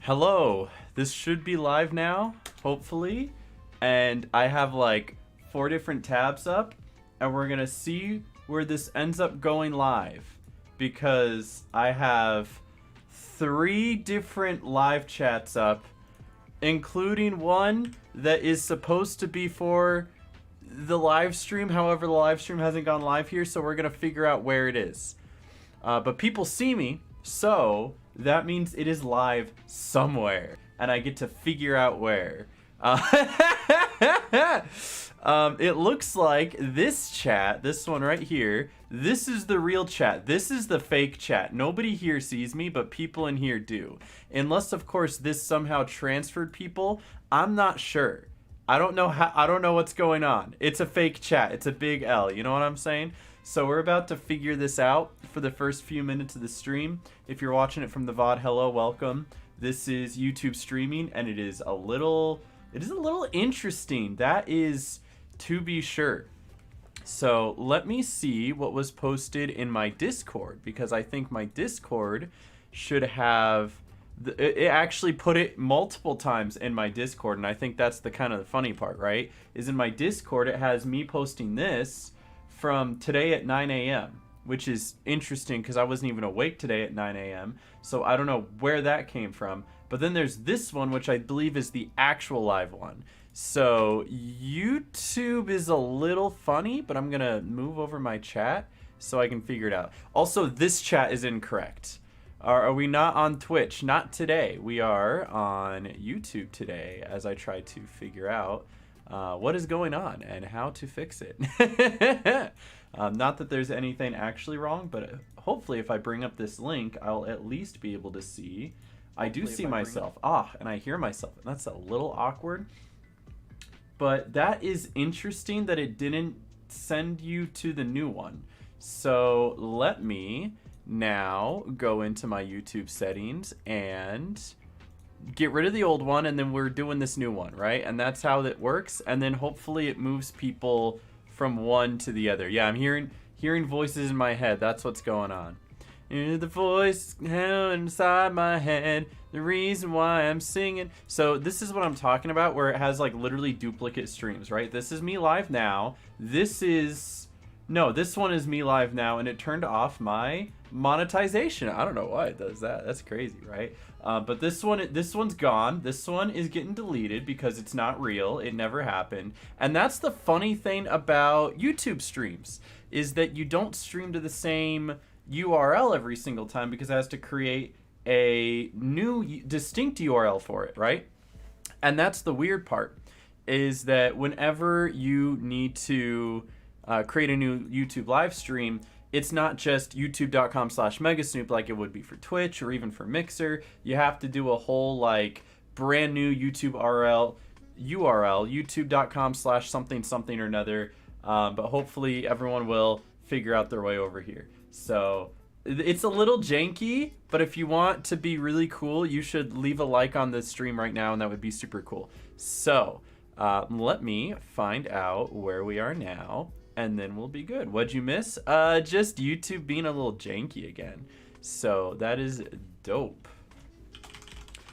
Hello. This should be live now, hopefully. And I have like 4 different tabs up, and we're gonna see where this ends up going live because I have 3 different live chats up, including one that is supposed to be for the live stream. However, the live stream hasn't gone live here, so we're gonna figure out where it is. But people see me, so that means it is live somewhere, and I get to figure out where. It looks like this chat, this one right here, this is the real chat. This is the fake chat. Nobody here sees me, but people in here do. Unless, of course, this somehow transferred people. I'm not sure. I don't know what's going on. It's a fake chat. It's a big L. You know what I'm saying? So we're about to figure this out for the first few minutes of the stream. If you're watching it from the VOD, hello, welcome. This is YouTube streaming, and it is a little interesting. That is to be sure. So let me see what was posted in my Discord, because I think my Discord should have it actually put it multiple times in my Discord, and I think that's the kind of the funny part, right? Is in my Discord it has me posting this from today at 9 a.m., which is interesting because I wasn't even awake today at 9 a.m. So I don't know where that came from. But then there's this one, which I believe is the actual live one. So YouTube is a little funny, but I'm going to move over my chat so I can figure it out. Also, this chat is incorrect. Are we not on Twitch? Not today. We are on YouTube today as I try to figure out what is going on and how to fix it. Not that there's anything actually wrong, but hopefully if I bring up this link, I'll at least be able to see. I do see myself. And I hear myself. And that's a little awkward. But that is interesting that it didn't send you to the new one. So let me now go into my YouTube settings and get rid of the old one, and then we're doing this new one, right? And that's how it works. And then hopefully it moves people from one to the other. Yeah, I'm hearing voices in my head. That's what's going on. The voice inside my head, the reason why I'm singing. So this is what I'm talking about, where it has like literally duplicate streams, right? This is me live now. This one is me live now, and it turned off my monetization. I don't know why it does that. That's crazy, right? But this one's gone. This one is getting deleted because it's not real. It never happened. And that's the funny thing about YouTube streams, is that you don't stream to the same URL every single time because it has to create a new distinct URL for it, right? And that's the weird part, is that whenever you need to create a new YouTube live stream, it's not just youtube.com/Megasnoop like it would be for Twitch or even for Mixer. You have to do a whole like brand new YouTube URL, youtube.com/something something or another. But hopefully everyone will figure out their way over here. So it's a little janky, but if you want to be really cool, you should leave a like on this stream right now, and that would be super cool. So let me find out where we are now, and then we'll be good. What'd you miss? Just YouTube being a little janky again. So that is dope.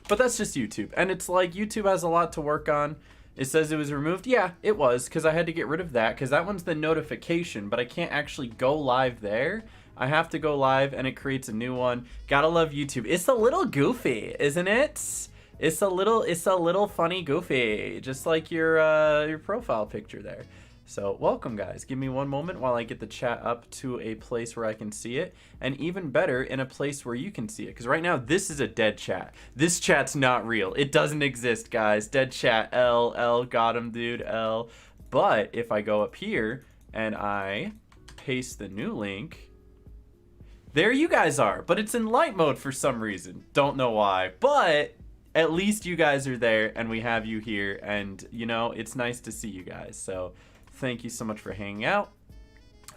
But that's just YouTube. And it's like YouTube has a lot to work on. It says it was removed. Yeah, it was, because I had to get rid of that, because that one's the notification, but I can't actually go live there. I have to go live, and it creates a new one. Gotta love YouTube. It's a little goofy, isn't it? It's a little funny goofy, just like your profile picture there. So welcome, guys. Give me one moment while I get the chat up to a place where I can see it, and even better, in a place where you can see it, because right now this is a dead chat. This chat's not real. It doesn't exist, guys. Dead chat. L got him, dude. L. But if I go up here and I paste the new link, there you guys are. But it's in light mode for some reason. Don't know why, but at least you guys are there, and we have you here, and you know, it's nice to see you guys. So thank you so much for hanging out.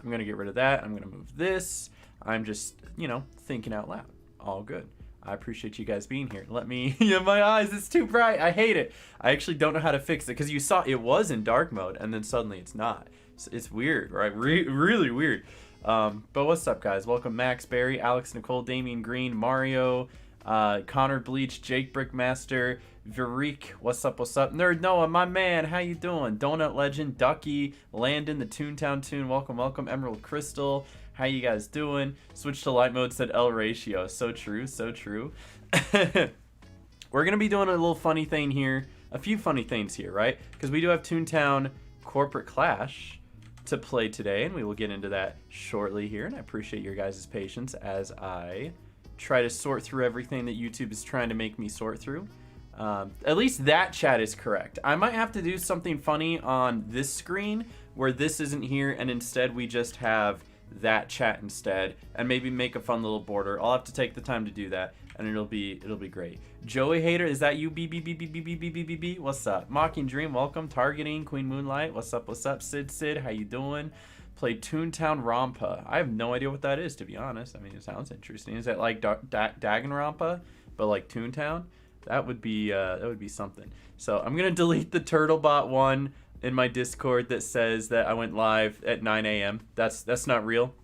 I'm gonna get rid of that. I'm gonna move this. I'm just, you know, thinking out loud. All good. I appreciate you guys being here. Let me, yeah, my eyes, it's too bright. I hate it. I actually don't know how to fix it, because you saw it was in dark mode, and then suddenly it's not. It's weird, right? Really weird. But what's up, guys? Welcome Max, Barry, Alex, Nicole, Damian Green, Mario, Connor Bleach, Jake Brickmaster, Varik, what's up, Nerd Noah, my man, how you doing? Donut Legend, Ducky, Landon, the Toontown Toon, welcome, Emerald Crystal, how you guys doing? Switch to light mode, said L ratio, so true. We're gonna be doing a little funny thing here, a few funny things here, right? Because we do have Toontown Corporate Clash to play today, and we will get into that shortly here, and I appreciate your guys' patience as I try to sort through everything that YouTube is trying to make me sort through. At least that chat is correct. I might have to do something funny on this screen where this isn't here, and instead we just have that chat instead, and maybe make a fun little border. I'll have to take the time to do that, and it'll be great. Joey Hater, is that you? B. What's up? Mocking Dream, welcome. Targeting Queen Moonlight, what's up? Sid, how you doing? Played Toontown Rampa. I have no idea what that is, to be honest. I mean, it sounds interesting. Is that like Danganronpa, but like Toontown? That would be something. So I'm gonna delete the Turtlebot one in my Discord that says that I went live at 9 a.m. That's not real.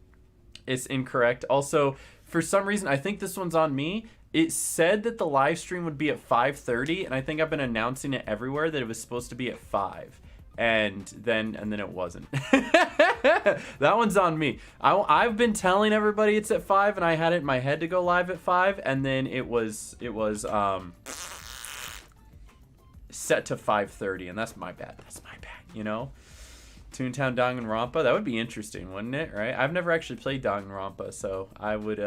It's incorrect. Also, for some reason, I think this one's on me. It said that the live stream would be at 5:30, and I think I've been announcing it everywhere that it was supposed to be at 5. And then it wasn't. That one's on me. I've been telling everybody it's at 5, and I had it in my head to go live at 5, and then it was set to 5:30, and that's my bad. You know, Toontown Danganronpa, that would be interesting, wouldn't it? Right? I've never actually played Danganronpa, so I would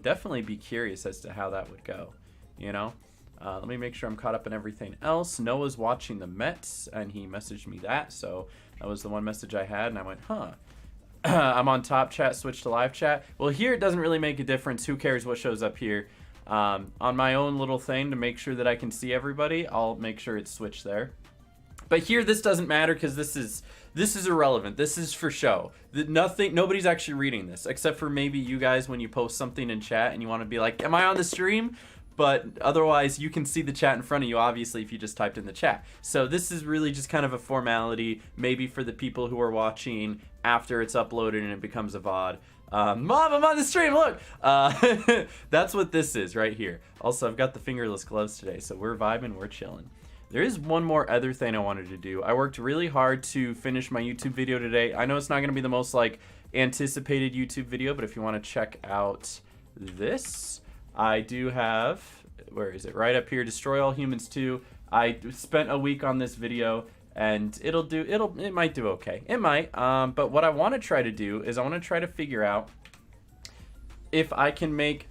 definitely be curious as to how that would go. You know. Let me make sure I'm caught up in everything else. Noah's watching the Mets, and he messaged me that, so that was the one message I had, and I went, huh. I'm on top chat, switch to live chat. Well, here it doesn't really make a difference. Who cares what shows up here? On my own little thing to make sure that I can see everybody, I'll make sure it's switched there. But here, this doesn't matter because this is irrelevant. This is for show. Nobody's actually reading this, except for maybe you guys when you post something in chat and you want to be like, am I on the stream? But otherwise, you can see the chat in front of you, obviously, if you just typed in the chat. So this is really just kind of a formality, maybe for the people who are watching after it's uploaded and it becomes a VOD. Mom, I'm on the stream, look! That's what this is right here. Also, I've got the fingerless gloves today, so we're vibing, we're chilling. There is one more other thing I wanted to do. I worked really hard to finish my YouTube video today. I know it's not going to be the most, like, anticipated YouTube video, but if you want to check out this... I do have, where is it? Right up here, Destroy All Humans 2. I spent a week on this video, and it might do okay. It might, but what I want to try to do is I want to try to figure out if I can make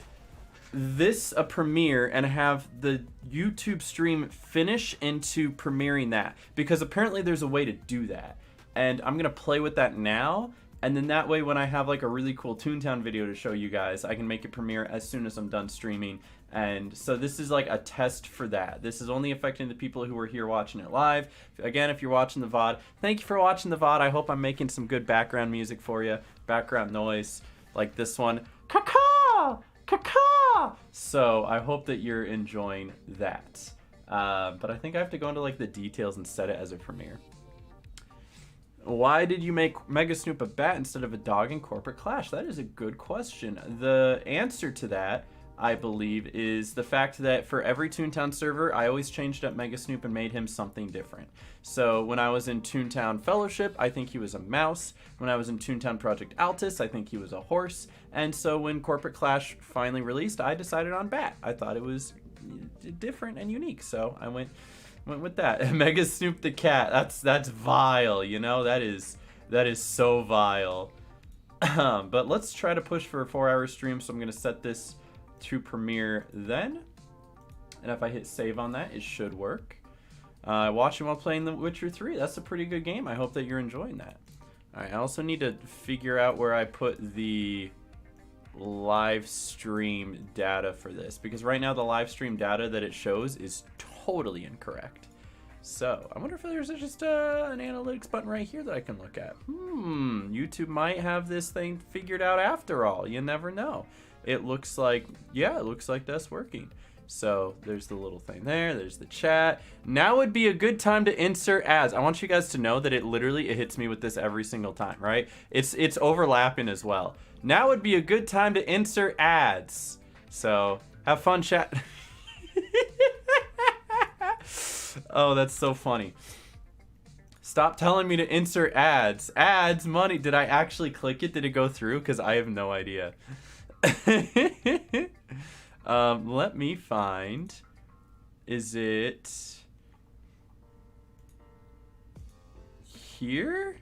this a premiere and have the YouTube stream finish into premiering that. Because apparently there's a way to do that. And I'm going to play with that now. And then that way, when I have like a really cool Toontown video to show you guys, I can make it premiere as soon as I'm done streaming. And so this is like a test for that. This is only affecting the people who are here watching it live. Again, if you're watching the VOD, thank you for watching the VOD. I hope I'm making some good background music for you. Background noise like this one. Caw-caw! Caw-caw! So I hope that you're enjoying that. But I think I have to go into like the details and set it as a premiere. Why did you make Megasnoop a bat instead of a dog in Corporate Clash? That is a good question. The answer to that, I believe, is the fact that for every Toontown server, I always changed up Megasnoop and made him something different. So when I was in Toontown Fellowship, I think he was a mouse. When I was in Toontown Project Altus, I think he was a horse. And so when Corporate Clash finally released, I decided on bat. I thought it was different and unique, so I went with that. Megasnoop the cat. That's vile, you know? That is so vile. But let's try to push for a 4-hour stream, so I'm gonna set this to premiere then. And if I hit save on that, it should work. Watching while playing The Witcher 3. That's a pretty good game. I hope that you're enjoying that. Alright, I also need to figure out where I put the live stream data for this, because right now the live stream data that it shows is totally incorrect. So I wonder if there's just an analytics button right here that I can look at. YouTube might have this thing figured out after all. You never know. It looks like, yeah, it looks like that's working. So there's the little thing there. There's the chat. Now would be a good time to insert ads. I want you guys to know that it hits me with this every single time, right? It's overlapping as well. Now would be a good time to insert ads. So have fun, chat. Oh, that's so funny. Stop telling me to insert ads. Ads, money. Did I actually click it? Did it go through? Because I have no idea. Let me find. Is it here?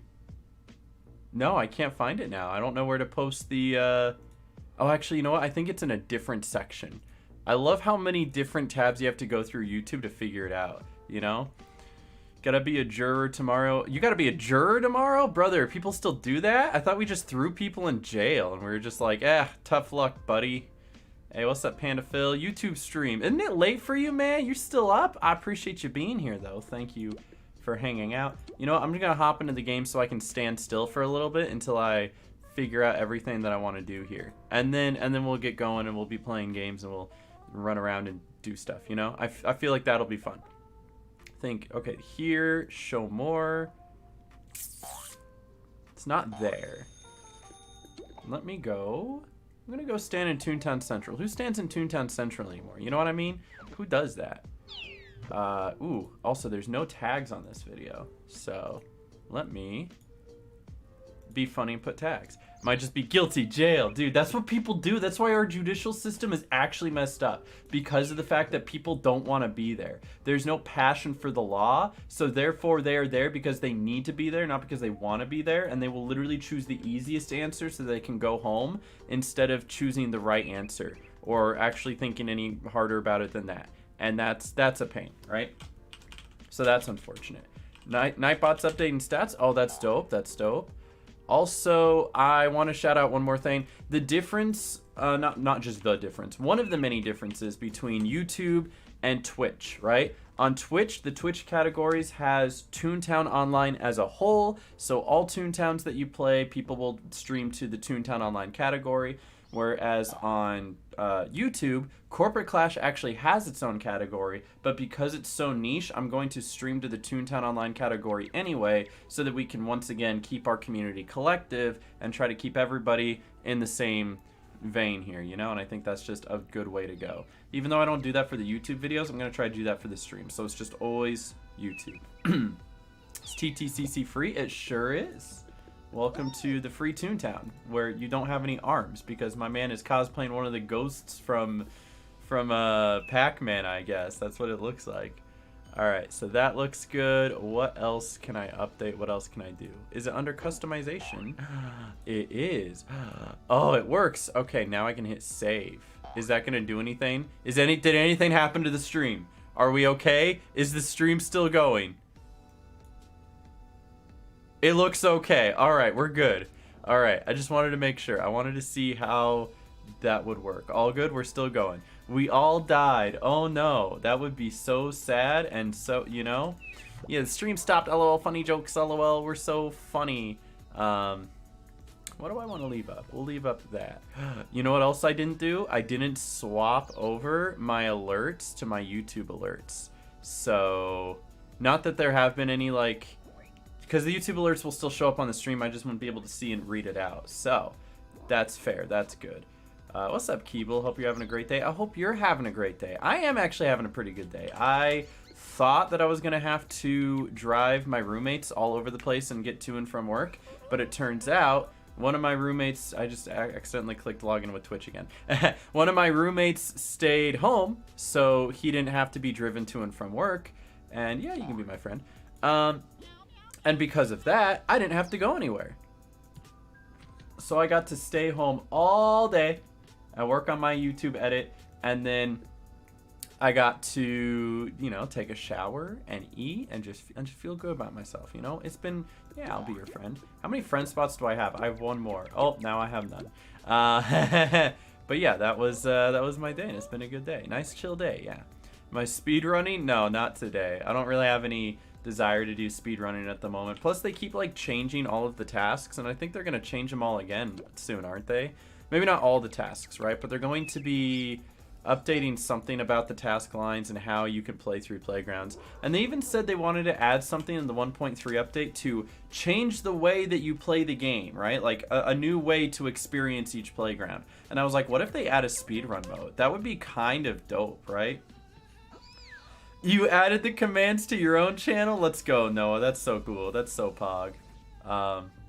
No, I can't find it now. I don't know where to post the oh, actually, you know what? I think it's in a different section. I love how many different tabs you have to go through YouTube to figure it out, you know? Gotta be a juror tomorrow. You gotta be a juror tomorrow? Brother, people still do that? I thought we just threw people in jail and we were just like, tough luck, buddy. Hey, what's up, Panda Phil? YouTube stream. Isn't it late for you, man? You're still up? I appreciate you being here, though. Thank you for hanging out. You know what? I'm just gonna hop into the game so I can stand still for a little bit until I figure out everything that I want to do here. And then we'll get going and we'll be playing games and we'll run around and do stuff, you know? I feel like that'll be fun. Think, okay, here, show more. It's not there. Let me go. I'm gonna go stand in Toontown Central. Who stands in Toontown Central anymore? You know what I mean? Who does that? Ooh, also there's no tags on this video. So let me be funny and put tags. Might just be guilty, jail. Dude, that's what people do. That's why our judicial system is actually messed up. Because of the fact that people don't want to be there. There's no passion for the law. So therefore they are there because they need to be there, not because they want to be there. And they will literally choose the easiest answer so they can go home instead of choosing the right answer. Or actually thinking any harder about it than that. And that's a pain, right? So that's unfortunate. Nightbot's updating stats. Oh, that's dope. That's dope. Also, I want to shout out one more thing. The difference, not just the difference, one of the many differences between YouTube and Twitch, right? On Twitch, the Twitch categories has Toontown Online as a whole. So all Toontowns that you play, people will stream to the Toontown Online category. Whereas on YouTube, Corporate Clash actually has its own category, but because it's so niche, I'm going to stream to the Toontown Online category anyway, so that we can once again keep our community collective and try to keep everybody in the same vein here, you know? And I think that's just a good way to go. Even though I don't do that for the YouTube videos, I'm going to try to do that for the stream. So it's just always YouTube. Is Ttcc free? It sure is. Welcome to the free Toontown, where you don't have any arms, because my man is cosplaying one of the ghosts from Pac-Man, I guess. That's what it looks like. Alright, so that looks good. What else can I update? What else can I do? Is it under customization? It is. Oh, it works. Okay, now I can hit save. Is that going to do anything? Did anything happen to the stream? Are we okay? Is the stream still going? It looks okay. All right, we're good. All right, I just wanted to make sure. I wanted to see how that would work. All good, we're still going. We all died. Oh no, that would be so sad and so, you know? Yeah, the stream stopped. LOL, funny jokes, LOL, we're so funny. What do I want to leave up? We'll leave up that. You know what else I didn't do? I didn't swap over my alerts to my YouTube alerts. So, not that there have been any, like... Because the YouTube alerts will still show up on the stream, I just won't be able to see and read it out. So, that's fair, that's good. What's up, Keeble? Hope you're having a great day. I hope you're having a great day. I am actually having a pretty good day. I thought that I was going to have to drive my roommates all over the place and get to and from work, but it turns out one of my roommates, I just accidentally clicked login with Twitch again. One of my roommates stayed home, so he didn't have to be driven to and from work. And yeah, you can be my friend. And because of that, I didn't have to go anywhere. So I got to stay home all day and work on my YouTube edit. And then I got to, you know, take a shower and eat and just feel good about myself, you know? It's been, yeah, I'll be your friend. How many friend spots do I have? I have one more. Oh, now I have none. But yeah, that was my day, and it's been a good day. Nice chill day, yeah. Am I speedrunning? No, not today. I don't really have any desire to do speedrunning at the moment. Plus, they keep like changing all of the tasks, and I think they're gonna change them all again soon, aren't they? Maybe not all the tasks, right? But they're going to be updating something about the task lines and how you can play through playgrounds. And they even said they wanted to add something in the 1.3 update to change the way that you play the game, right? Like a new way to experience each playground. And I was like, what if they add a speedrun mode? That would be kind of dope, right? You added the commands to your own channel? Let's go, Noah. That's so cool. That's so pog.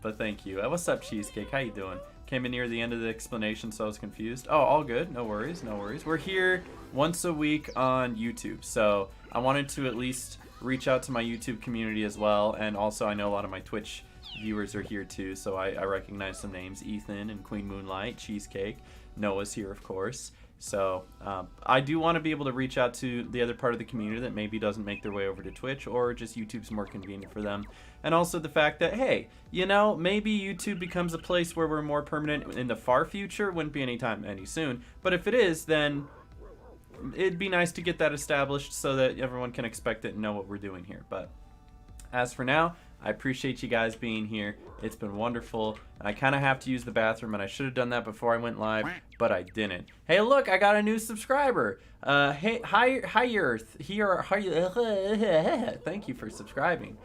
But thank you. What's up, Cheesecake? How you doing? Came in near the end of the explanation, so I was confused. Oh, all good. No worries. No worries. We're here once a week on YouTube, so I wanted to at least reach out to my YouTube community as well, and also I know a lot of my Twitch viewers are here too, so I recognize some names. Ethan and Queen Moonlight, Cheesecake. Noah's here, of course. So I do want to be able to reach out to the other part of the community that maybe doesn't make their way over to Twitch, or just YouTube's more convenient for them. And also the fact that, hey, you know, maybe YouTube becomes a place where we're more permanent in the far future. Wouldn't be any soon. But if it is, then it'd be nice to get that established so that everyone can expect it and know what we're doing here. But as for now, I appreciate you guys being here. It's been wonderful. And I kind of have to use the bathroom, and I should have done that before I went live, but I didn't. Hey, look, I got a new subscriber. Hey, hi Earth. Thank you for subscribing.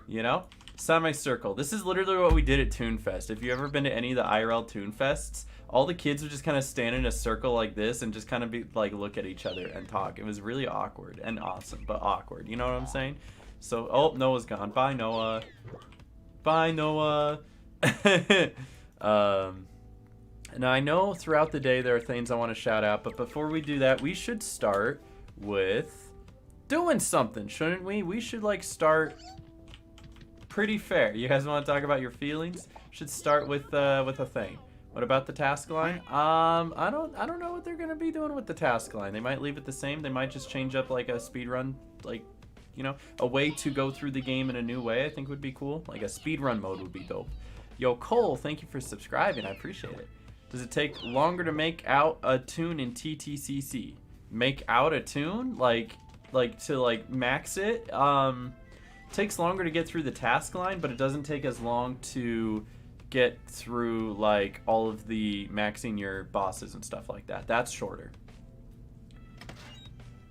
You know, semicircle. This is literally what we did at Toonfest. If you've ever been to any of the IRL Toonfests, all the kids would just kind of stand in a circle like this and just kind of be like, look at each other and talk. It was really awkward and awesome, but awkward. You know what I'm saying? So, oh, Noah's gone. Bye, Noah. Bye, Noah. Now, I know throughout the day there are things I want to shout out, but before we do that, we should start with doing something, shouldn't we? We should, like, start pretty fair. You guys want to talk about your feelings? Should start with a thing. What about the task line? I don't know what they're gonna be doing with the task line. They might leave it the same. They might just change up like a speedrun, like, you know, a way to go through the game in a new way. I think would be cool. Like a speedrun mode would be dope. Yo, Cole, thank you for subscribing. I appreciate it. Does it take longer to make out a tune in Ttcc? Make out a tune? Like to max it? Takes longer to get through the task line, but it doesn't take as long to get through like all of the maxing your bosses and stuff like that. That's shorter.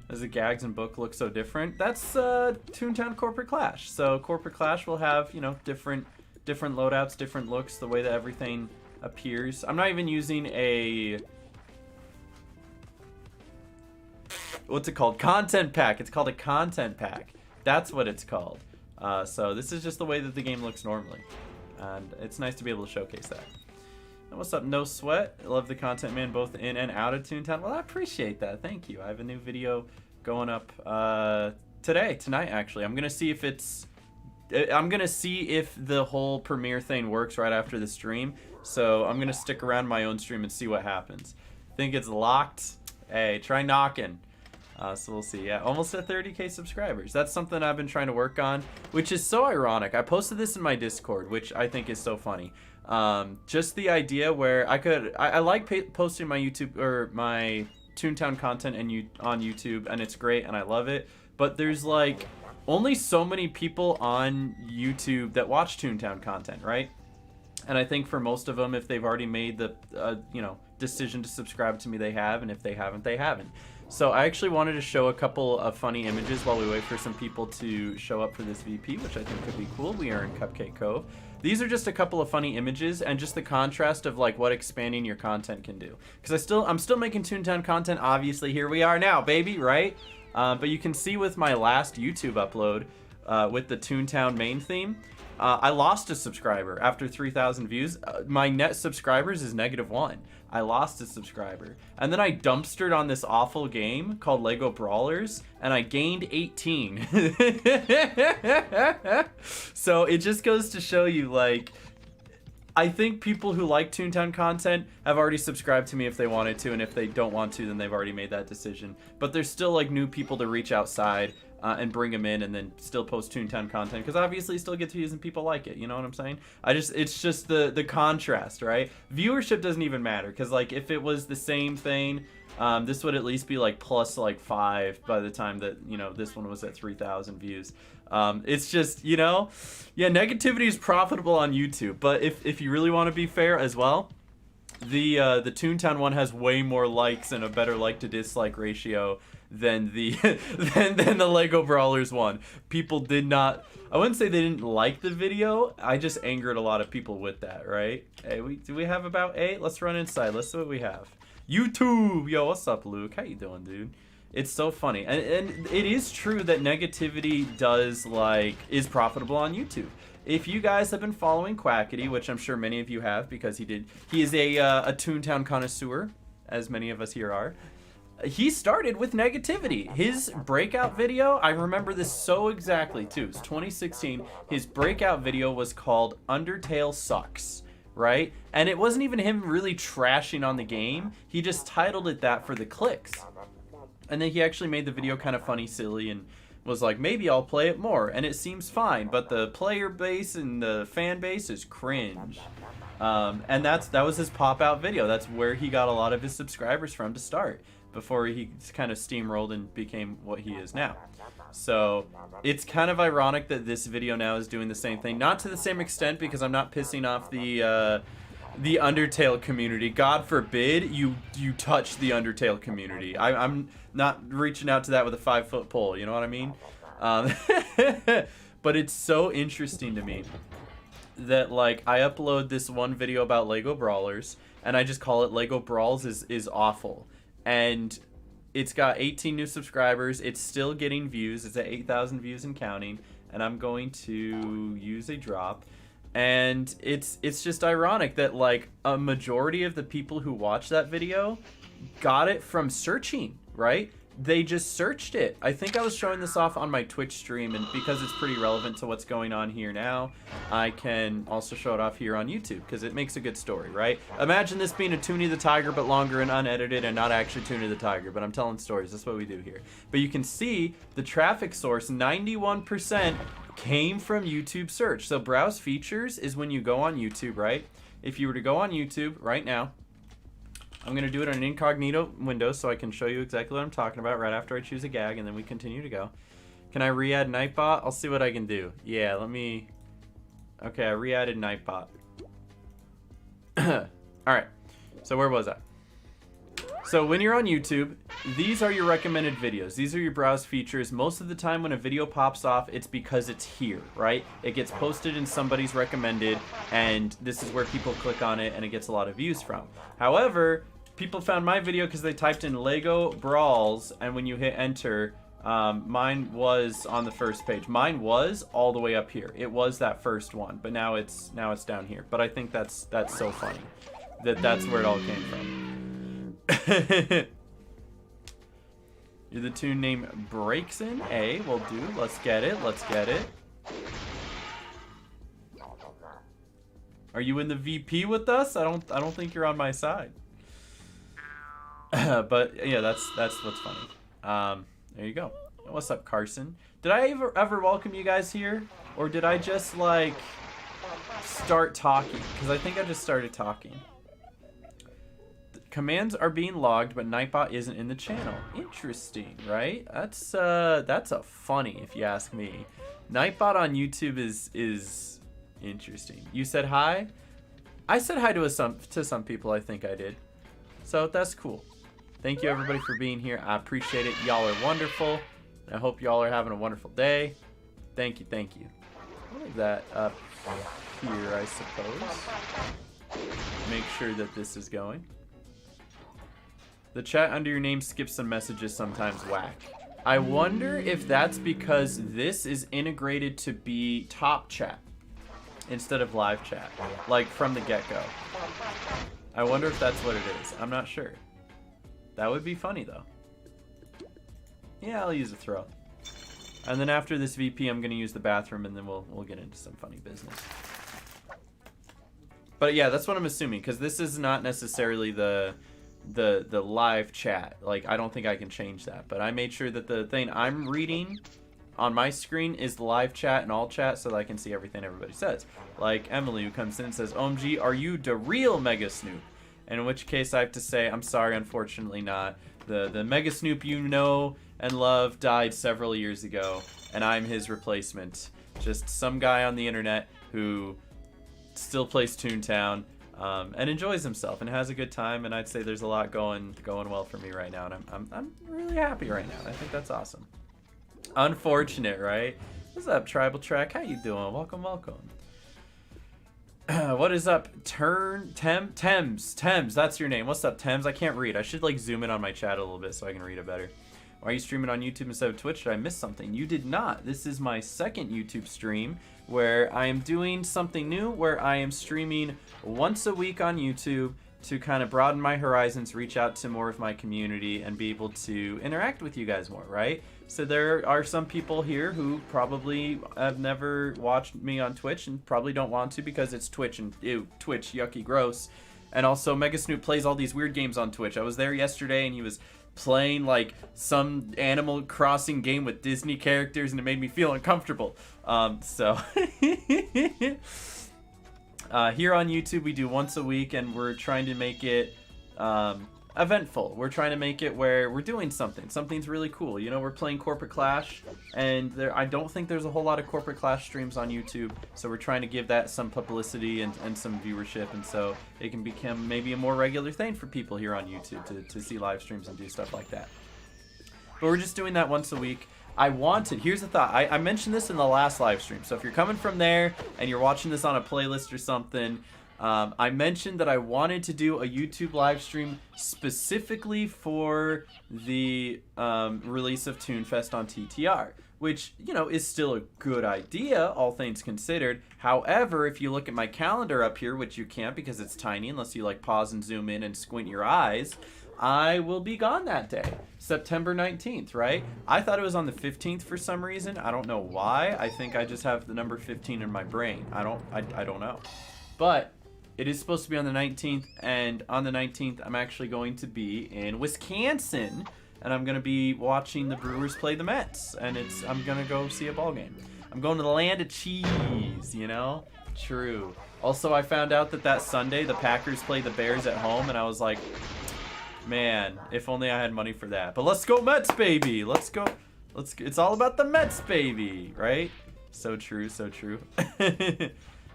Does the gags and book look so different? That's Toontown Corporate Clash. So Corporate Clash will have, you know, different loadouts, different looks, the way that everything appears. I'm not even using a, what's it called? Content pack. It's called a content pack. That's what it's called. So this is just the way that the game looks normally. And it's nice to be able to showcase that. And what's up, No Sweat? I love the content, man, both in and out of Toontown. Well, I appreciate that. Thank you. I have a new video going up tonight, actually. I'm gonna see if the whole premiere thing works right after the stream. So I'm gonna stick around my own stream and see what happens. Think it's locked? Hey, try knocking. So we'll see. Yeah, almost at 30K subscribers. That's something I've been trying to work on, which is so ironic. I posted this in my Discord, which I think is so funny. Just the idea where I like posting my YouTube or my Toontown content on YouTube, and it's great and I love it. But there's like only so many people on YouTube that watch Toontown content, right? And I think for most of them, if they've already made the decision to subscribe to me, they have, and if they haven't, they haven't. So I actually wanted to show a couple of funny images while we wait for some people to show up for this VP, which I think could be cool. We are in Cupcake Cove. These are just a couple of funny images and just the contrast of like what expanding your content can do. Because I'm still making Toontown content, obviously. Here we are now, baby, right? But you can see with my last YouTube upload with the Toontown main theme, I lost a subscriber after 3,000 views. My net subscribers is -1. I lost a subscriber. And then I dumpstered on this awful game called Lego Brawlers, and I gained 18. So it just goes to show you, like, I think people who like Toontown content have already subscribed to me if they wanted to, and if they don't want to, then they've already made that decision. But there's still, like, new people to reach outside and bring them in, and then still post Toontown content, because obviously you still get views and people like it. You know what I'm saying? It's just the contrast, right? Viewership doesn't even matter, because like if it was the same thing, this would at least be like plus like 5 by the time that, you know, this one was at 3,000 views. It's just, you know, yeah, negativity is profitable on YouTube, but if you really want to be fair as well, The Toontown one has way more likes and a better like to dislike ratio than the than the Lego Brawlers one. People did not, I wouldn't say they didn't like the video, I just angered a lot of people with that, right? Hey, do we have about 8? Let's run inside. Let's see what we have. YouTube! Yo, what's up, Luke? How you doing, dude? It's so funny. And it is true that negativity is profitable on YouTube. If you guys have been following Quackity, which I'm sure many of you have because he is a Toontown connoisseur, as many of us here are. He started with negativity. His breakout video, I remember this so exactly too. It's 2016. His breakout video was called Undertale Sucks, right? And it wasn't even him really trashing on the game. He just titled it that for the clicks. And then he actually made the video kind of funny, silly, and was like, maybe I'll play it more. And it seems fine, but the player base and the fan base is cringe. And that was his pop-out video. That's where he got a lot of his subscribers from to start, before he kind of steamrolled and became what he is now. So it's kind of ironic that this video now is doing the same thing. Not to the same extent, because I'm not pissing off the Undertale community. God forbid you touch the Undertale community. I'm not reaching out to that with a 5-foot pole, you know what I mean? But it's so interesting to me that, like, I upload this one video about Lego Brawlers, and I just call it Lego Brawls is awful. And it's got 18 new subscribers. It's still getting views. It's at 8,000 views and counting. And I'm going to use a drop. And it's just ironic that, like, a majority of the people who watched that video got it from searching, right? They just searched it. I think I was showing this off on my Twitch stream, and because it's pretty relevant to what's going on here now, I can also show it off here on YouTube, because it makes a good story, right? Imagine this being a Toonie the Tiger, but longer and unedited, and not actually Toonie the Tiger, but I'm telling stories. That's what we do here. But you can see the traffic source, 91% came from YouTube search. So browse features is when you go on YouTube, right? If you were to go on YouTube right now, I'm going to do it on an incognito window so I can show you exactly what I'm talking about right after I choose a gag, and then we continue to go. Can I re-add Nightbot? I'll see what I can do. Yeah, let me... Okay, I re-added Nightbot. Alright, so where was I? So when you're on YouTube, these are your recommended videos. These are your browse features. Most of the time when a video pops off, it's because it's here, right? It gets posted in somebody's recommended, and this is where people click on it, and it gets a lot of views from. However, people found my video because they typed in Lego Brawls, and when you hit enter, mine was on the first page. Mine was all the way up here. It was that first one, but now it's down here. But I think that's so funny that's where it all came from. You're the tune name Breaksin. A will do. Let's get it. Let's get it. Are you in the VP with us? I don't think you're on my side. But yeah, that's what's funny. There you go. What's up, Carson? Did I ever welcome you guys here, or did I just like start talking? Because I think I just started talking. Commands are being logged, but Nightbot isn't in the channel. Interesting, right? That's a funny, if you ask me. Nightbot on YouTube is interesting. You said hi? I said hi to some people. I think I did. So that's cool. Thank you everybody for being here. I appreciate it. Y'all are wonderful. I hope y'all are having a wonderful day. Thank you, thank you. I'll leave that up here, I suppose. Make sure that this is going. The chat under your name skips some messages sometimes. Whack. I wonder if that's because this is integrated to be top chat instead of live chat, like from the get-go. I wonder if that's what it is. I'm not sure. That would be funny though. Yeah, I'll use a throw. And then after this VP, I'm gonna use the bathroom, and then we'll get into some funny business. But yeah, that's what I'm assuming, because this is not necessarily the live chat. Like, I don't think I can change that, but I made sure that the thing I'm reading on my screen is the live chat and all chat, so that I can see everything everybody says. Like Emily, who comes in and says, OMG, are you the real Megasnoop? And in which case I have to say, I'm sorry, unfortunately not. The Megasnoop you know and love died several years ago, and I'm his replacement. Just some guy on the internet who still plays Toontown. and enjoys himself and has a good time. And I'd say there's a lot going well for me right now, and I'm really happy right now. I think that's awesome. Unfortunate, right? What's up, Tribal Track? How you doing? Welcome. What is up? Thames, that's your name. What's up, Thames? I can't read. I should like zoom in on my chat a little bit so I can read it better. Why are you streaming on YouTube instead of Twitch? Did I miss something? You did not. This is my second YouTube stream where I am doing something new, where I am streaming once a week on YouTube to kind of broaden my horizons, reach out to more of my community, and be able to interact with you guys more, right? So there are some people here who probably have never watched me on Twitch and probably don't want to because it's Twitch and ew, Twitch, yucky, gross. And also Megasnoop plays all these weird games on Twitch. I was there yesterday and he was playing like some Animal Crossing game with Disney characters and it made me feel uncomfortable. Here on YouTube we do once a week and we're trying to make it eventful. We're trying to make it where we're doing something's really cool. You know, we're playing Corporate Clash, and I don't think there's a whole lot of Corporate Clash streams on YouTube, so we're trying to give that some publicity and some viewership, and so it can become maybe a more regular thing for people here on YouTube to see live streams and do stuff like that. But we're just doing that once a week. Here's the thought, I mentioned this in the last live stream, so if you're coming from there and you're watching this on a playlist or something, I mentioned that I wanted to do a YouTube live stream specifically for the release of ToonFest on TTR, which, you know, is still a good idea, all things considered. However, if you look at my calendar up here, which you can't because it's tiny unless you like pause and zoom in and squint your eyes, I will be gone that day, September 19th, right? I thought it was on the 15th for some reason. I don't know why. I think I just have the number 15 in my brain. I don't know. But it is supposed to be on the 19th, and on the 19th, I'm actually going to be in Wisconsin, and I'm going to be watching the Brewers play the Mets, and I'm going to go see a ball game. I'm going to the land of cheese, you know? True. Also, I found out that Sunday, the Packers play the Bears at home, and I was like, man, if only I had money for that. But let's go Mets, baby! Let's go. It's all about the Mets, baby, right? So true, so true.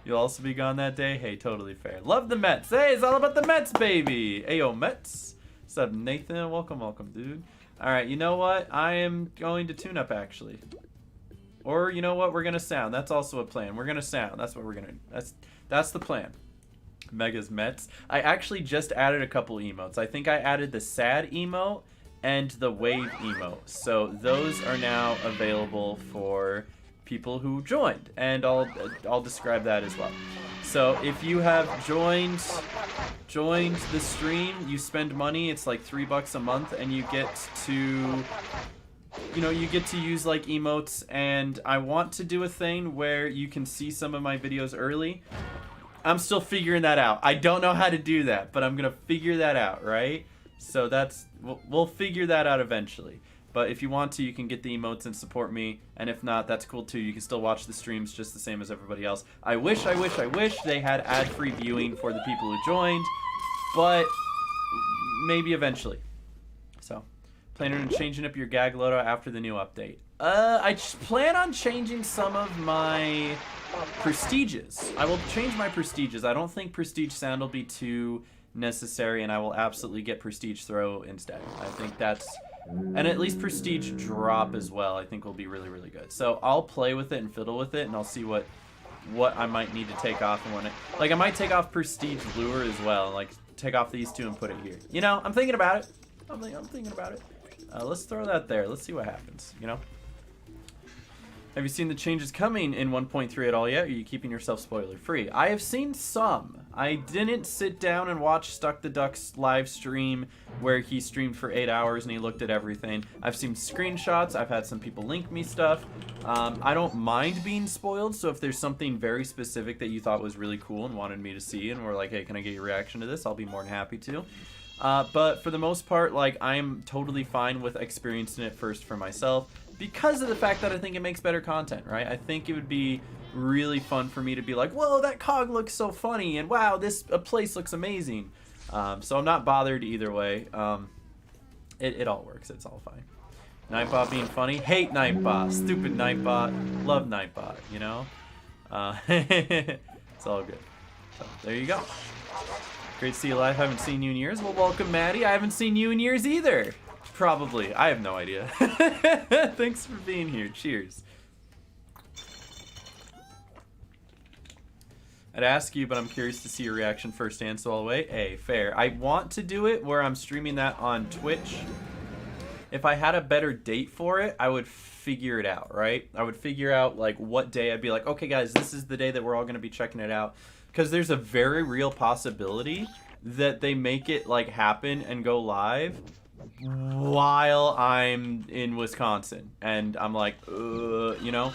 You'll also be gone that day? Hey, totally fair. Love the Mets. Hey, it's all about the Mets, baby. Ayo, Mets. What's up, Nathan? Welcome, dude. All right, you know what? I am going to Toon-Up, actually. Or, you know what? We're going to sound. That's also a plan. We're going to sound. That's what we're going to... That's the plan. Mega's Mets. I actually just added a couple emotes. I think I added the sad emote and the wave emote. So those are now available for people who joined, and I'll describe that as well. So if you have joined the stream, you spend money. It's like $3 a month, and you get to, you know, you get to use like emotes. And I want to do a thing where you can see some of my videos early. I'm still figuring that out. I don't know how to do that, but I'm gonna figure that out, right? So we'll figure that out eventually. But if you want to, you can get the emotes and support me. And if not, that's cool too. You can still watch the streams just the same as everybody else. I wish they had ad-free viewing for the people who joined. But maybe eventually. So, planning on changing up your gag loadout after the new update. I plan on changing some of my prestiges. I will change my prestiges. I don't think prestige sound will be too necessary, and I will absolutely get prestige throw instead. I think that's... And at least prestige drop as well, I think will be really, really good. So I'll play with it and fiddle with it, and I'll see what I might need to take off and when like I might take off prestige lure as well, and like take off these two and put it here. You know, I'm thinking about it. I'm thinking about it. Let's throw that there. Let's see what happens. You know. Have you seen the changes coming in 1.3 at all yet? Or are you keeping yourself spoiler free? I have seen some. I didn't sit down and watch Stuck the Duck's live stream where he streamed for 8 hours and he looked at everything. I've seen screenshots. I've had some people link me stuff. I don't mind being spoiled, so if there's something very specific that you thought was really cool and wanted me to see and were like, hey, can I get your reaction to this? I'll be more than happy to. But for the most part, like, I'm totally fine with experiencing it first for myself, because of the fact that I think it makes better content, right? I think it would be really fun for me to be like, whoa, that cog looks so funny, and wow, this place looks amazing. So I'm not bothered either way. It all works. It's all fine. Nightbot being funny. Hate Nightbot. Stupid Nightbot. Love Nightbot, you know? It's all good. So, there you go. Great to see you live. Haven't seen you in years. Well, welcome, Maddie. I haven't seen you in years either. Probably. I have no idea. Thanks for being here. Cheers. I'd ask you, but I'm curious to see your reaction firsthand, so I'll wait. Hey, fair. I want to do it where I'm streaming that on Twitch. If I had a better date for it, I would figure it out, right? I would figure out, like, what day I'd be like, okay, guys, this is the day that we're all going to be checking it out. Because there's a very real possibility that they make it, like, happen and go live while I'm in Wisconsin. And I'm like, you know?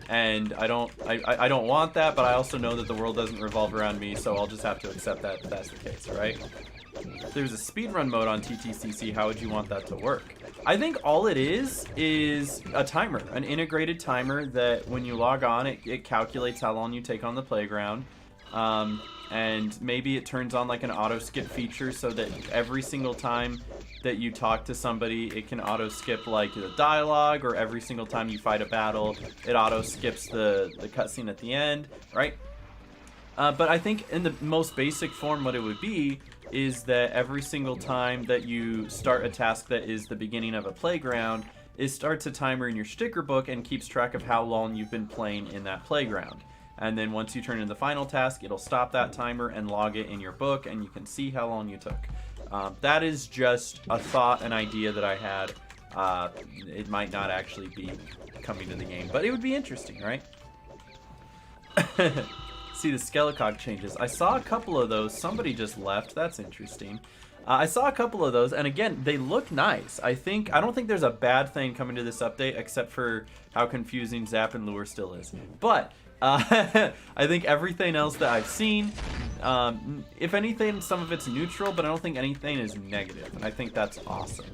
And I don't want that, but I also know that the world doesn't revolve around me, so I'll just have to accept that that's the case, right? If there's a speedrun mode on Ttcc, how would you want that to work? I think all it is a timer, an integrated timer that when you log on, it calculates how long you take on the playground. And maybe it turns on like an auto skip feature so that every single time that you talk to somebody, it can auto skip like the dialogue, or every single time you fight a battle, it auto skips the cutscene at the end, right? But I think in the most basic form, what it would be is that every single time that you start a task that is the beginning of a playground, it starts a timer in your sticker book and keeps track of how long you've been playing in that playground. And then once you turn in the final task, it'll stop that timer and log it in your book, and you can see how long you took. That is just a thought, an idea that I had. It might not actually be coming to the game, but it would be interesting, right? See the Skelecog changes. I saw a couple of those. Somebody just left. That's interesting. I saw a couple of those, and again, they look nice. I don't think there's a bad thing coming to this update, except for how confusing Zap and Lure still is. But I think everything else that I've seen, if anything, some of it's neutral, but I don't think anything is negative, and I think that's awesome.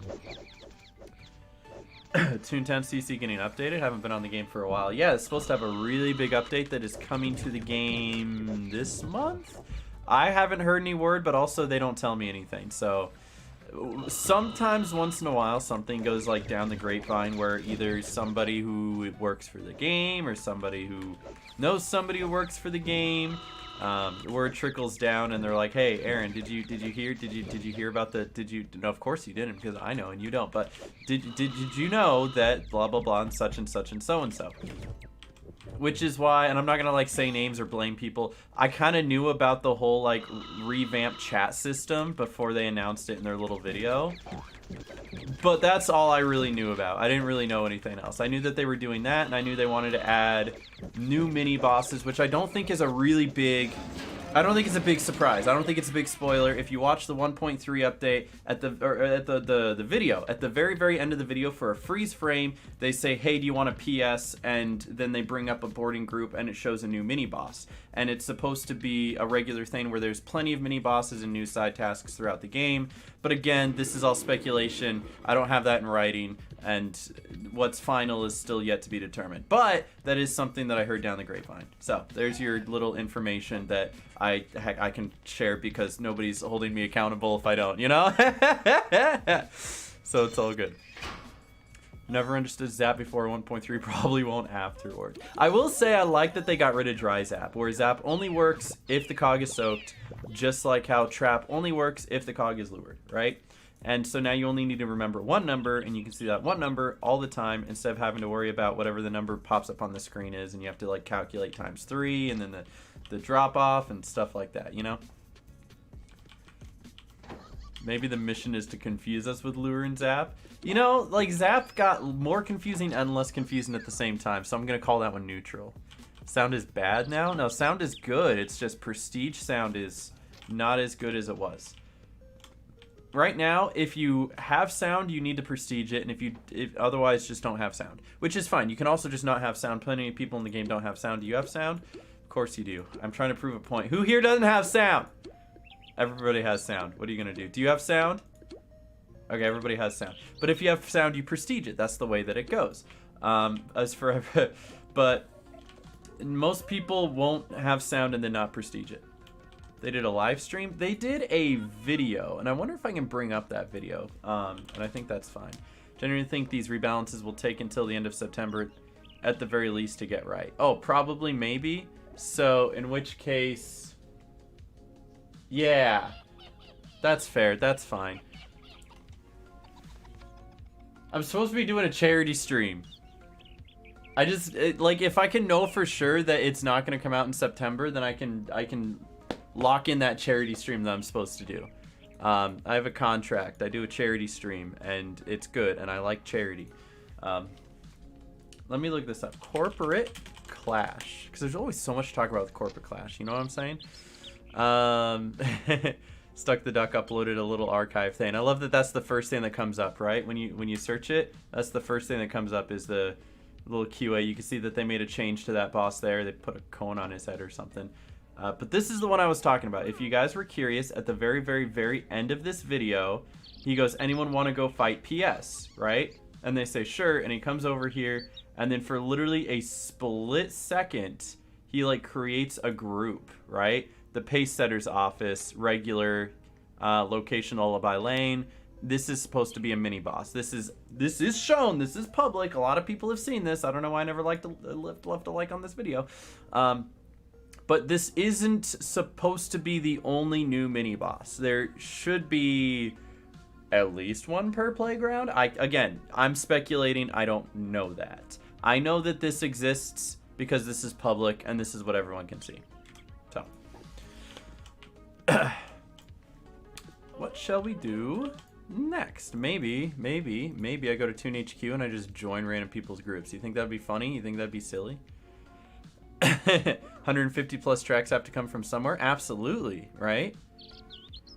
Toon-Up getting updated. Haven't been on the game for a while. Yeah, it's supposed to have a really big update that is coming to the game this month. I haven't heard any word, but also they don't tell me anything. So sometimes, once in a while, something goes like down the grapevine where either somebody who works for the game or somebody who knows somebody who works for the game, word trickles down, and they're like, "Hey, Aaron, did you hear about the? No, of course you didn't, because I know and you don't. But did you know that blah blah blah and such and such and so and so?" Which is why, and I'm not gonna like say names or blame people, I kind of knew about the whole like revamped chat system before they announced it in their little video. But that's all I really knew about. I didn't really know anything else. I knew that they were doing that, and I knew they wanted to add new mini bosses, which I don't think is a really big... I don't think it's a big surprise. I don't think it's a big spoiler. If you watch the 1.3 update at the video, at the very end of the video for a freeze frame, they say, "Hey, do you want a PS?" And then they bring up a boarding group and it shows a new mini boss. And it's supposed to be a regular thing where there's plenty of mini bosses and new side tasks throughout the game. But again, this is all speculation. I don't have that in writing, and what's final is still yet to be determined. But that is something that I heard down the grapevine. So there's your little information that I can share, because nobody's holding me accountable if I don't, you know? So it's all good. Never understood Zap before 1.3, probably won't afterward. I will say I like that they got rid of dry Zap, where Zap only works if the cog is soaked, just like how Trap only works if the cog is lured, right? And so now you only need to remember one number, and you can see that one number all the time instead of having to worry about whatever the number pops up on the screen is, and you have to like calculate times 3 and then the drop off and stuff like that, you know? Maybe the mission is to confuse us with Lure and Zap. You know, like Zap got more confusing and less confusing at the same time, so I'm gonna call that one neutral. Sound is bad now? No, sound is good. It's just prestige sound is not as good as it was. Right now, if you have sound, you need to prestige it, and if otherwise, just don't have sound, which is fine. You can also just not have sound. Plenty of people in the game don't have sound. Do you have sound? Of course you do. I'm trying to prove a point. Who here doesn't have sound? Everybody has sound. What are you gonna do? Do you have sound? Okay, everybody has sound. But if you have sound, you prestige it. That's the way that it goes. But most people won't have sound and then not prestige it. They did a live stream. They did a video, and I wonder if I can bring up that video. And I think that's fine. Generally think these rebalances will take until the end of September at the very least to get right. Oh, probably, maybe. So, in which case... Yeah. That's fair. That's fine. I'm supposed to be doing a charity stream. I just, like, if I can know for sure that it's not going to come out in September, then I can lock in that charity stream that I'm supposed to do. I have a contract. I do a charity stream, and it's good, and I like charity. Let me look this up. Corporate Clash. Because there's always so much to talk about with Corporate Clash. You know what I'm saying? Stuck the Duck uploaded a little archive thing. I love that that's the first thing that comes up, right? When you search it, that's the first thing that comes up is the little QA. You can see that they made a change to that boss there. They put a cone on his head or something. But this is the one I was talking about. If you guys were curious, at the very, very, very end of this video, he goes, anyone want to go fight PS, right? And they say, sure. And he comes over here. And then for literally a split second, he like creates a group, right? The Pace Setter's office, regular, location Lullaby Lane. This is supposed to be a mini boss. This is shown. This is public. A lot of people have seen this. I don't know why I never left a like on this video. But this isn't supposed to be the only new mini boss. There should be at least one per playground. Again, I'm speculating. I don't know that. I know that this exists because this is public and this is what everyone can see. So, what shall we do next? Maybe I go to Toon-HQ and I just join random people's groups. You think that'd be funny? You think that'd be silly? 150 plus tracks have to come from somewhere? Absolutely, right?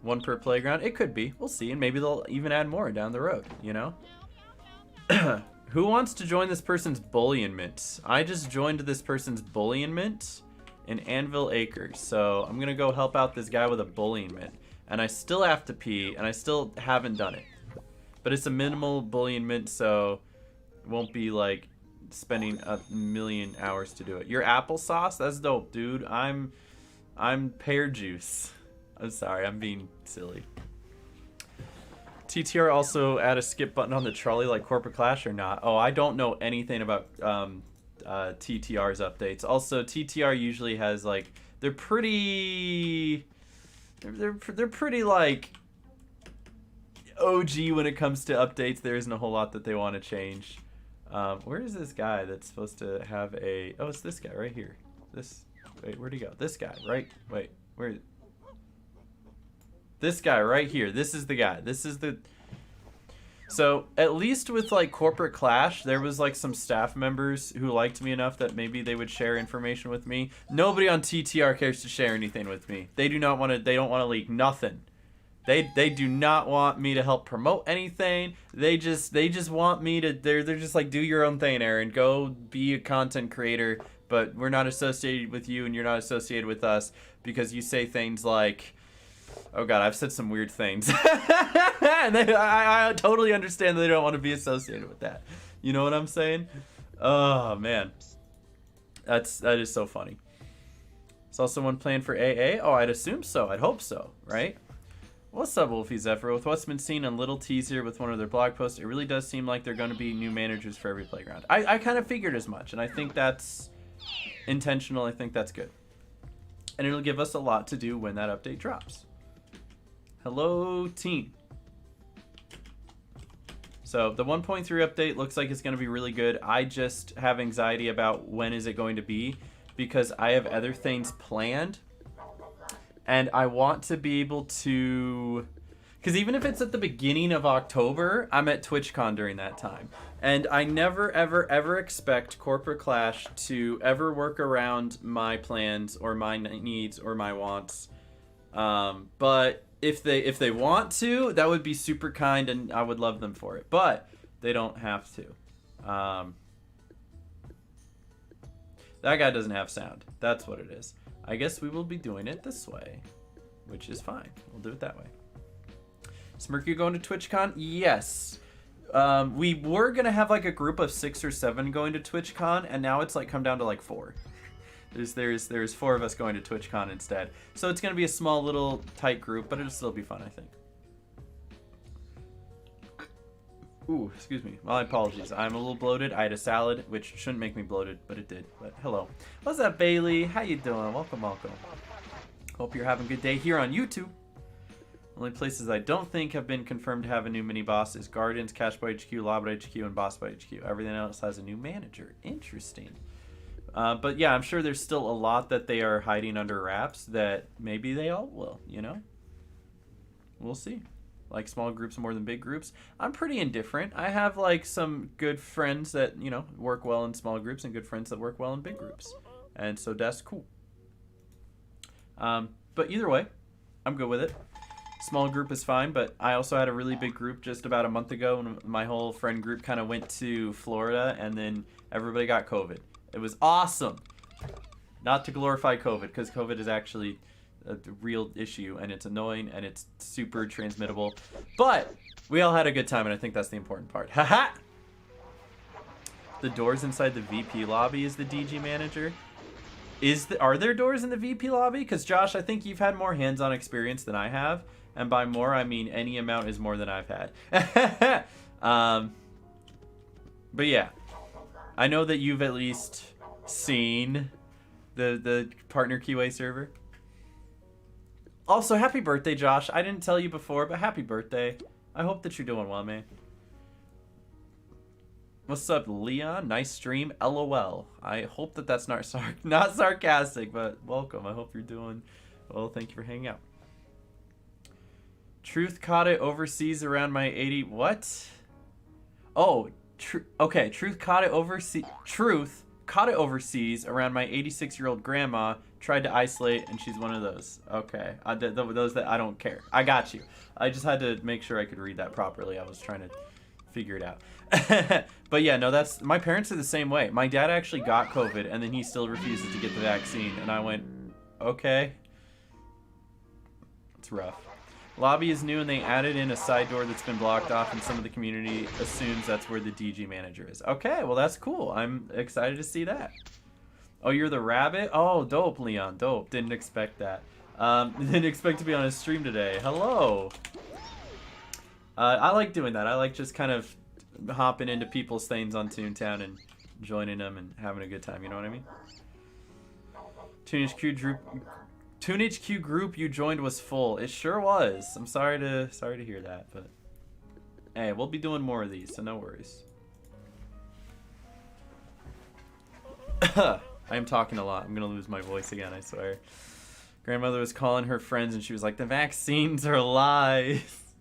One per playground? It could be. We'll see. And maybe they'll even add more down the road, you know? Who wants to join this person's bullion mint? I just joined this person's bullion mint in Anvil Acres. So I'm going to go help out this guy with a bullion mint. And I still have to pee, and I still haven't done it. But it's a minimal bullion mint, so it won't be like spending a million hours to do it. Your applesauce? That's dope, dude. I'm pear juice. I'm sorry, I'm being silly. TTR also add a skip button on the trolley like Corporate Clash or not? Oh, I don't know anything about TTR's updates. Also, TTR usually has like they're pretty like OG when it comes to updates. There isn't a whole lot that they want to change. Where is this guy that's supposed to have a? Oh, it's this guy right here. Wait, where'd he go? This guy, right? Wait, where? This guy right here. This is the guy. This is the... So, at least with, like, Corporate Clash, there was, like, some staff members who liked me enough that maybe they would share information with me. Nobody on TTR cares to share anything with me. They do not want to... They don't want to leak nothing. They do not want me to help promote anything. They just want me to... They're just like, do your own thing, Aaron. Go be a content creator, but we're not associated with you and you're not associated with us because you say things like... Oh god, I've said some weird things. And I totally understand that they don't want to be associated with that. You know what I'm saying? Oh man, that is so funny. Is also one plan for AA? Oh, I'd assume so. I'd hope so, right? What's up, Wolfie Zephyr? With what's been seen on Little Teaser with one of their blog posts, it really does seem like they're going to be new managers for every playground. I kind of figured as much, and I think that's intentional. I think that's good. And it'll give us a lot to do when that update drops. Hello, team. So the 1.3 update looks like it's going to be really good. I just have anxiety about when is it going to be because I have other things planned. And I want to be able to... Because even if it's at the beginning of October, I'm at TwitchCon during that time. And I never, ever, ever expect Corporate Clash to ever work around my plans or my needs or my wants. But... If they want to, that would be super kind and I would love them for it. But they don't have to. That guy doesn't have sound. That's what it is. I guess we will be doing it this way, which is fine. We'll do it that way. Is Mercury going to TwitchCon? Yes. We were going to have like a group of 6 or 7 going to TwitchCon, and now it's like come down to like 4. There's 4 of us going to TwitchCon instead. So it's going to be a small little tight group, but it'll still be fun, I think. Ooh, excuse me. My apologies. I'm a little bloated. I had a salad, which shouldn't make me bloated, but it did. But hello. What's up, Bailey? How you doing? Welcome, welcome. Hope you're having a good day here on YouTube. Only places I don't think have been confirmed to have a new mini boss is Gardens, Cash Boy HQ, Lobot HQ, and Boss Boy HQ. Everything else has a new manager. Interesting. But yeah, I'm sure there's still a lot that they are hiding under wraps that maybe they all will, you know? We'll see. Like small groups more than big groups. I'm pretty indifferent. I have like some good friends that, you know, work well in small groups and good friends that work well in big groups. And so that's cool. But either way, I'm good with it. Small group is fine, but I also had a really big group just about a month ago when my whole friend group kind of went to Florida and then everybody got COVID. It was awesome. Not to glorify COVID, because COVID is actually a real issue and it's annoying and it's super transmittable. But we all had a good time and I think that's the important part. Haha! The doors inside the VP lobby is the DG manager. Are there doors in the VP lobby? Because Josh, I think you've had more hands-on experience than I have. And by more, I mean any amount is more than I've had. But yeah. I know that you've at least seen the partner QA server. Also, happy birthday, Josh. I didn't tell you before, but happy birthday. I hope that you're doing well, man. What's up, Leon? Nice stream. LOL. I hope that that's not sarcastic, but welcome. I hope you're doing well. Thank you for hanging out. Truth caught it overseas around my 80... What? Oh, okay. Truth caught it overseas around my 86-year-old grandma. Tried to isolate, and she's one of those. Okay. Those that I don't care. I got you. I just had to make sure I could read that properly. I was trying to figure it out. But yeah, no, that's... My parents are the same way. My dad actually got COVID, and then he still refuses to get the vaccine. And I went, okay. It's rough. Lobby is new, and they added in a side door that's been blocked off, and some of the community assumes that's where the DG manager is. Okay, well, that's cool. I'm excited to see that. Oh, you're the rabbit? Oh, dope, Leon. Dope. Didn't expect that. Didn't expect to be on a stream today. Hello. I like doing that. I like just kind of hopping into people's things on Toontown and joining them and having a good time. You know what I mean? Toon HQ group you joined was full. It sure was. I'm sorry to hear that, but hey, we'll be doing more of these, so no worries. I am talking a lot. I'm gonna lose my voice again, I swear. Grandmother was calling her friends and she was like, the vaccines are lies.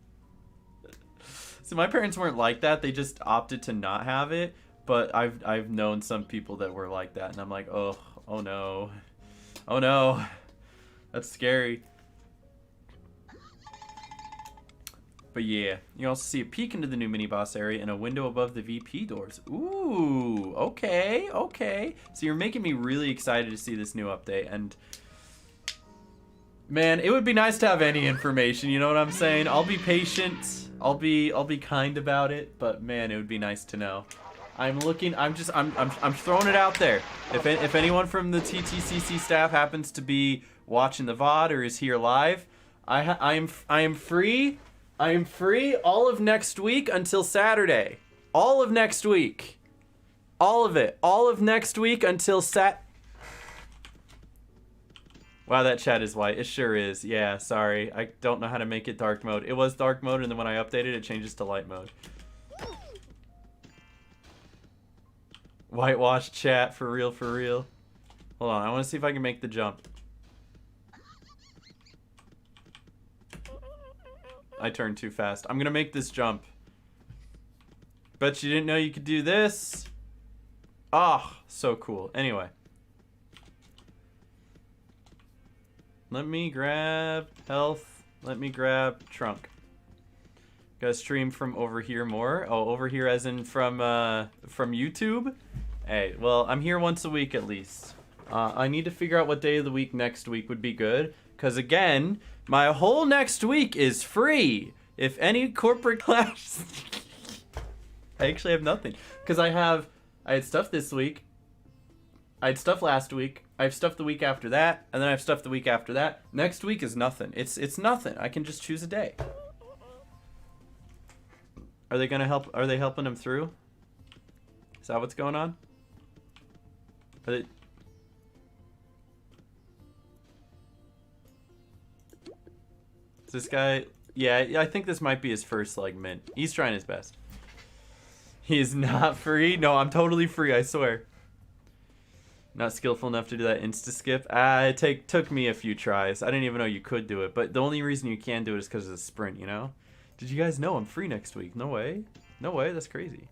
So my parents weren't like that. They just opted to not have it. But I've known some people that were like that, and I'm like, oh no. Oh no. That's scary. But yeah, you also see a peek into the new mini boss area and a window above the VP doors. Ooh, okay, okay. So you're making me really excited to see this new update, and man, it would be nice to have any information, you know what I'm saying? I'll be patient. I'll be kind about it, but man, it would be nice to know. I'm throwing it out there. If anyone from the Ttcc staff happens to be watching the VOD or is here live, I am free. I am free all of next week until Saturday. All of next week. All of it. All of next week until Wow, that chat is white. It sure is. Yeah, sorry. I don't know how to make it dark mode. It was dark mode, and then when I updated it, changes to light mode. Whitewash chat, for real, for real. Hold on, I want to see if I can make the jump. I turned too fast. I'm gonna make this jump. Bet you didn't know you could do this. Ah, oh, so cool. Anyway. Let me grab health. Let me grab trunk. Gotta stream from over here more. Oh, over here as in from YouTube? Hey, well, I'm here once a week at least. I need to figure out what day of the week next week would be good. Because again, my whole next week is free. If any corporate class... I actually have nothing. Because I had stuff this week. I had stuff last week. I have stuff the week after that. And then I have stuff the week after that. Next week is nothing. It's nothing. I can just choose a day. Are they gonna help? Are they helping him through? Is that what's going on? Are they... Is this guy... Yeah, I think this might be his first, like, mint. He's trying his best. He's not free? No, I'm totally free, I swear. Not skillful enough to do that insta-skip? It took me a few tries. I didn't even know you could do it, but the only reason you can do it is because of the sprint, you know? Did you guys know I'm free next week? No way. No way, that's crazy.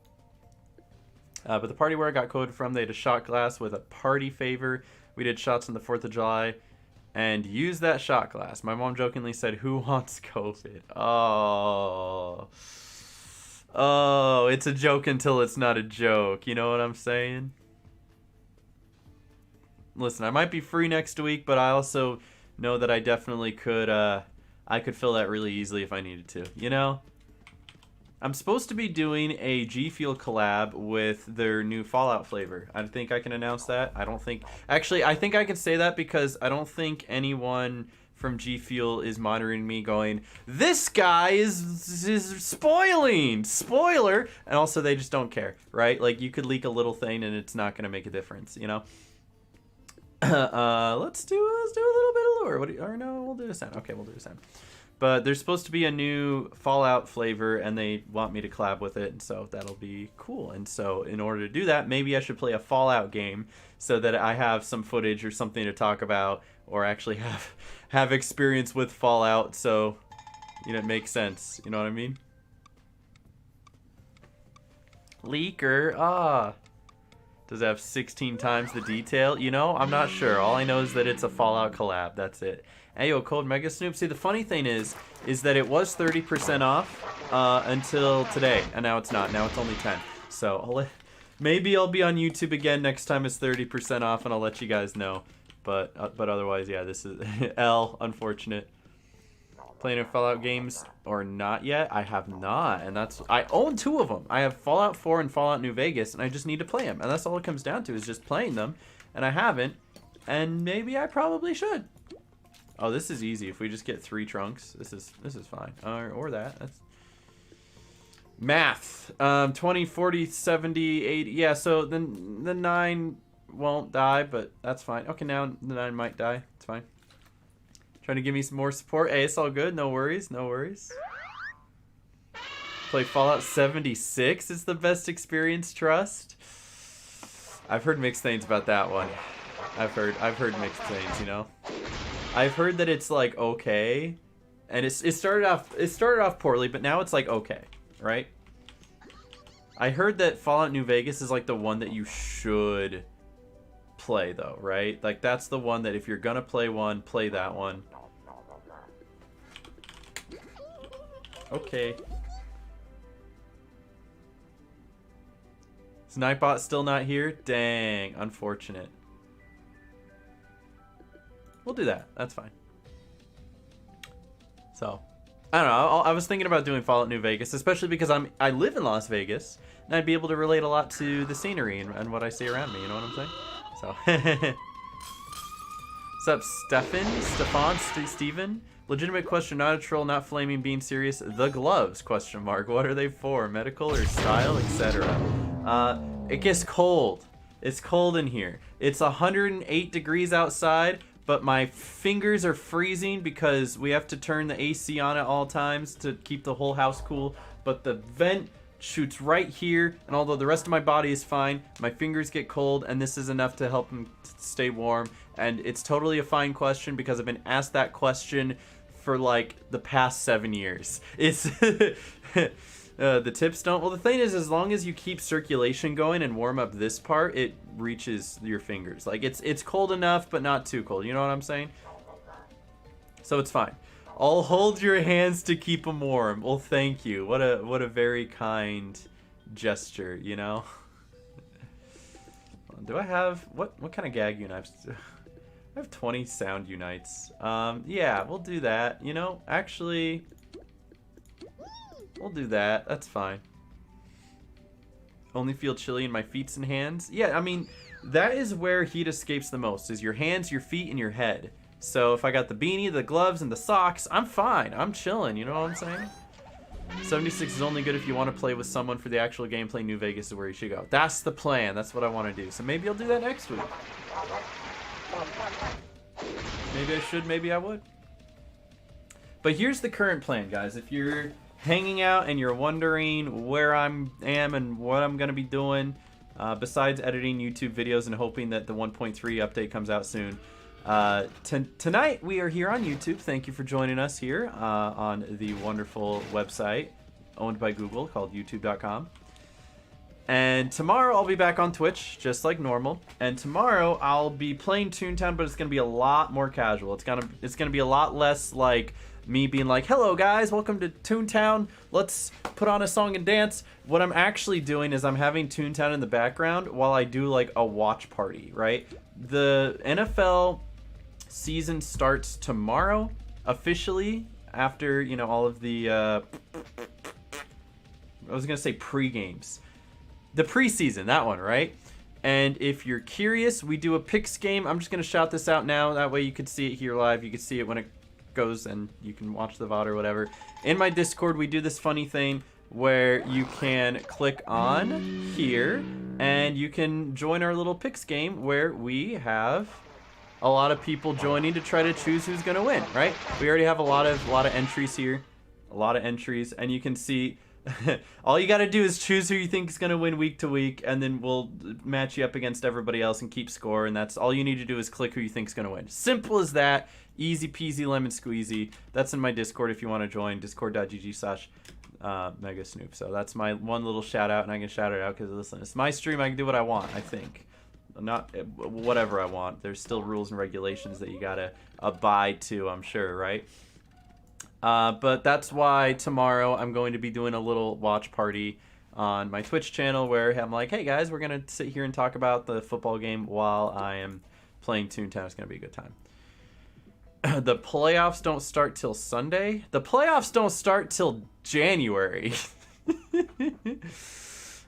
But the party where I got coded from, they had a shot glass with a party favor. We did shots on the 4th of July and used that shot glass. My mom jokingly said, "Who wants COVID?" Oh. Oh, it's a joke until it's not a joke. You know what I'm saying? Listen, I might be free next week, but I also know that I definitely could, I could fill that really easily if I needed to, you know? I'm supposed to be doing a G Fuel collab with their new Fallout flavor. I think I can announce that. I don't think... Actually, I think I can say that because I don't think anyone from G Fuel is monitoring me going, "This guy is spoiling! Spoiler!" And also, they just don't care, right? Like, you could leak a little thing and it's not going to make a difference, you know? Let's do a little bit of lore. Or no, we'll do a sound. Okay, we'll do a sound. But there's supposed to be a new Fallout flavor, and they want me to collab with it, and so that'll be cool. And so in order to do that, maybe I should play a Fallout game so that I have some footage or something to talk about, or actually have experience with Fallout, so you know, it makes sense. You know what I mean? Leaker, does it have 16 times the detail? You know, I'm not sure. All I know is that it's a Fallout collab. That's it. Ayo, code Megasnoop. See, the funny thing is that it was 30% off until today, and now it's not. Now it's only 10. So maybe I'll be on YouTube again next time it's 30% off, and I'll let you guys know. But otherwise, yeah, this is L. Unfortunate. Playing in Fallout games or not yet? I have not, and I own 2 of them. I have Fallout 4 and Fallout New Vegas, and I just need to play them, and that's all it comes down to is just playing them, and I haven't, and maybe I probably should. Oh, this is easy. If we just get 3 trunks, this is fine. Or that. That's math. 20, 40, 70, 80. Yeah, so then the 9 won't die, but that's fine. Okay, now the 9 might die. It's fine. Trying to give me some more support. Hey, it's all good. No worries. No worries. Play Fallout 76 is the best experience, trust. I've heard mixed things about that one. I've heard mixed things, you know. I've heard that it's like okay, and it started off poorly, but now it's like okay, right? I heard that Fallout New Vegas is like the one that you should play though, right? Like that's the one that if you're gonna play one, play that one. Okay. Is Nightbot still not here? Dang, unfortunate. We'll do that. That's fine. So, I don't know. I was thinking about doing Fallout New Vegas, especially because I live in Las Vegas, and I'd be able to relate a lot to the scenery and what I see around me. You know what I'm saying? So, what's up, Steven? Legitimate question, not a troll, not flaming, being serious. The gloves? Question mark. What are they for? Medical or style, etc. It gets cold. It's cold in here. It's 108 degrees outside. But my fingers are freezing because we have to turn the AC on at all times to keep the whole house cool. But the vent shoots right here, and although the rest of my body is fine, my fingers get cold, and this is enough to help them stay warm. And it's totally a fine question because I've been asked that question for like the past 7 years. It's the tips don't. Well, the thing is, as long as you keep circulation going and warm up this part, it reaches your fingers. Like it's cold enough, but not too cold. You know what I'm saying? So it's fine. I'll hold your hands to keep them warm. Well, thank you. What a very kind gesture. You know. Do I have what kind of gag unites? I have 20 sound unites. Yeah, we'll do that. You know, actually. We'll do that. That's fine. Only feel chilly in my feet and hands. Yeah, I mean, that is where heat escapes the most, is your hands, your feet, and your head. So if I got the beanie, the gloves, and the socks, I'm fine. I'm chilling, you know what I'm saying? 76 is only good if you want to play with someone for the actual gameplay. New Vegas is where you should go. That's the plan. That's what I want to do. So maybe I'll do that next week. Maybe I should, maybe I would. But here's the current plan, guys. If you're hanging out and you're wondering where I am and what I'm going to be doing, besides editing YouTube videos and hoping that the 1.3 update comes out soon, tonight we are here on YouTube. Thank you for joining us here on the wonderful website owned by Google called youtube.com. And tomorrow I'll be back on Twitch just like normal. And tomorrow I'll be playing Toontown, but it's gonna be a lot more casual. It's gonna be a lot less like me being like, "Hello guys, welcome to Toontown. Let's put on a song and dance." What I'm actually doing is I'm having Toontown in the background while I do like a watch party, right? The NFL season starts tomorrow officially after, you know, all of the I was gonna say pre-games. The preseason, that one, right? And if you're curious, we do a picks game. I'm just going to shout this out now. That way you can see it here live. You can see it when it goes and you can watch the VOD or whatever. In my Discord, we do this funny thing where you can click on here and you can join our little picks game where we have a lot of people joining to try to choose who's going to win, right? We already have a lot of entries here. A lot of entries. And you can see... all you got to do is choose who you think is going to win week to week, and then we'll match you up against everybody else and keep score, and that's all you need to do is click who you think is going to win. Simple as that. Easy peasy lemon squeezy. That's in my Discord if you want to join, discord.gg/Megasnoop. So that's my one little shout out, and I can shout it out because, listen, it's my stream. I can do what I want, I think. Not whatever I want. There's still rules and regulations that you got to abide to, I'm sure, right? But that's why tomorrow I'm going to be doing a little watch party on my Twitch channel where I'm like, hey guys, we're going to sit here and talk about the football game while I am playing Toontown. It's going to be a good time. The playoffs don't start till Sunday. The playoffs don't start till January.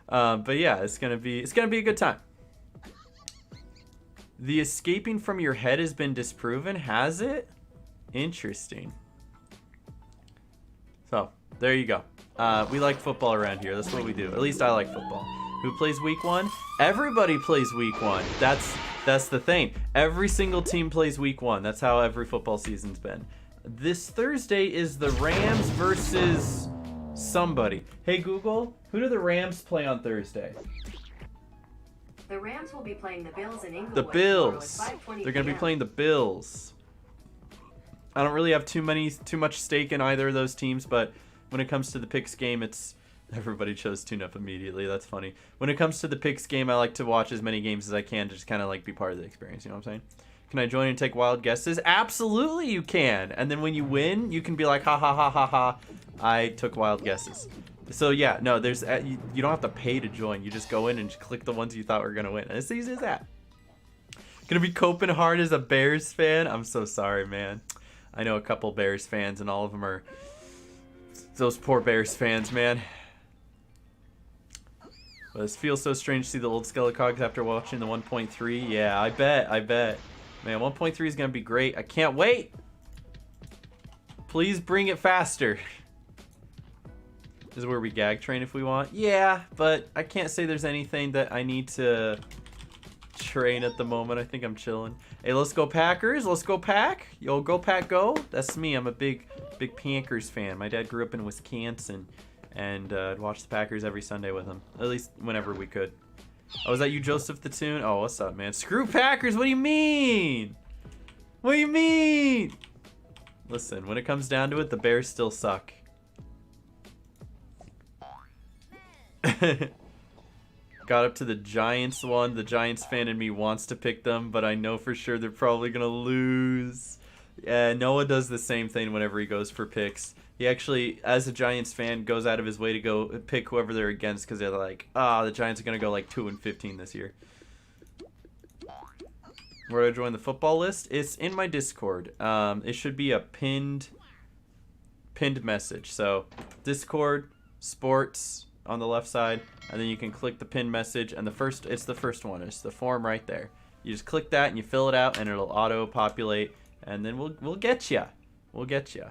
But yeah, it's going to be a good time. The escaping from your head has been disproven, has it? Interesting. So, there you go. We like football around here. That's what we do. At least I like football. Who plays week 1? Everybody plays week 1. That's the thing. Every single team plays week 1. That's how every football season's been. This Thursday is the Rams versus somebody. Hey Google, who do the Rams play on Thursday? The Rams will be playing the Bills in England. The Bills. They're going to be playing the Bills. I don't really have too much stake in either of those teams, but when it comes to the picks game, it's everybody chose Toon-Up immediately. That's funny. When it comes to the picks game, I like to watch as many games as I can to just kind of like be part of the experience. You know what I'm saying? Can I join and take wild guesses? Absolutely, you can. And then when you win, you can be like, ha ha ha ha ha, I took wild guesses. So yeah, no, there's you don't have to pay to join. You just go in and just click the ones you thought were gonna win. And it's easy as that. Gonna be coping hard as a Bears fan. I'm so sorry, man. I know a couple Bears fans, and all of them are those poor Bears fans, man. But it feels so strange to see the old Skelecogs after watching the 1.3. Yeah, I bet. Man, 1.3 is going to be great. I can't wait. Please bring it faster. This is where we gag train if we want. Yeah, but I can't say there's anything that I need to train at the moment. I think I'm chilling. Hey, let's go Packers. Let's go Pack. Yo, go Pack, go. That's me. I'm a big Packers fan. My dad grew up in Wisconsin, and I'd watch the Packers every Sunday with him. At least whenever we could. Oh, is that you, Joseph the Toon? Oh, what's up, man? Screw Packers. What do you mean? What do you mean? Listen, when it comes down to it, the Bears still suck. Got up to the Giants one. The Giants fan in me wants to pick them, but I know for sure they're probably going to lose. Yeah, Noah does the same thing whenever he goes for picks. He actually, as a Giants fan, goes out of his way to go pick whoever they're against because they're like, the Giants are going to go like 2-15 this year. Where do I join the football list? It's in my Discord. It should be a pinned message. So Discord, sports on the left side, and then you can click the pinned message, and it's the first one. It's the form right there. You just click that and you fill it out, and it'll auto populate, and then we'll get you. We'll get you.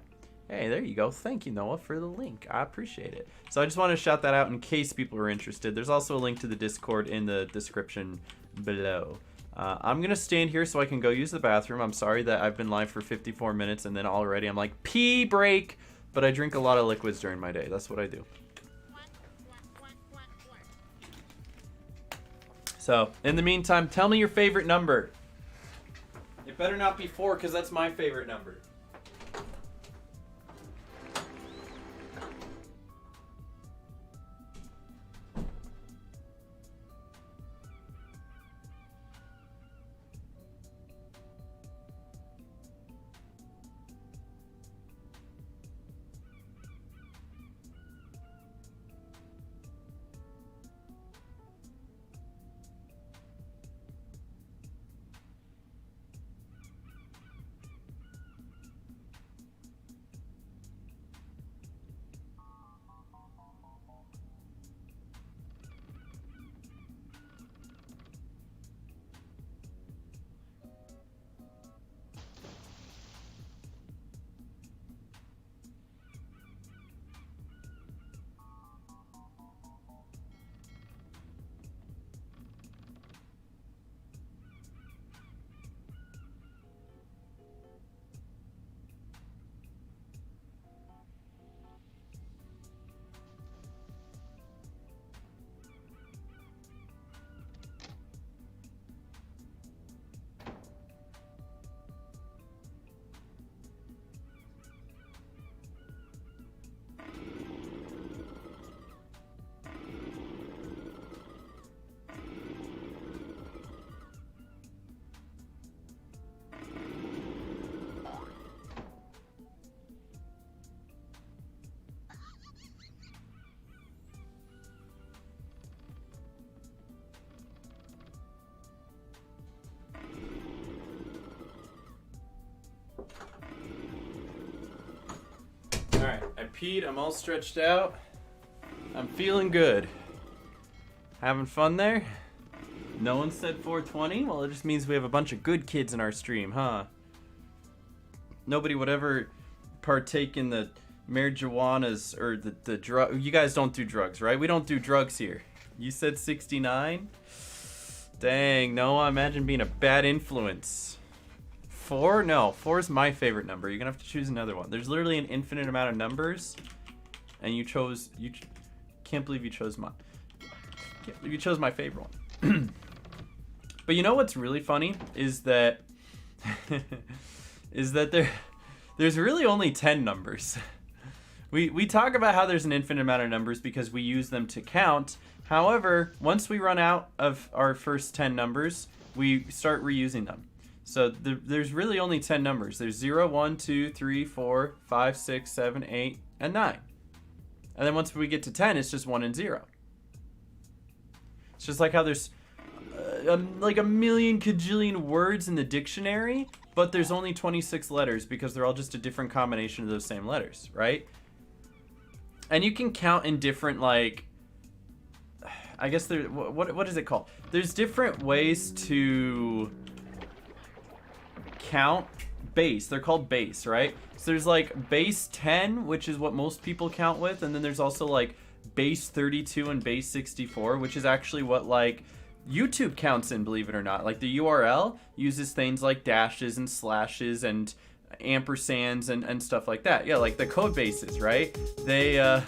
Hey, there you go. Thank you, Noah, for the link. I appreciate it. So I just want to shout that out in case people are interested. There's also a link to the Discord in the description below. I'm going to stand here so I can go use the bathroom. I'm sorry that I've been live for 54 minutes and then already I'm like, pee break. But I drink a lot of liquids during my day. That's what I do. So, in the meantime, tell me your favorite number. It better not be 4 because that's my favorite number. Alright, I peed, I'm all stretched out. I'm feeling good. Having fun there? No one said 420? Well, it just means we have a bunch of good kids in our stream, huh? Nobody would ever partake in the marijuanas or the drug. You guys don't do drugs, right? We don't do drugs here. You said 69? Dang, Noah, imagine being a bad influence. 4? No, 4 is my favorite number. You're gonna have to choose another one. There's literally an infinite amount of numbers, and you chose. Can't believe you chose my. Can't believe you chose my favorite one. But you know what's really funny is that there's really only 10 numbers. We talk about how there's an infinite amount of numbers because we use them to count. However, once we run out of our first 10 numbers, we start reusing them. So there's really only 10 numbers. There's 0, 1, 2, 3, 4, 5, 6, 7, 8, and 9. And then once we get to 10, it's just 1 and 0. It's just like how there's like a million kajillion words in the dictionary, but there's only 26 letters because they're all just a different combination of those same letters, right? And you can count in different, like, I guess there, what is it called? There's different ways to count base. They're called base, right? So there's like base 10, which is what most people count with, and then there's also like base 32 and base 64, which is actually what like YouTube counts in, believe it or not. Like the URL uses things like dashes and slashes and ampersands and stuff like that. Yeah, like the code bases, right? They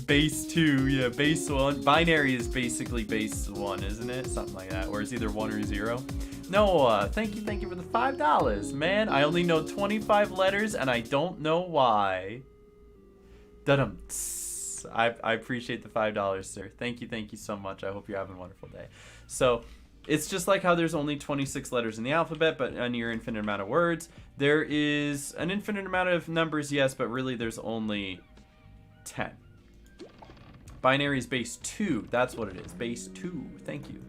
base 2, yeah, base 1. Binary is basically base 1, isn't it? Something like that, where it's either 1 or 0. Noah, thank you for the $5. Man, I only know 25 letters and I don't know why. Da-dum. I appreciate the $5, sir. Thank you so much. I hope you're having a wonderful day. So, it's just like how there's only 26 letters in the alphabet, but a near infinite amount of words. There is an infinite amount of numbers, yes, but really there's only 10. Binary is base 2. That's what it is. Base 2. Thank you.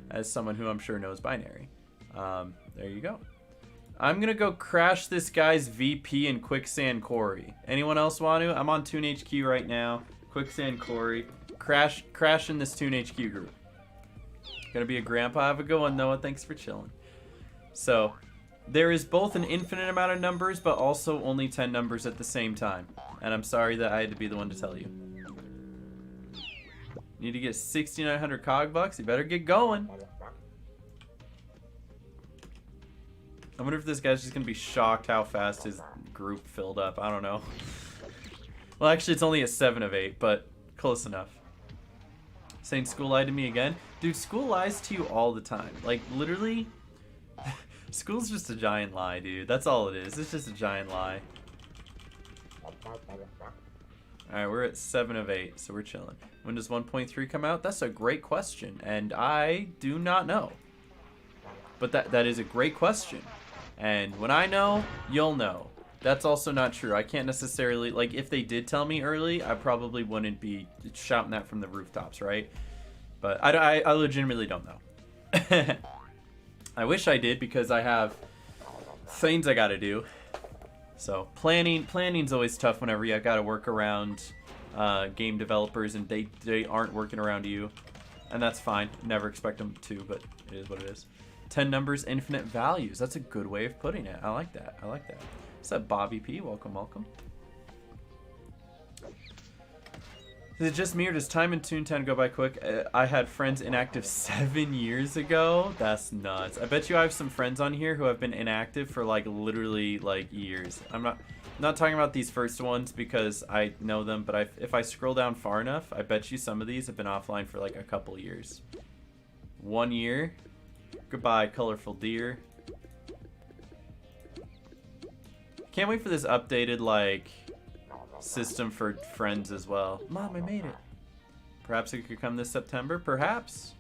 As someone who I'm sure knows binary. There you go. I'm going to go crash this guy's VP in Quicksand Quarry. Anyone else want to? I'm on Toon-HQ right now. Quicksand Quarry. Crash in this Toon-HQ group. Gonna be a grandpa. Have a good one, Noah. Thanks for chilling. So, There is both an infinite amount of numbers, but also only 10 numbers at the same time. And I'm sorry that I had to be the one to tell you. Need to get 6,900 cog bucks? You better get going. I wonder if this guy's just going to be shocked how fast his group filled up. I don't know. Well, actually, it's only a 7 of 8, but close enough. Saying school lied to me again? Dude, school lies to you all the time. Like, literally... School's just a giant lie, dude. That's all it is. It's just a giant lie. Alright, we're at 7 of 8, so we're chilling. When does 1.3 come out? That's a great question, and I do not know. But that is a great question. And when I know, you'll know. That's also not true. I can't necessarily... Like, if they did tell me early, I probably wouldn't be shouting that from the rooftops, right? But I legitimately don't know. I wish I did because I have things I gotta do. So planning's always tough whenever you gotta work around game developers and they aren't working around you, and that's fine. Never expect them to, but it is what it is. 10 numbers, infinite values. That's a good way of putting it. I like that. I like that. What's up, Bobby P? Welcome, welcome. Is it just me or does time in Toontown go by quick? I had friends inactive 7 years ago. That's nuts. I bet you I have some friends on here who have been inactive for like literally like years. I'm not talking about these first ones because I know them, but if I scroll down far enough, I bet you some of these have been offline for like a couple years. 1 year. Goodbye, colorful deer. Can't wait for this updated like system for friends as well. Mom, I made it. Perhaps it could come this September. Perhaps.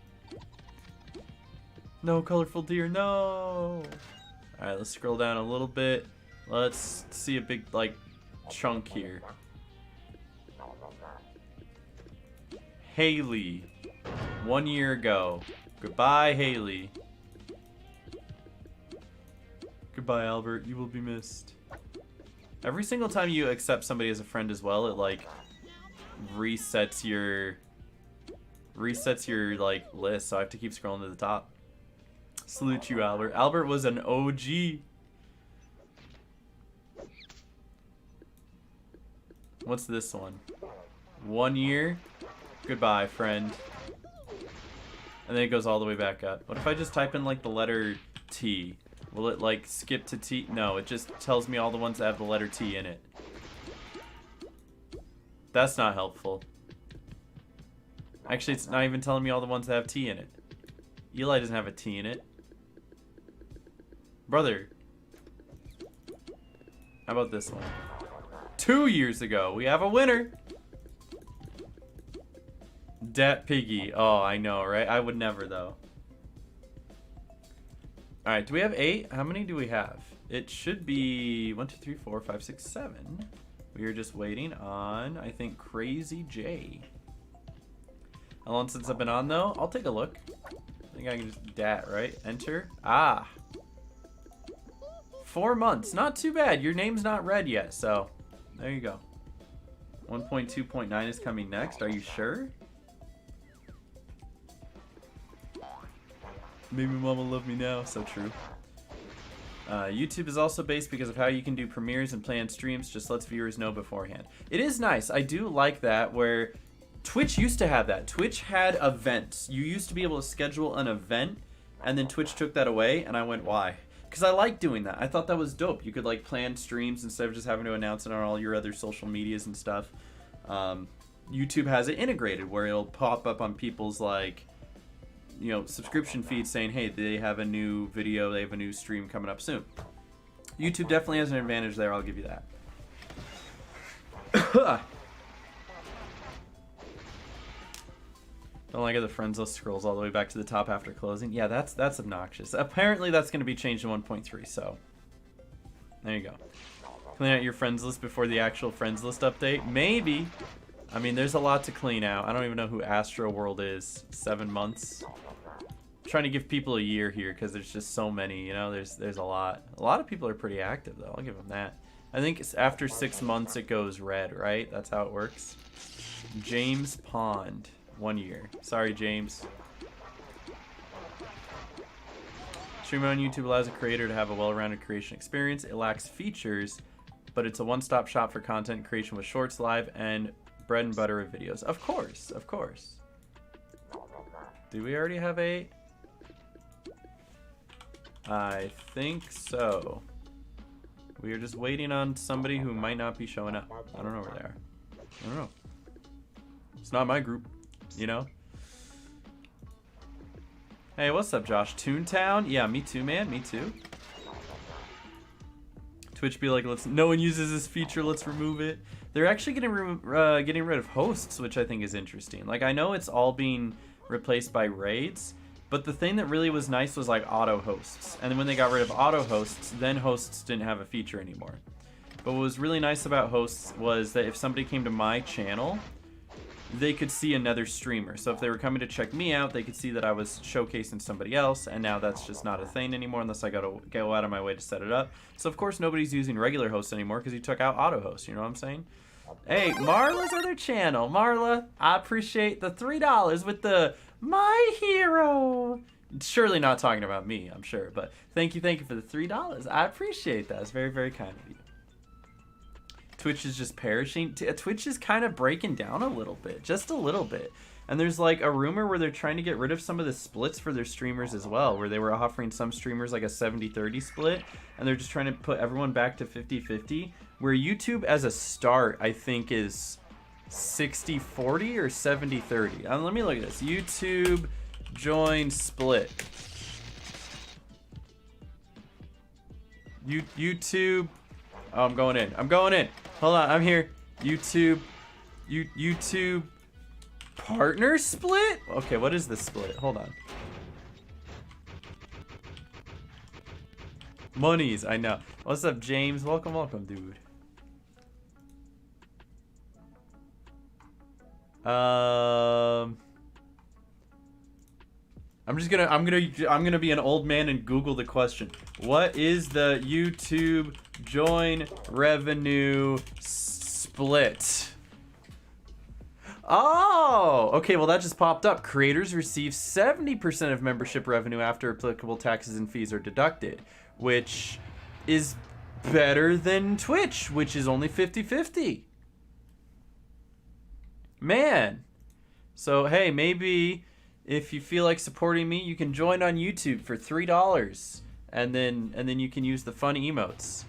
No, colorful deer. No. All right, let's scroll down a little bit. Let's see a big like chunk here. Haley. 1 year ago. Goodbye, Haley. Goodbye, Albert. You will be missed. Every single time you accept somebody as a friend as well, it like resets your like list, so I have to keep scrolling to the top. Salute you, Albert. Albert was an OG. What's this one? 1 year. Goodbye, friend. And then it goes all the way back up. What if I just type in like the letter T? Will it like skip to T? No, it just tells me all the ones that have the letter T in it. That's not helpful. Actually, it's not even telling me all the ones that have T in it. Eli doesn't have a T in it. Brother. How about this one? 2 years ago, we have a winner. Dat Piggy. Oh, I know, right? I would never, though. Alright, do we have 8? How many do we have? It should be 1, 2, 3, 4, 5, 6, 7. We are just waiting on, I think, Crazy J. How long since I've been on, though? I'll take a look. I think I can just dat, right? Enter. Ah. 4 months. Not too bad. Your name's not red yet, so there you go. 1.2.9 is coming next. Are you sure? Maybe mama love me now. So true. YouTube is also based because of how you can do premieres and plan streams. Just lets viewers know beforehand. It is nice. I do like that where Twitch used to have that. Twitch had events. You used to be able to schedule an event and then Twitch took that away and I went, why? Because I like doing that. I thought that was dope. You could like plan streams instead of just having to announce it on all your other social medias and stuff. YouTube has it integrated where it'll pop up on people's like, you know, subscription feeds saying, hey, they have a new video, they have a new stream coming up soon. YouTube definitely has an advantage there, I'll give you that. Don't like how the friends list scrolls all the way back to the top after closing. Yeah, that's obnoxious. Apparently that's going to be changed to 1.3, so there you go. Clean out your friends list before the actual friends list update? Maybe. I mean, there's a lot to clean out. I don't even know who Astro World is. 7 months. I'm trying to give people a year here because there's just so many, you know, there's a lot. A lot of people are pretty active though, I'll give them that. I think it's after 6 months it goes red, right? That's how it works. James Pond, 1 year. Sorry, James. Streaming on YouTube allows a creator to have a well-rounded creation experience. It lacks features, but it's a one-stop shop for content creation with shorts, live, and bread and butter of videos. Of course, of course. Do we already have 8? I think so. We are just waiting on somebody who might not be showing up. I don't know where they are. I don't know. It's not my group, you know? Hey, what's up, Josh? Toontown? Yeah, me too, man. Me too. Twitch be like, no one uses this feature, let's remove it. They're actually getting rid of hosts, which I think is interesting. Like, I know it's all being replaced by raids, but the thing that really was nice was like auto hosts. And then when they got rid of auto hosts, then hosts didn't have a feature anymore. But what was really nice about hosts was that if somebody came to my channel, they could see another streamer. So if they were coming to check me out, they could see that I was showcasing somebody else, and now that's just not a thing anymore unless I gotta go out of my way to set it up. So of course nobody's using regular hosts anymore because he took out auto hosts, you know what I'm saying? Hey, Marla's other channel. Marla, I appreciate the $3 with the My Hero. Surely not talking about me, I'm sure, but thank you for the $3. I appreciate that. It's very, very kind of you. Twitch is just perishing. Twitch is kind of breaking down a little bit, just a little bit. And there's like a rumor where they're trying to get rid of some of the splits for their streamers as well, where they were offering some streamers like a 70-30 split, and they're just trying to put everyone back to 50-50, where YouTube as a start, I think, is 60-40 or 70-30. Let me look at this. YouTube join split. YouTube. Oh, I'm going in. I'm going in. Hold on, I'm here. YouTube partner split? Okay, what is this split? Hold on. Monies, I know. What's up, James? Welcome, dude. I'm gonna be an old man and Google the question. What is the YouTube join revenue split? Oh, okay, well that just popped up. Creators receive 70% of membership revenue after applicable taxes and fees are deducted, which is better than Twitch, which is only 50-50. Man. So, hey, maybe if you feel like supporting me, you can join on YouTube for $3, and then you can use the fun emotes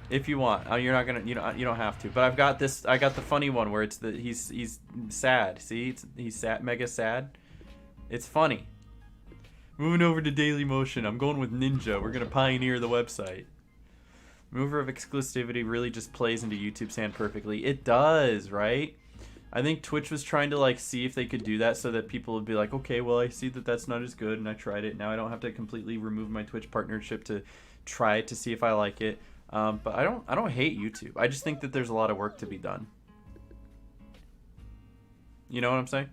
if you want. Oh, you're not gonna, you don't have to. But I've got this. I got the funny one where it's he's sad. See, he's sad, mega sad. It's funny. Moving over to Daily Motion. I'm going with Ninja. We're gonna pioneer the website. Remover of exclusivity really just plays into YouTube's hand perfectly. It does, right? I think Twitch was trying to like see if they could do that so that people would be like, okay, well, I see that that's not as good and I tried it. Now I don't have to completely remove my Twitch partnership to try it to see if I like it. But I don't hate YouTube. I just think that there's a lot of work to be done. You know what I'm saying?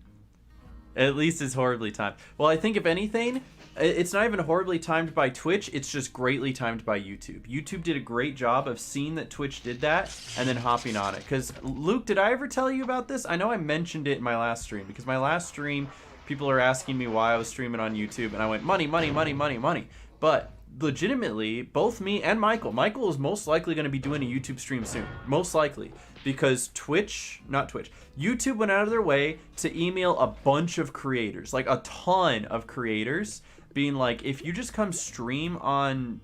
At least it's horribly timed. Well, I think if anything, it's not even horribly timed by Twitch, it's just greatly timed by YouTube. YouTube did a great job of seeing that Twitch did that and then hopping on it. Because, Luke, did I ever tell you about this? I know I mentioned it in my last stream, because my last stream, people are asking me why I was streaming on YouTube, and I went, money, money, money, money, money. But legitimately, both me and Michael is most likely going to be doing a YouTube stream soon. Most likely. Because YouTube went out of their way to email a bunch of creators, like a ton of creators, being like, if you just come stream on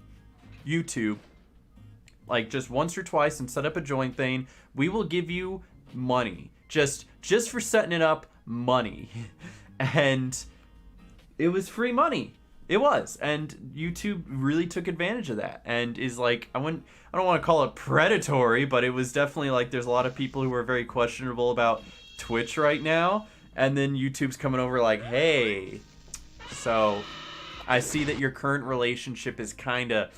YouTube, like just once or twice and set up a join thing, we will give you money. Just for setting it up, money. And it was free money. It was. And YouTube really took advantage of that and is like, I don't want to call it predatory, but it was definitely like there's a lot of people who are very questionable about Twitch right now. And then YouTube's coming over like, hey, so I see that your current relationship is kind of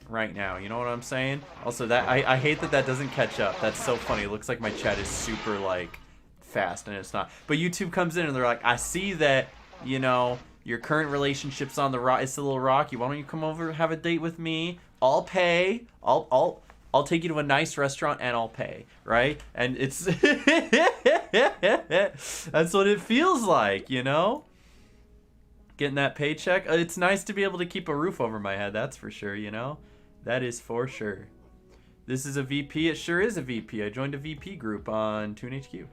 right now. You know what I'm saying? Also, that I hate that doesn't catch up. That's so funny. It looks like my chat is super like fast and it's not. But YouTube comes in and they're like, I see that, you know, your current relationship's on the rock. It's a little rocky. Why don't you come over and have a date with me? I'll pay. I'll take you to a nice restaurant and I'll pay, right? And it's that's what it feels like, you know? Getting that paycheck. It's nice to be able to keep a roof over my head, that's for sure, you know? That is for sure. This is a VP. It sure is a VP. I joined a VP group on Toon-HQ.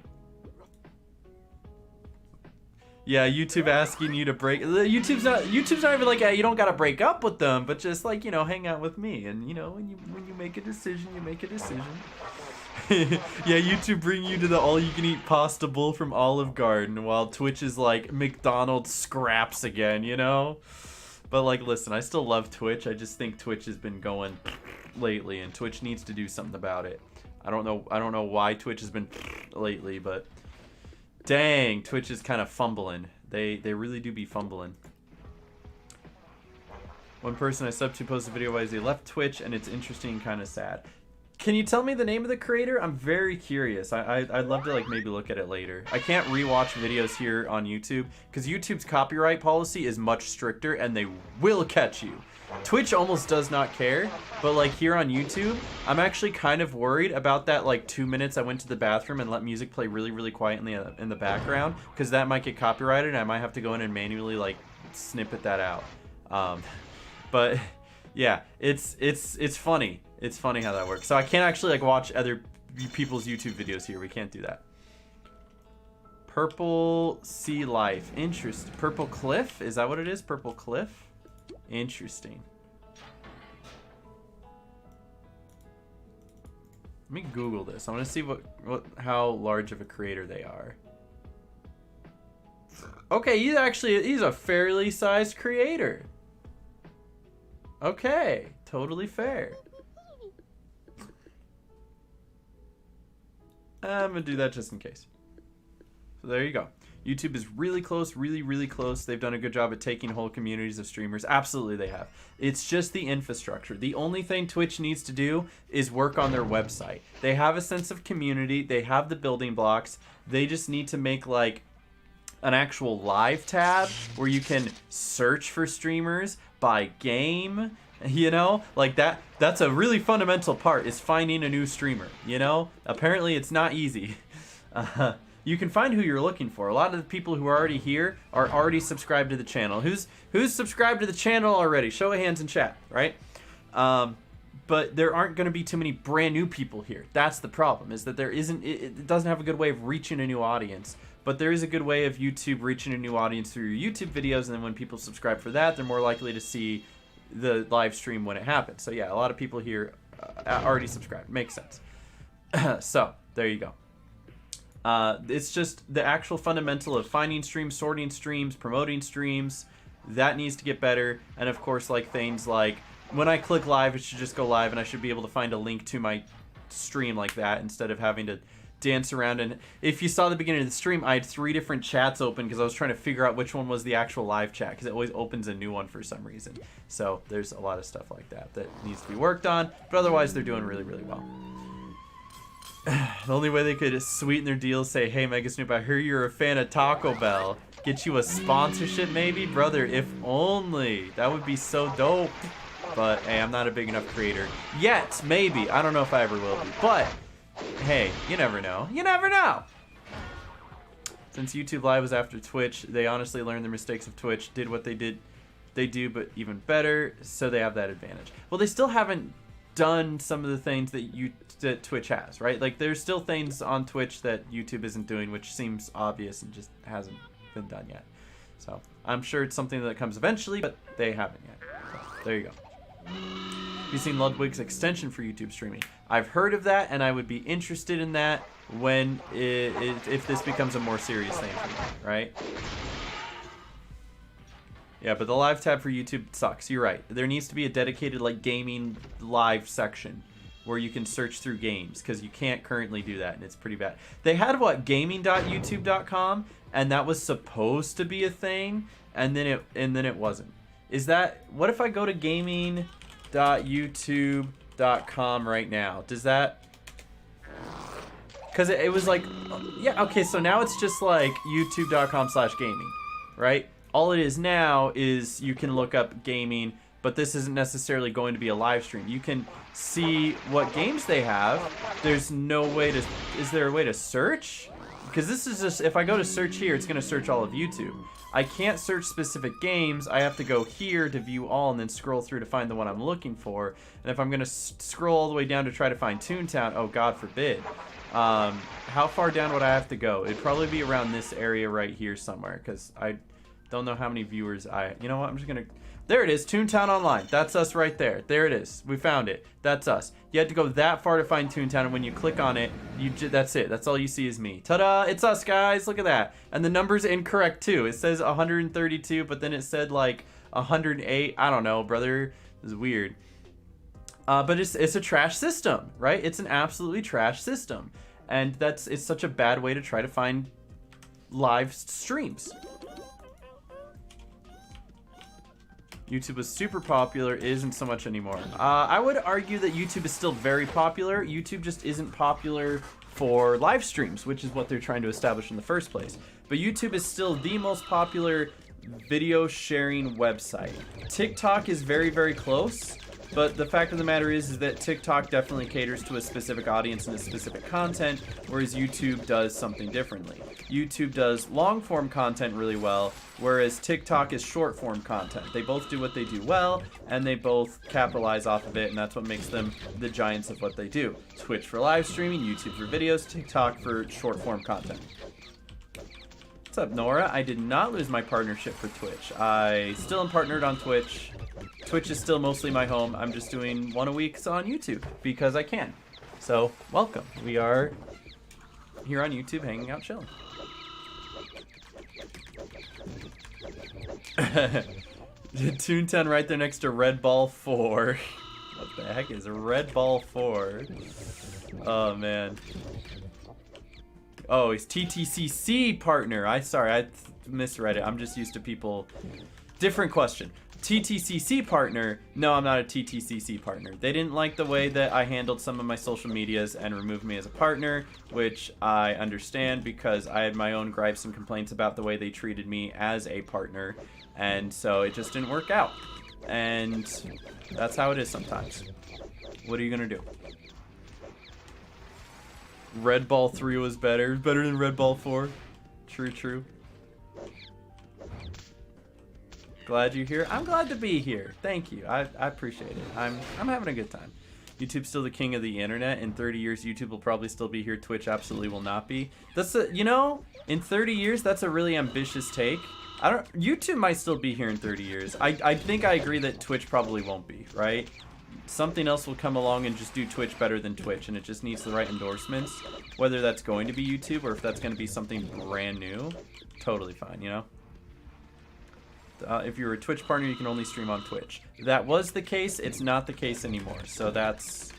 Yeah, YouTube asking you to break. YouTube's not even like, yeah, you don't gotta break up with them, but just like, you know, hang out with me. And you know, when you make a decision, you make a decision. Yeah, YouTube bring you to the all-you-can-eat pasta bowl from Olive Garden, while Twitch is like McDonald's scraps again, you know. But like, listen, I still love Twitch. I just think Twitch has been going lately, and Twitch needs to do something about it. I don't know why Twitch has been lately, but. Dang, Twitch is kind of fumbling. They really do be fumbling. One person I subbed to posted a video why they left Twitch, and it's interesting and kind of sad. Can you tell me the name of the creator? I'm very curious. I'd love to like maybe look at it later. I can't rewatch videos here on YouTube because YouTube's copyright policy is much stricter and they will catch you. Twitch almost does not care, but like here on YouTube, I'm actually kind of worried about that like 2 minutes I went to the bathroom and let music play really, really quietly in the background, because that might get copyrighted and I might have to go in and manually like snippet that out. But yeah, it's funny. It's funny how that works. So I can't actually like watch other people's YouTube videos here. We can't do that. Purple Sea Life. Interesting. Purple Cliff? Is that what it is? Purple Cliff? Interesting. Let me Google this. I want to see how large of a creator they are. Okay, he's a fairly sized creator. Okay, totally fair. I'm gonna do that just in case. So there you go. YouTube is really close, really, really close. They've done a good job at taking whole communities of streamers. Absolutely they have. It's just the infrastructure. The only thing Twitch needs to do is work on their website. They have a sense of community. They have the building blocks. They just need to make like an actual live tab where you can search for streamers by game. You know, like that's a really fundamental part, is finding a new streamer, you know? Apparently it's not easy. You can find who you're looking for. A lot of the people who are already here are already subscribed to the channel. Who's subscribed to the channel already? Show of hands in chat, right? But there aren't going to be too many brand new people here. That's the problem, is that there isn't, it doesn't have a good way of reaching a new audience. But there is a good way of YouTube reaching a new audience through your YouTube videos, and then when people subscribe for that, they're more likely to see the live stream when it happens. So yeah, a lot of people here already subscribed. Makes sense. So there you go. It's just the actual fundamental of finding streams, sorting streams, promoting streams. That needs to get better. And of course, like things like when I click live, it should just go live, and I should be able to find a link to my stream like that instead of having to dance around. And if you saw the beginning of the stream, I had 3 different chats open because I was trying to figure out which one was the actual live chat, because it always opens a new one for some reason. So there's a lot of stuff like that that needs to be worked on, but otherwise they're doing really, really well. The only way they could sweeten their deal is say, hey Megasnoop, I hear you're a fan of Taco Bell. Get you a sponsorship maybe? Brother, if only. That would be so dope. But hey, I'm not a big enough creator yet. Maybe. I don't know if I ever will be. But hey, you never know. You never know. Since YouTube Live was after Twitch, they honestly learned their mistakes of Twitch, did what they do, but even better, so they have that advantage. Well, they still haven't done some of the things that Twitch has, right? Like, there's still things on Twitch that YouTube isn't doing, which seems obvious and just hasn't been done yet. So I'm sure it's something that comes eventually, but they haven't yet. So, there you go. Have you seen Ludwig's extension for YouTube streaming? I've heard of that, and I would be interested in that when if this becomes a more serious thing for me, right? Yeah, but the live tab for YouTube sucks. You're right. There needs to be a dedicated like gaming live section where you can search through games, because you can't currently do that, and it's pretty bad. They had what, gaming.youtube.com, and that was supposed to be a thing, and then it wasn't. Is that, what if I go to gaming.youtube.com right now? Does that, because it was like, yeah, okay, so now it's just like youtube.com/gaming, right? All it is now is you can look up gaming, but this isn't necessarily going to be a live stream. You can see what games they have. There's no way to, is there a way to search? because this is just, if I go to search here, it's going to search all of YouTube. I can't search specific games. I have to go here to view all and then scroll through to find the one I'm looking for. And if I'm going to scroll all the way down to try to find Toontown, oh, God forbid. How far down would I have to go? It'd probably be around this area right here somewhere, because I don't know how many viewers you know what, I'm just going to, there it is, Toontown Online. That's us right there. There it is. We found it. That's us. You had to go that far to find Toontown, and when you click on it, that's it. That's all you see is me. Ta-da! It's us, guys. Look at that. And the number's incorrect, too. It says 132, but then it said, like, 108. I don't know, brother. This is weird. But it's a trash system, right? It's an absolutely trash system. And it's such a bad way to try to find live streams. YouTube was super popular, isn't so much anymore. I would argue that YouTube is still very popular. YouTube just isn't popular for live streams, which is what they're trying to establish in the first place. But YouTube is still the most popular video sharing website. TikTok is very, very close. But the fact of the matter is that TikTok definitely caters to a specific audience and a specific content, whereas YouTube does something differently. YouTube does long-form content really well, whereas TikTok is short-form content. They both do what they do well, and they both capitalize off of it, and that's what makes them the giants of what they do. Twitch for live streaming, YouTube for videos, TikTok for short-form content. What's up, Nora? I did not lose my partnership for Twitch. I still am partnered on Twitch. Twitch is still mostly my home. I'm just doing one a week on YouTube because I can. So, welcome. We are here on YouTube hanging out chilling. Toontown right there next to Red Ball 4. What the heck is Red Ball 4? Oh, man. Oh, he's Ttcc partner. Sorry, I misread it. I'm just used to people. Different question. Ttcc partner? No, I'm not a Ttcc partner. They didn't like the way that I handled some of my social medias and removed me as a partner, which I understand because I had my own gripes and complaints about the way they treated me as a partner, and so it just didn't work out. And that's how it is sometimes. What are you gonna do? Red Ball 3 was better. Better than Red Ball 4. True, true. Glad you're here. I'm glad to be here. Thank you. I appreciate it. I'm having a good time. YouTube's still the king of the internet. In 30 years, YouTube will probably still be here. Twitch absolutely will not be. That's you know, in 30 years, that's a really ambitious take. YouTube might still be here in 30 years. I think I agree that Twitch probably won't be, right? Something else will come along and just do Twitch better than Twitch, and it just needs the right endorsements. Whether that's going to be YouTube or if that's going to be something brand new, totally fine, you know? If you're a Twitch partner, you can only stream on Twitch. That was the case. It's not the case anymore. So that's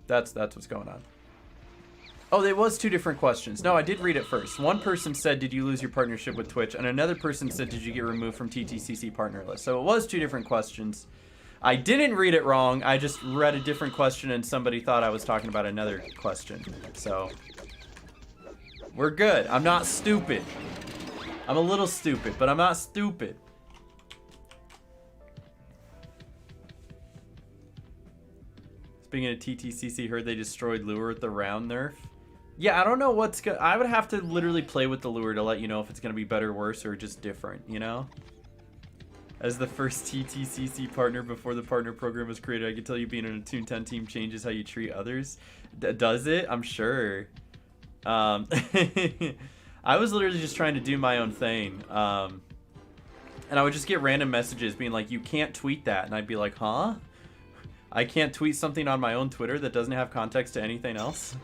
what's going on. Oh, there was two different questions. No, I did read it first. One person said, did you lose your partnership with Twitch? And another person said, did you get removed from Ttcc partner list? So it was two different questions. I didn't read it wrong. I just read a different question and somebody thought I was talking about another question. So we're good. I'm not stupid. I'm a little stupid, but I'm not stupid. Speaking of Ttcc, heard they destroyed lure with the round nerf. Yeah, I don't know what's good. I would have to literally play with the lure to let you know if it's gonna be better, worse, or just different, you know? As the first Ttcc partner before the partner program was created, I can tell you being on a Toontown team changes how you treat others. Does it? I'm sure. I was literally just trying to do my own thing. And I would just get random messages being like, you can't tweet that. And I'd be like, huh? I can't tweet something on my own Twitter that doesn't have context to anything else?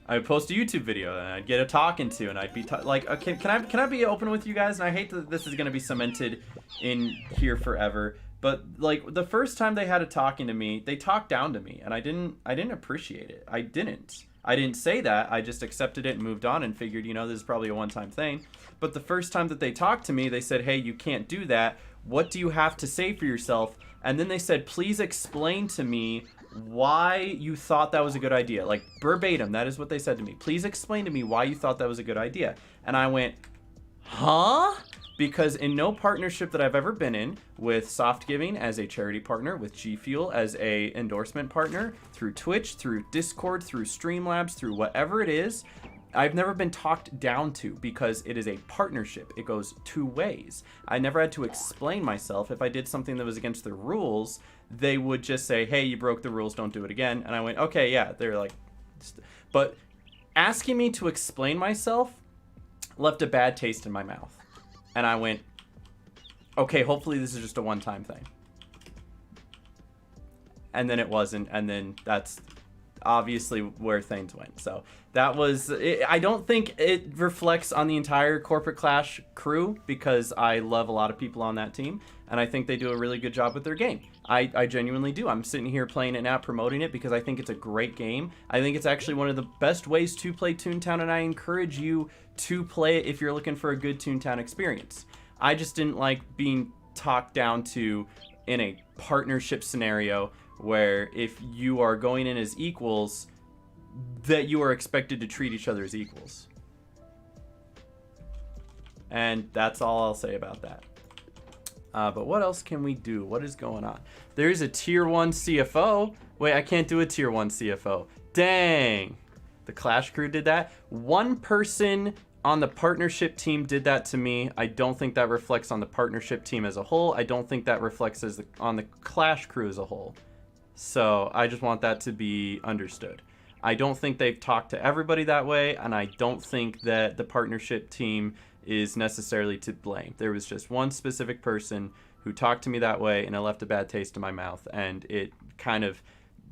I would post a YouTube video and I'd get a talking to, and I'd be like, okay, can I be open with you guys? And I hate that this is going to be cemented in here forever. But like the first time they had a talking to me, they talked down to me, and I didn't appreciate it. I didn't say that. I just accepted it and moved on and figured, you know, this is probably a one-time thing. But the first time that they talked to me, they said, hey, you can't do that. What do you have to say for yourself? And then they said, please explain to me why you thought that was a good idea. Like verbatim, that is what they said to me. Please explain to me why you thought that was a good idea. And I went, huh? because in no partnership that I've ever been in, with Soft Giving as a charity partner, with G Fuel as a endorsement partner, through Twitch, through Discord, through Streamlabs, through whatever it is, I've never been talked down to because it is a partnership. It goes two ways. I never had to explain myself. If I did something that was against the rules, they would just say, hey, you broke the rules, don't do it again. And I went, okay, yeah. They're like, but asking me to explain myself left a bad taste in my mouth. And I went, okay, hopefully this is just a one-time thing. And then it wasn't, and then that's obviously where things went. So that was, I don't think it reflects on the entire Corporate Clash crew, because I love a lot of people on that team, and I think they do a really good job with their game. I genuinely do. I'm sitting here playing it now, promoting it, because I think it's a great game. I think it's actually one of the best ways to play Toontown, and I encourage you to play it if you're looking for a good Toontown experience. I just didn't like being talked down to in a partnership scenario where if you are going in as equals, that you are expected to treat each other as equals. And that's all I'll say about that. But what else can we do? What is going on? There's a tier 1 CFO. Wait, I can't do a tier 1 CFO. Dang. The Clash crew did that. One person on the partnership team did that to me. I don't think that reflects on the partnership team as a whole. I don't think that reflects on the Clash crew as a whole. So I just want that to be understood. I don't think they've talked to everybody that way, and I don't think that the partnership team is necessarily to blame. There was just one specific person who talked to me that way, and it left a bad taste in my mouth, and it kind of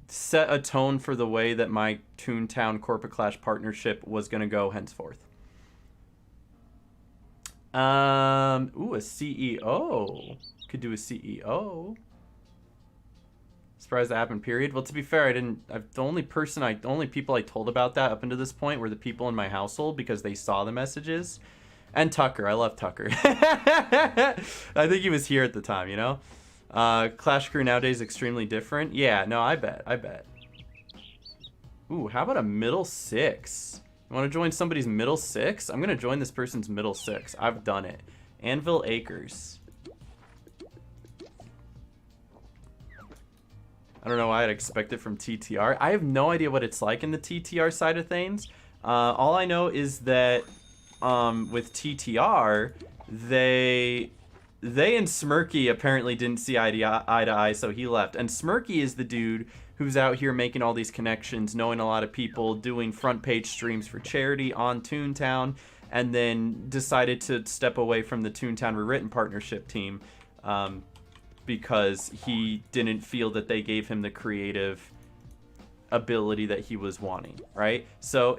set a tone for the way that my Toontown Corporate Clash partnership was going to go henceforth. Ooh, a CEO. Could do a CEO. Surprised that happened, period. Well, to be fair, the only people I told about that up until this point were the people in my household, because they saw the messages. And Tucker. I love Tucker. I think he was here at the time, you know? Clash crew nowadays extremely different. Yeah, no, I bet. Ooh, how about a middle 6? You want to join somebody's middle 6? I'm going to join this person's middle 6. I've done it. Anvil Acres. I don't know why I'd expect it from TTR. I have no idea what it's like in the TTR side of things. All I know is that with TTR, they and Smirky apparently didn't see eye to eye, so he left. And Smirky is the dude who's out here making all these connections, knowing a lot of people, doing front page streams for charity on Toontown, and then decided to step away from the Toontown Rewritten partnership team because he didn't feel that they gave him the creative ability that he was wanting, right? So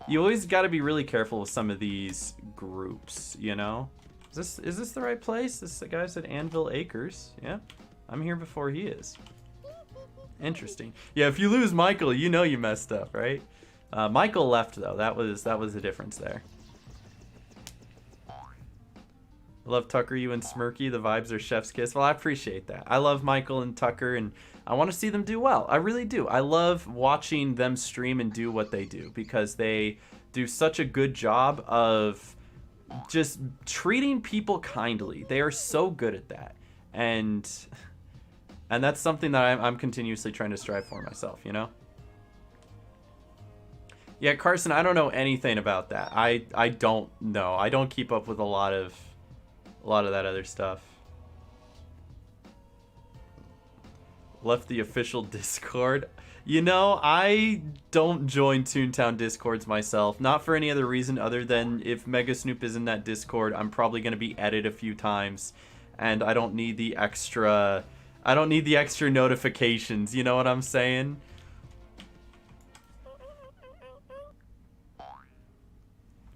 you always got to be really careful with some of these groups, you know? Is this the right place? This guy said Anvil Acres. Yeah, I'm here before he is. Interesting. Yeah, if you lose Michael, you know you messed up, right? Michael left though. That was the difference there. I love Tucker, you and Smirky. The vibes are chef's kiss. Well, I appreciate that. I love Michael and Tucker, and I want to see them do well. I really do. I love watching them stream and do what they do, because they do such a good job of just treating people kindly. They are so good at that. And that's something that I'm continuously trying to strive for myself, you know? Yeah, Carson, I don't know anything about that. I don't know. I don't keep up with a lot of that other stuff. Left the official Discord. You know, I don't join Toontown Discords myself. Not for any other reason other than if Megasnoop is in that Discord, I'm probably going to be edited a few times. And I don't need the extra notifications. You know what I'm saying?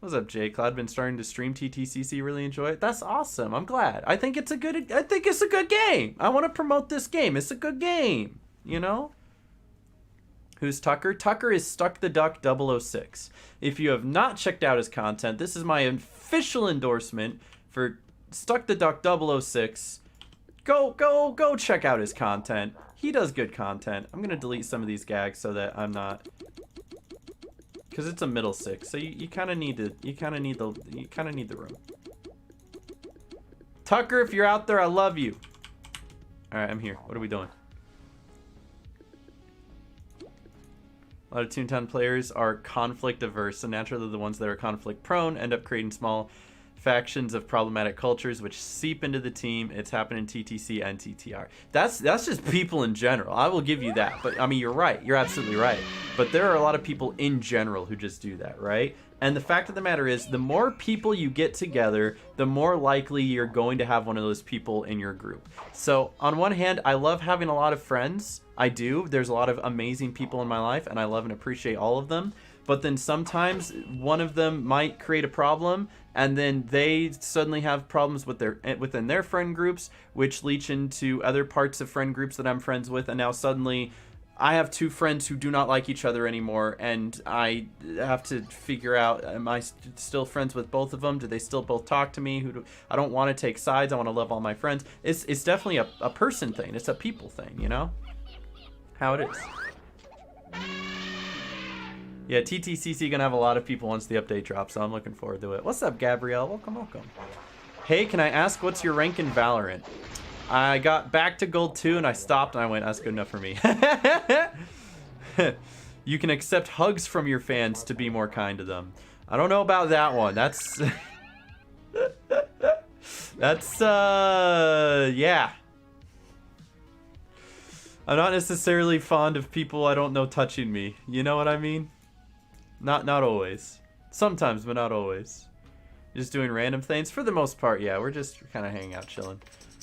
What's up, Jay Cloud? Been starting to stream Ttcc. Really enjoy it. That's awesome. I'm glad. I think it's a good game. I want to promote this game. It's a good game. You know? Who's Tucker? Tucker is Stuck the Duck 006. If you have not checked out his content, this is my official endorsement for Stuck the Duck 006. Go check out his content. He does good content. I'm gonna delete some of these gags so that I'm not, because it's a middle 6, so you kind of need the room. Tucker, if you're out there, I love you. All right, I'm here. What are we doing? A lot of Toontown players are conflict averse, so naturally the ones that are conflict prone end up creating small factions of problematic cultures which seep into the team. It's happened in TTC and TTR. That's just people in general. I will give you that. But I mean, you're right. You're absolutely right. But there are a lot of people in general who just do that, right? And the fact of the matter is, the more people you get together, the more likely you're going to have one of those people in your group. So on one hand, I love having a lot of friends. I do. There's a lot of amazing people in my life, and I love and appreciate all of them. But then sometimes one of them might create a problem, and then they suddenly have problems with within their friend groups, which leach into other parts of friend groups that I'm friends with, and now suddenly I have two friends who do not like each other anymore, and I have to figure out, am I still friends with both of them? Do they still both talk to me? I don't want to take sides. I want to love all my friends. It's definitely a person thing. It's a people thing, you know? How it is. Yeah, Ttcc gonna have a lot of people once the update drops, so I'm looking forward to it. What's up, Gabrielle? Welcome, welcome. Hey, can I ask what's your rank in Valorant? I got back to gold 2 and I stopped and I went, that's good enough for me. You can accept hugs from your fans to be more kind to them. I don't know about that one. That's yeah. I'm not necessarily fond of people I don't know touching me. You know what I mean? Not always. Sometimes, but not always. Just doing random things. For the most part, yeah. We're just kind of hanging out, chilling.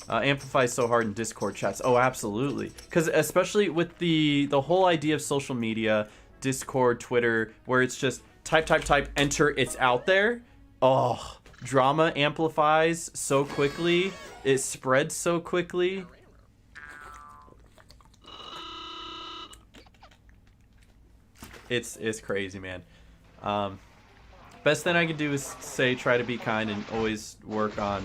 Amplifies so hard in Discord chats. Oh, absolutely. Because especially with the whole idea of social media, Discord, Twitter, where it's just type, enter, it's out there. Oh, drama amplifies so quickly. It spreads so quickly. It's crazy, man. Best thing I can do is say try to be kind and always work on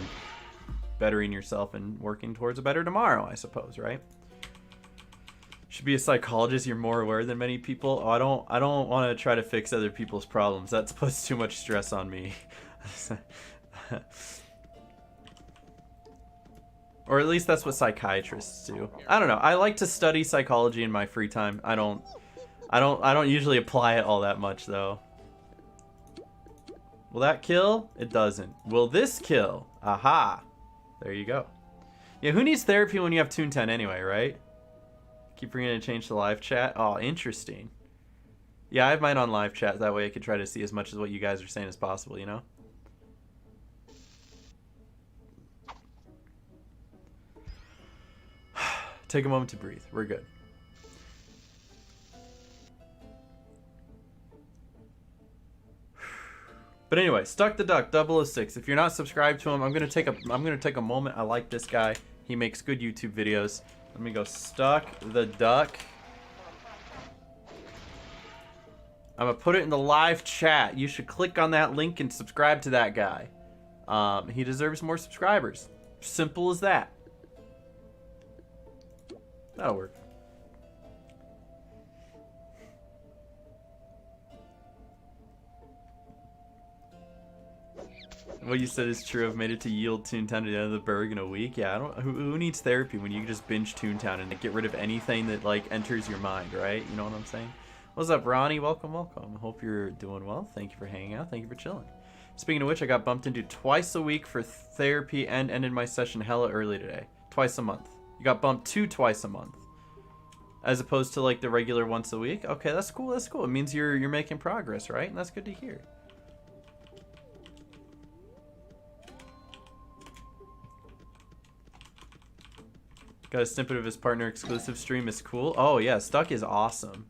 bettering yourself and working towards a better tomorrow, I suppose, right? Should be a psychologist. You're more aware than many people. Oh, I don't want to try to fix other people's problems. That puts too much stress on me. Or at least that's what psychiatrists do. I don't know. I like to study psychology in my free time. I don't usually apply it all that much though. Will that kill? It doesn't. Will this kill? Aha. There you go. Yeah, who needs therapy when you have Toon-10 anyway, right? Keep forgetting to change the live chat. Oh, interesting. Yeah, I have mine on live chat. That way I could try to see as much as what you guys are saying as possible, you know? Take a moment to breathe. We're good. But anyway, Stuck the Duck 006. If you're not subscribed to him, I'm gonna take a moment. I like this guy. He makes good YouTube videos. Let me go Stuck the Duck. I'm gonna put it in the live chat. You should click on that link and subscribe to that guy. He deserves more subscribers. Simple as that. That'll work. What you said is true. I've made it to yield Toontown to the end of the Berg in a week. Yeah, I don't. Who needs therapy when you can just binge Toontown and get rid of anything that like enters your mind, right? You know what I'm saying? What's up, Ronnie? Welcome, welcome. Hope you're doing well. Thank you for hanging out. Thank you for chilling. Speaking of which, I got bumped into twice a week for therapy and ended my session hella early today. Twice a month. You got bumped to twice a month, as opposed to like the regular once a week. Okay, that's cool. That's cool. It means you're making progress, right? And that's good to hear. Got a snippet of his partner exclusive stream is cool. Oh yeah, Stuck is awesome.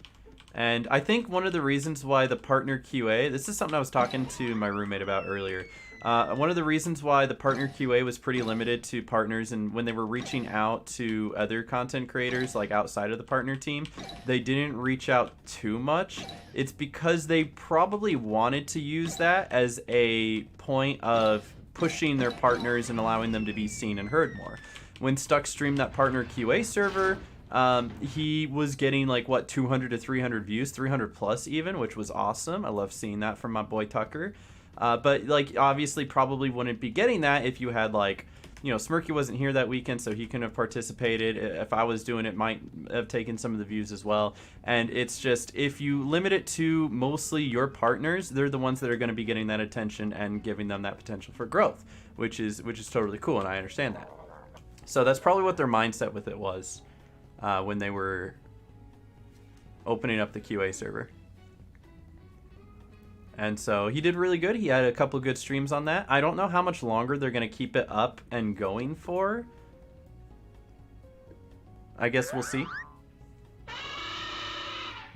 And I think one of the reasons why the partner QA, this is something I was talking to my roommate about earlier. One of the reasons why the partner QA was pretty limited to partners, and when they were reaching out to other content creators like outside of the partner team, they didn't reach out too much. It's because they probably wanted to use that as a point of pushing their partners and allowing them to be seen and heard more. When Stuck streamed that partner QA server, he was getting like what, 200 to 300 views, 300 plus even, which was awesome. I love seeing that from my boy Tucker. But like obviously probably wouldn't be getting that if you had like you know, Smirky wasn't here that weekend, so he couldn't have participated. If I was doing it, might have taken some of the views as well. And it's just, if you limit it to mostly your partners, they're the ones that are going to be getting that attention and giving them that potential for growth, which is totally cool, and I understand that. So that's probably what their mindset with it was when they were opening up the QA server. And so he did really good. He had a couple good streams on that. I don't know how much longer they're going to keep it up and going for. I guess we'll see.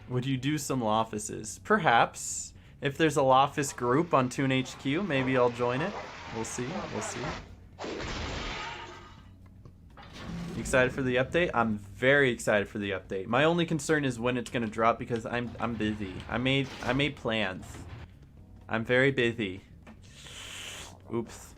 Would you do some Loffices? Perhaps. If there's a Loffice group on ToonHQ, maybe I'll join it. We'll see. We'll see. You excited for the update? I'm very excited for the update. My only concern is when it's going to drop because I'm busy. I made plans. I'm very busy. Oops.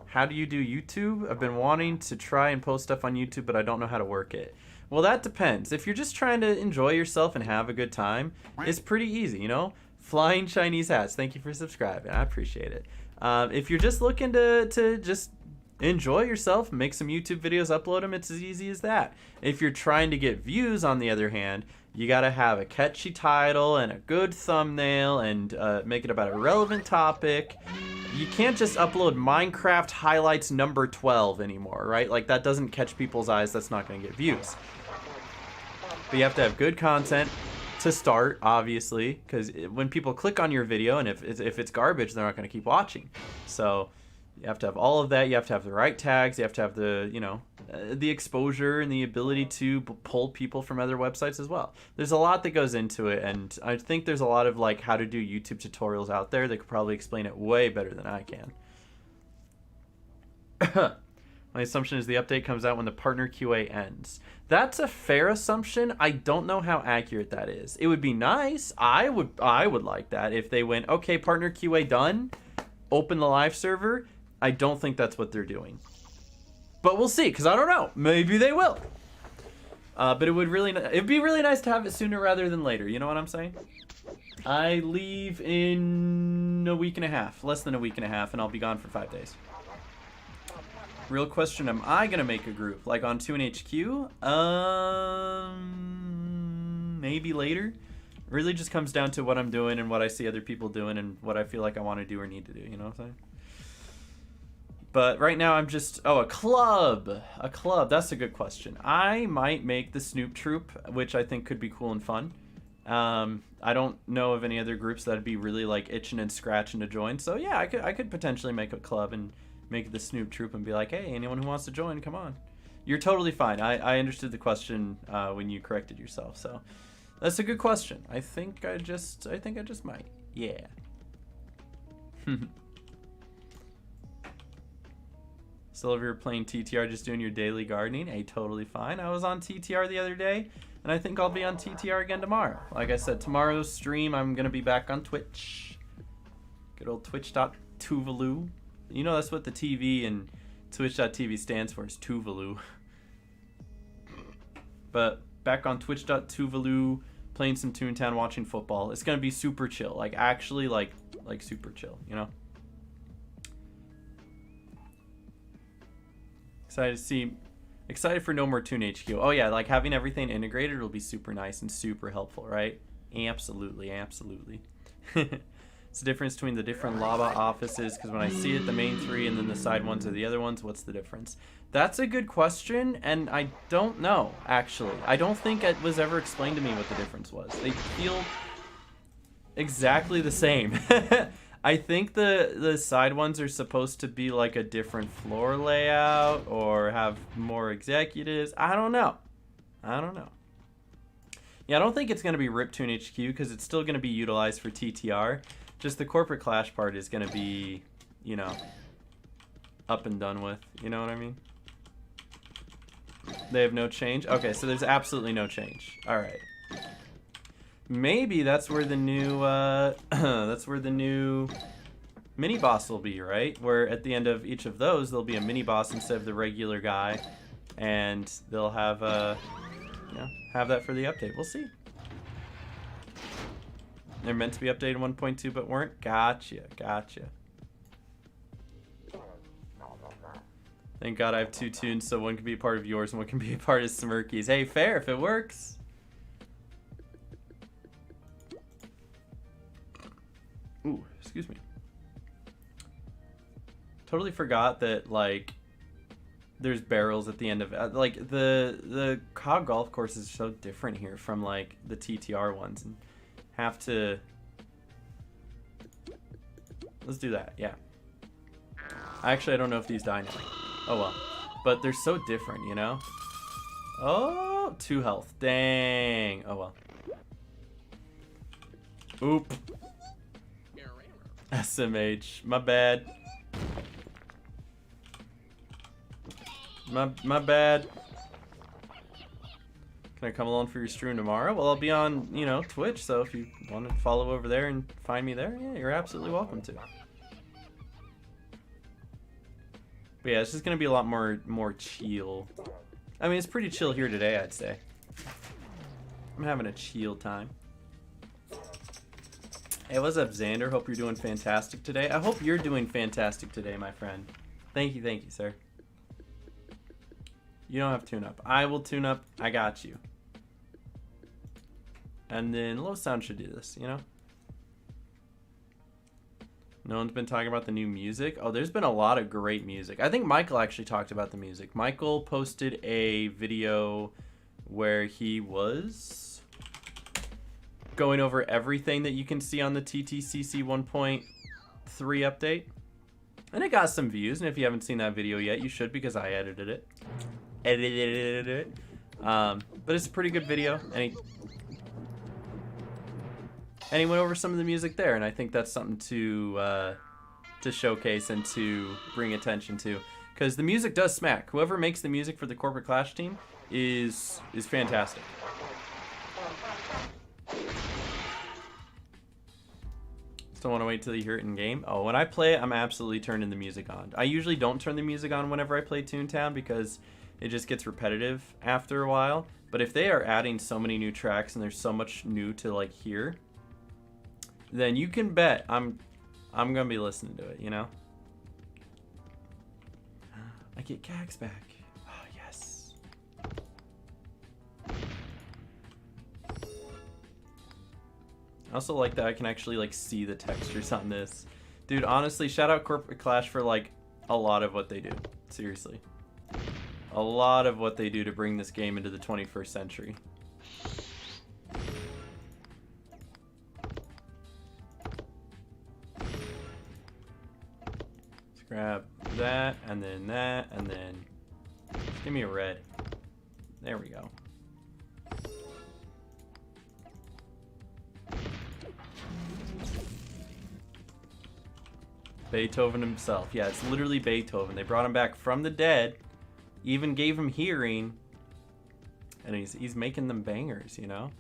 How do you do YouTube? I've been wanting to try and post stuff on YouTube, but I don't know how to work it. Well, that depends. If you're just trying to enjoy yourself and have a good time, it's pretty easy, you know? Flying Chinese hats. Thank you for subscribing. I appreciate it. If you're just looking to just enjoy yourself, make some YouTube videos, upload them, it's as easy as that. If you're trying to get views, on the other hand, you gotta have a catchy title and a good thumbnail and make it about a relevant topic. You can't just upload Minecraft highlights number 12 anymore, right? Like, that doesn't catch people's eyes, that's not gonna get views. But you have to have good content to start, obviously, because when people click on your video and if it's garbage, they're not gonna keep watching. So you have to have all of that. You have to have the right tags. You have to have the, you know, the exposure and the ability to pull people from other websites as well. There's a lot that goes into it, and I think there's a lot of like how to do YouTube tutorials out there that could probably explain it way better than I can. My assumption is the update comes out when the partner QA ends. That's a fair assumption. I don't know how accurate that is. It would be nice. I would like that if they went, okay, partner QA done, open the live server. I don't think that's what they're doing, but we'll see, because I don't know. Maybe they will. But it'd be really nice to have it sooner rather than later. You know what I'm saying? I leave in a week and a half, less than a week and a half, and I'll be gone for 5 days. Real question: am I gonna make a group like on ToonHQ? Maybe later. It really just comes down to what I'm doing and what I see other people doing and what I feel like I want to do or need to do. You know what I'm saying? But right now I'm just, a club. A club, that's a good question. I might make the Snoop Troop, which I think could be cool and fun. I don't know of any other groups that'd be really like itching and scratching to join. So yeah, I could potentially make a club and make the Snoop Troop and be like, hey, anyone who wants to join, come on. You're totally fine. I understood the question when you corrected yourself. So that's a good question. I think I just might. Yeah. Still over here playing TTR, just doing your daily gardening. Hey, totally fine. I was on TTR the other day, and I think I'll be on TTR again tomorrow. Like I said, tomorrow's stream, I'm going to be back on Twitch. Good old twitch.tuvalu. You know, that's what the TV and twitch.tv stands for, is Tuvalu. But back on twitch.tuvalu, playing some Toontown, watching football. It's going to be super chill. Like, actually, like super chill, you know? Excited for no more ToonHQ. Oh yeah, like having everything integrated will be super nice and super helpful, right? Absolutely. It's the difference between the different Lava offices, because when I see it, the main three and then the side ones are the other ones. What's the difference? That's a good question, and I don't know, actually. I don't think it was ever explained to me what the difference was. They feel exactly the same. I think the side ones are supposed to be like a different floor layout or have more executives. I don't know. Yeah, I don't think it's going to be RIP ToonHQ because it's still going to be utilized for TTR. Just the corporate clash part is going to be, you know, up and done with. You know what I mean? They have no change? Okay, so there's absolutely no change. All right. Maybe that's where the new mini boss will be, right? Where at the end of each of those, there'll be a mini boss instead of the regular guy, and they'll have have that for the update. We'll see. They're meant to be updated 1.2, but weren't. Gotcha. Thank God I have 2 tunes, so one can be a part of yours and one can be a part of Smirky's. Hey, fair if it works. Ooh, excuse me. Totally forgot that, like, there's barrels at the end of it. Like, the COG golf course is so different here from, like, the TTR ones. And have to... Let's do that, yeah. Actually, I don't know if these die now. Oh, well. But they're so different, you know? Oh, 2 health. Dang. Oh, well. Oop. SMH. My bad. My bad. Can I come along for your stream tomorrow? Well, I'll be on, you know, Twitch, so if you want to follow over there and find me there, yeah, you're absolutely welcome to. But yeah, it's just gonna be a lot more chill. I mean, it's pretty chill here today, I'd say. I'm having a chill time. Hey, what's up, Xander? Hope you're doing fantastic today. I hope you're doing fantastic today, my friend. Thank you, sir. You don't have Toon-Up. I will tune up. I got you. And then Low Sound should do this, you know? No one's been talking about the new music. Oh, there's been a lot of great music. I think Michael actually talked about the music. Michael posted a video where he was going over everything that you can see on the Ttcc 1.3 update. And it got some views, and if you haven't seen that video yet, you should, because I edited it. But it's a pretty good video, and he went over some of the music there, and I think that's something to showcase and to bring attention to, because the music does smack. Whoever makes the music for the Corporate Clash team is fantastic. Still want to wait till you hear it in game? Oh, when I play it, I'm absolutely turning the music on. I usually don't turn the music on whenever I play Toontown because it just gets repetitive after a while. But if they are adding so many new tracks and there's so much new to like hear, then you can bet I'm gonna be listening to it, you know? I get Gags back. Oh, yes. I also like that I can actually like see the textures on this. Dude, honestly, shout out Corporate Clash for like a lot of what they do. Seriously. A lot of what they do to bring this game into the 21st century. Let's grab that, and then just give me a red. There we go. Beethoven himself. Yeah, it's literally Beethoven. They brought him back from the dead, even gave him hearing, and he's making them bangers, you know?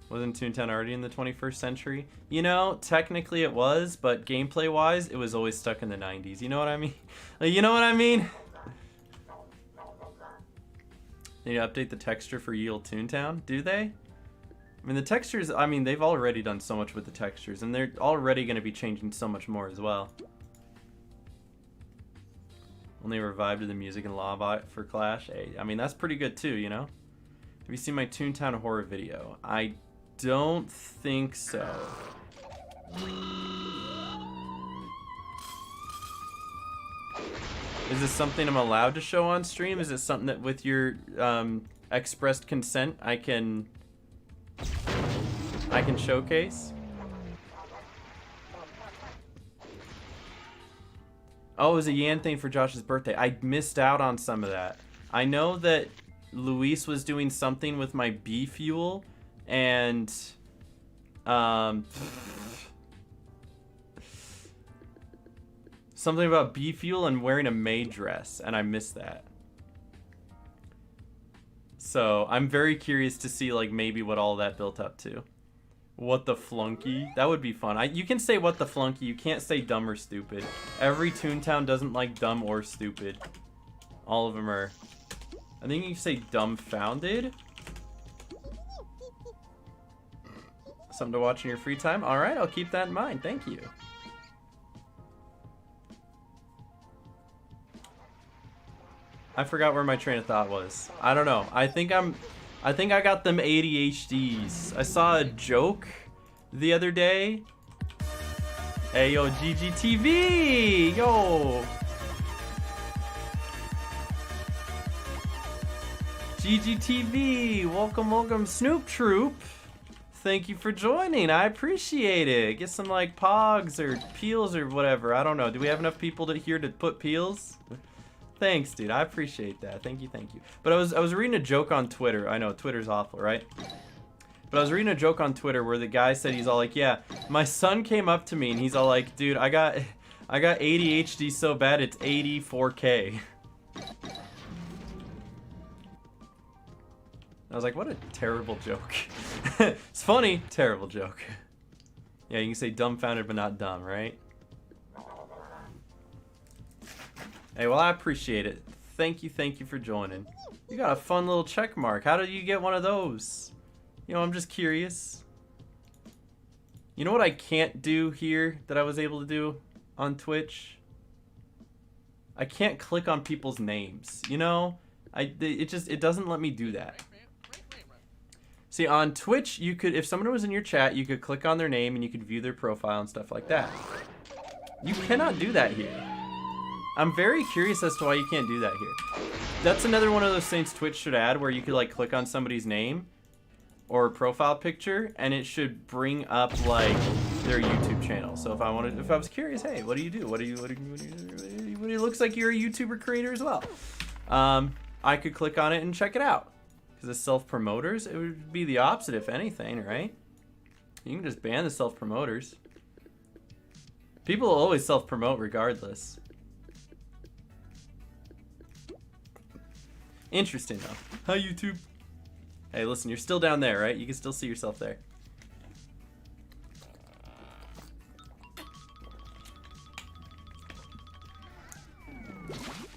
Wasn't Toontown already in the 21st century? You know, technically it was, but gameplay-wise, it was always stuck in the 90s. You know what I mean? You know what I mean? They need to update the texture for Ye Olde Toontown? Do they? I mean, the textures, I mean, they've already done so much with the textures, and they're already going to be changing so much more as well. Only revived to the music and lava for Clash. Hey, I mean, that's pretty good too, you know? Have you seen my Toontown horror video? I don't think so. Is this something I'm allowed to show on stream? Is it something that with your expressed consent I can showcase? Oh, it was a Yan thing for Josh's birthday. I missed out on some of that. I know that Luis was doing something with my bee fuel, and something about bee fuel and wearing a maid dress, and I missed that. So I'm very curious to see like maybe what all that built up to. What the flunky? That would be fun. You can say what the flunky. You can't say dumb or stupid. Every Toontown doesn't like dumb or stupid. All of them are. I think you can say dumbfounded. Something to watch in your free time. All right, I'll keep that in mind. Thank you. I forgot where my train of thought was. I don't know. I think I got them ADHDs. I saw a joke the other day. Hey, yo, GGTV! Yo! GGTV! Welcome, welcome, Snoop Troop! Thank you for joining. I appreciate it. Get some, like, pogs or peels or whatever. I don't know. Do we have enough people here to put peels? Thanks, dude. I appreciate that. Thank you, thank you. But I was reading a joke on Twitter. I know, Twitter's awful, right? But I was reading a joke on Twitter where the guy said, he's all like, yeah, my son came up to me and he's all like, dude, I got ADHD so bad it's 84K. I was like, what a terrible joke. It's funny, terrible joke. Yeah, you can say dumbfounded but not dumb, right? Hey, well, I appreciate it. Thank you for joining. You got a fun little check mark. How did you get one of those? You know, I'm just curious. You know what I can't do here that I was able to do on Twitch? I can't click on people's names. You know, it doesn't let me do that. See, on Twitch, you could, if someone was in your chat, you could click on their name and you could view their profile and stuff like that. You cannot do that here. I'm very curious as to why you can't do that here. That's another one of those things Twitch should add where you could like click on somebody's name or profile picture and it should bring up like their YouTube channel. So if I was curious, hey, what do you do? What do you it looks like you're a YouTuber creator as well. I could click on it and check it out. Because the self-promoters, it would be the opposite if anything, right? You can just ban the self-promoters. People will always self-promote regardless. Interesting though. Hi YouTube. Hey, listen, you're still down there, right? You can still see yourself there.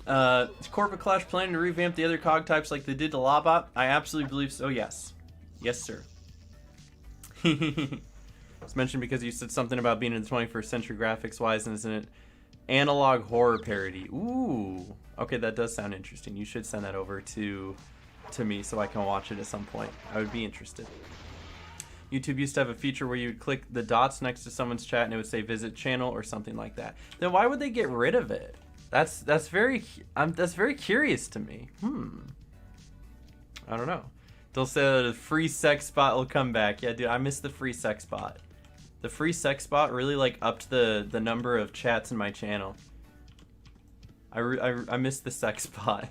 Is Corporate Clash planning to revamp the other COG types like they did to Lobot? I absolutely believe so, yes. Yes, sir. It's mentioned because you said something about being in the 21st century graphics-wise, and isn't it analog horror parody? Ooh. Okay, that does sound interesting. You should send that over to me so I can watch it at some point. I would be interested. YouTube used to have a feature where you would click the dots next to someone's chat and it would say visit channel or something like that. Then why would they get rid of it? That's very curious to me. I don't know. They'll say that a free sex spot will come back. Yeah, dude, I miss the free sex spot. The free sex spot really like upped the number of chats in my channel. I miss the sex spot.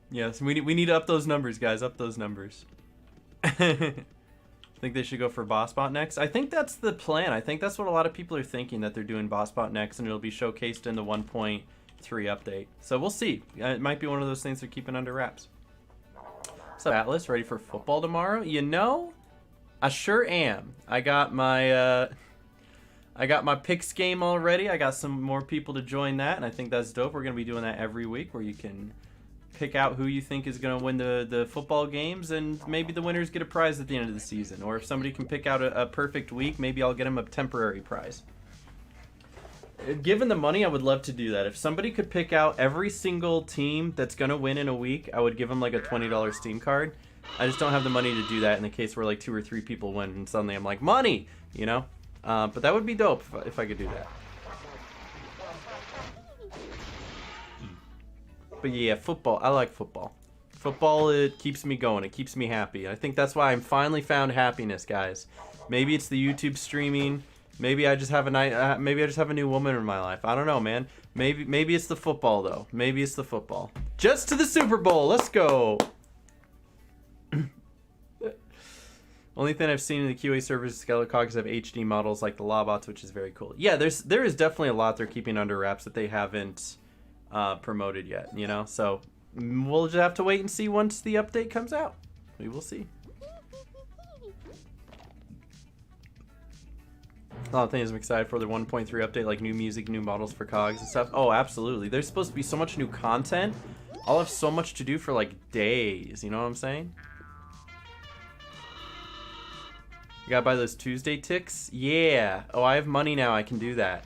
Yes, we need to up those numbers, guys. Up those numbers. Think they should go for BossBot next? I think that's the plan. I think that's what a lot of people are thinking, that they're doing BossBot next, and it'll be showcased in the 1.3 update. So we'll see. It might be one of those things they're keeping under wraps. What's up, Atlas? Ready for football tomorrow? You know, I sure am. I got my picks game already. I got some more people to join that, and I think that's dope. We're gonna be doing that every week, where you can pick out who you think is going to win the football games, and maybe the winners get a prize at the end of the season. Or if somebody can pick out a perfect week, maybe I'll get them a temporary prize. Given the money, I would love to do that. If somebody could pick out every single team that's going to win in a week, I would give them like a $20 Steam card. I just don't have the money to do that in the case where like 2 or 3 people win and suddenly I'm like, money, you know? But that would be dope if I could do that. But yeah, football. I like football. Football, it keeps me going. It keeps me happy. I think that's why I'm finally found happiness, guys. Maybe it's the YouTube streaming. Maybe I just have a new woman in my life. I don't know, man. Maybe it's the football though. Maybe it's the football. Just to the Super Bowl. Let's go. Only thing I've seen in the QA servers is Skelecogs have HD models like the Lobots, which is very cool. Yeah, there is definitely a lot they're keeping under wraps that they haven't promoted yet, you know, so we'll just have to wait and see once the update comes out. We will see. A lot of things I'm excited for the 1.3 update, like new music, new models for cogs and stuff. Oh, absolutely. There's supposed to be so much new content. I'll have so much to do for like days, you know what I'm saying? You gotta buy those Tuesday ticks? Yeah. Oh, I have money now, I can do that.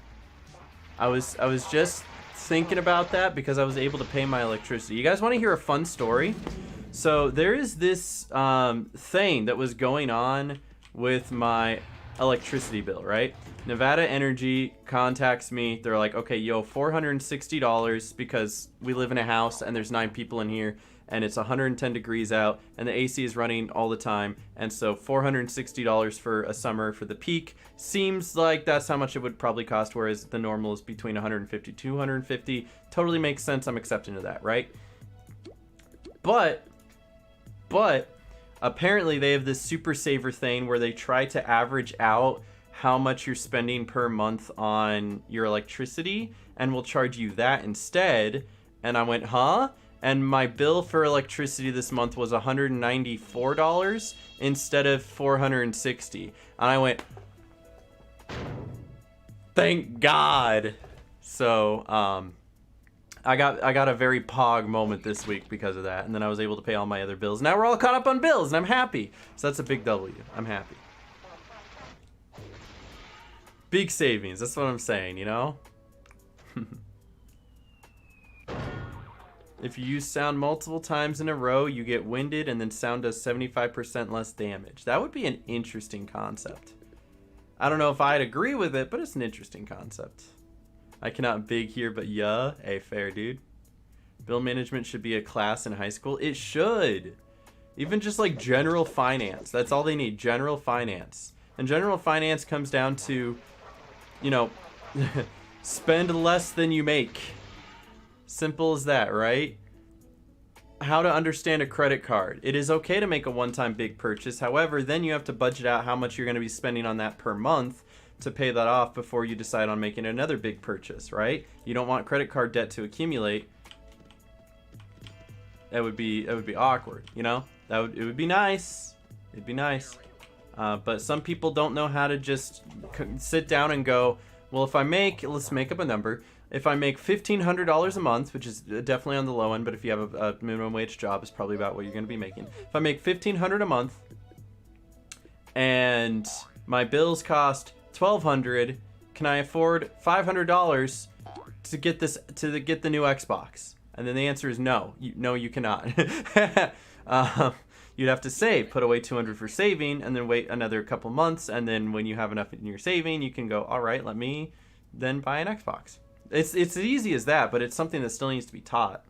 I was just thinking about that because I was able to pay my electricity. You guys want to hear a fun story? So there is this thing that was going on with my electricity bill, right? Nevada Energy contacts me. They're like, okay, yo, $460 because we live in a house and there's 9 people in here and it's 110 degrees out and the AC is running all the time. And so $460 for a summer for the peak seems like that's how much it would probably cost, whereas the normal is between 150 to 250. Totally makes sense. I'm accepting of that, right? But apparently they have this super saver thing where they try to average out how much you're spending per month on your electricity and will charge you that instead. And I went, huh? And my bill for electricity this month was $194 instead of $460. And I went, thank God. So I got a very pog moment this week because of that, and then I was able to pay all my other bills. Now we're all caught up on bills, and I'm happy. So that's a big W. I'm happy. Big savings. That's what I'm saying, you know? If you use sound multiple times in a row, you get winded, and then sound does 75% less damage. That would be an interesting concept. I don't know if I'd agree with it, but it's an interesting concept. I cannot big here, but yeah. Hey, fair, dude. Bill management should be a class in high school. It should. Even just like general finance. That's all they need. General finance. And general finance comes down to, you know, spend less than you make. Simple as that, right? How to understand a credit card. It is okay to make a one-time big purchase. However, then you have to budget out how much you're going to be spending on that per month to pay that off before you decide on making another big purchase, right? You don't want credit card debt to accumulate. That would be awkward, you know? It would be nice. It'd be nice. But some people don't know how to just sit down and go, well, if I make, let's make up a number. If I make $1,500 a month, which is definitely on the low end, but if you have a minimum wage job, it's probably about what you're going to be making. If I make $1,500 a month and my bills cost $1,200, can I afford $500 to get the new Xbox? And then the answer is no. No, you cannot. You'd have to save, put away $200 for saving, and then wait another couple months, and then when you have enough in your saving, you can go, all right, let me then buy an Xbox. It's as easy as that, but it's something that still needs to be taught.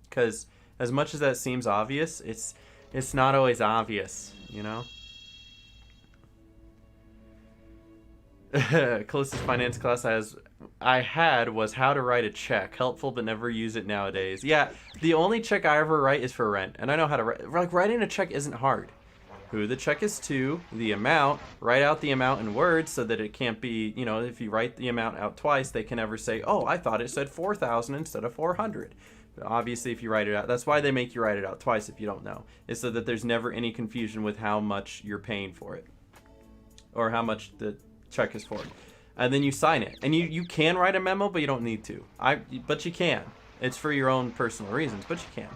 Because as much as that seems obvious, it's not always obvious, you know? Closest finance class I had was how to write a check. Helpful, but never use it nowadays. Yeah, the only check I ever write is for rent, and I know how to write. Like, writing a check isn't hard. Who the check is to, the amount, write out the amount in words so that it can't be, you know, if you write the amount out twice, they can never say, oh, I thought it said 4,000 instead of 400. But obviously, if you write it out, that's why they make you write it out twice if you don't know, is so that there's never any confusion with how much you're paying for it or how much the check is for. And then you sign it. And you can write a memo, but you don't need to. But you can. It's for your own personal reasons, but you can.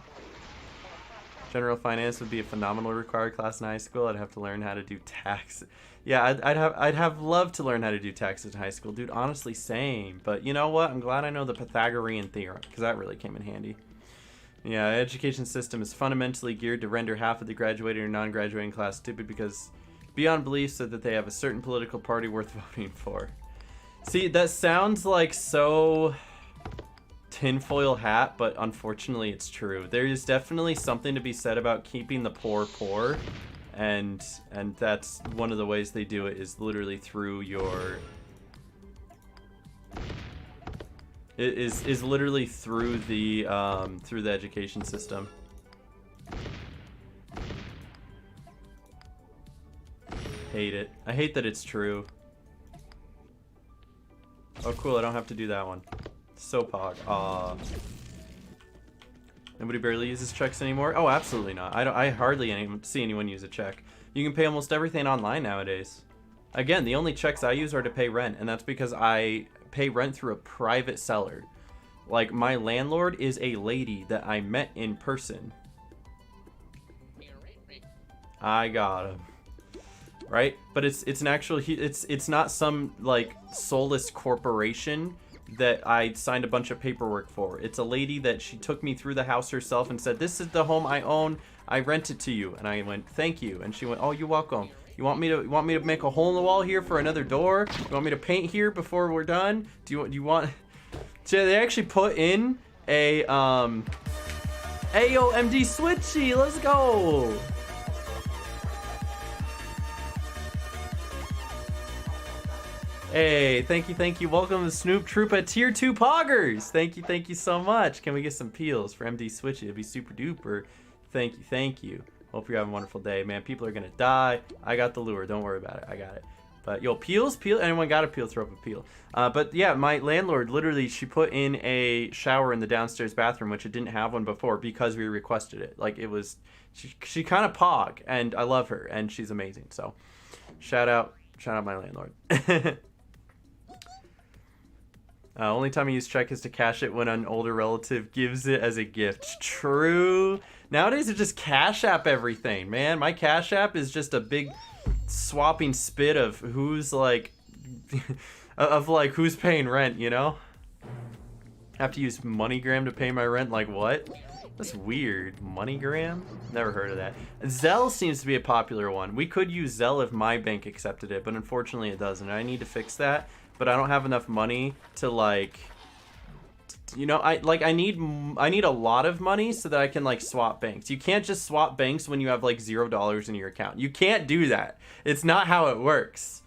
General finance would be a phenomenal required class in high school. I'd have to learn how to do tax. Yeah, I'd have loved to learn how to do taxes in high school, dude. Honestly, same. But you know what? I'm glad I know the Pythagorean theorem because that really came in handy. Yeah, education system is fundamentally geared to render half of the graduating or non-graduating class stupid because beyond belief so that they have a certain political party worth voting for. See, that sounds like so tinfoil hat, but unfortunately it's true. There is definitely something to be said about keeping the poor, and that's one of the ways they do it is literally through your is literally through the education system. Hate it. I hate that it's true. Oh, cool. I don't have to do that one. So pog. Aw. Nobody barely uses checks anymore? Oh, absolutely not. I hardly see anyone use a check. You can pay almost everything online nowadays. Again, the only checks I use are to pay rent, and that's because I pay rent through a private seller. Like, my landlord is a lady that I met in person. I got him. right? But it's an actual it's not some like soulless corporation that I signed a bunch of paperwork for. It's a lady that she took me through the house herself and said, "This is the home I own. I rent it to you." And I went, "Thank you." And she went, "Oh, you're welcome. You want me to make a hole in the wall here for another door? You want me to paint here before we're done? Do you want?" So they actually put in a Ayo MD Switchy. Let's go. Hey, thank you. Welcome to Snoop Troopa Tier 2 Poggers. Thank you so much. Can we get some peels for MD Switchy? It'd be super duper. Thank you. Hope you're having a wonderful day, man. People are gonna die. I got the lure. Don't worry about it. I got it. But yo, peels? Anyone got a peel? Throw up a peel. But yeah, my landlord literally, she put in a shower in the downstairs bathroom, which it didn't have one before because we requested it. Like it was, she kind of pog, and I love her, and she's amazing. So, shout out my landlord. Only time I use check is to cash it when an older relative gives it as a gift. True. Nowadays, it's just Cash App everything, man. My Cash App is just a big swapping spit of who's like, who's paying rent, you know? I have to use MoneyGram to pay my rent. Like what? That's weird. MoneyGram? Never heard of that. Zelle seems to be a popular one. We could use Zelle if my bank accepted it, but unfortunately it doesn't. I need to fix that. But I don't have enough money to like, you know, I need a lot of money so that I can like swap banks. You can't just swap banks when you have like $0 in your account. You can't do that. It's not how it works,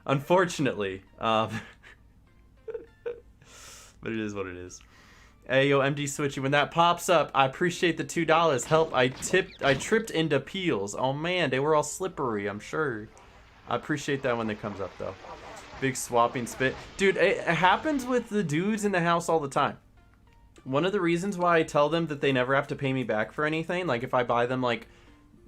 unfortunately. But it is what it is. Hey yo, MD Switchy, when that pops up, I appreciate the $2. Help! I tripped into peels. Oh man, they were all slippery. I'm sure. I appreciate that when it comes up though. Big swapping spit. Dude, it happens with the dudes in the house all the time. One of the reasons why I tell them that they never have to pay me back for anything, like if I buy them like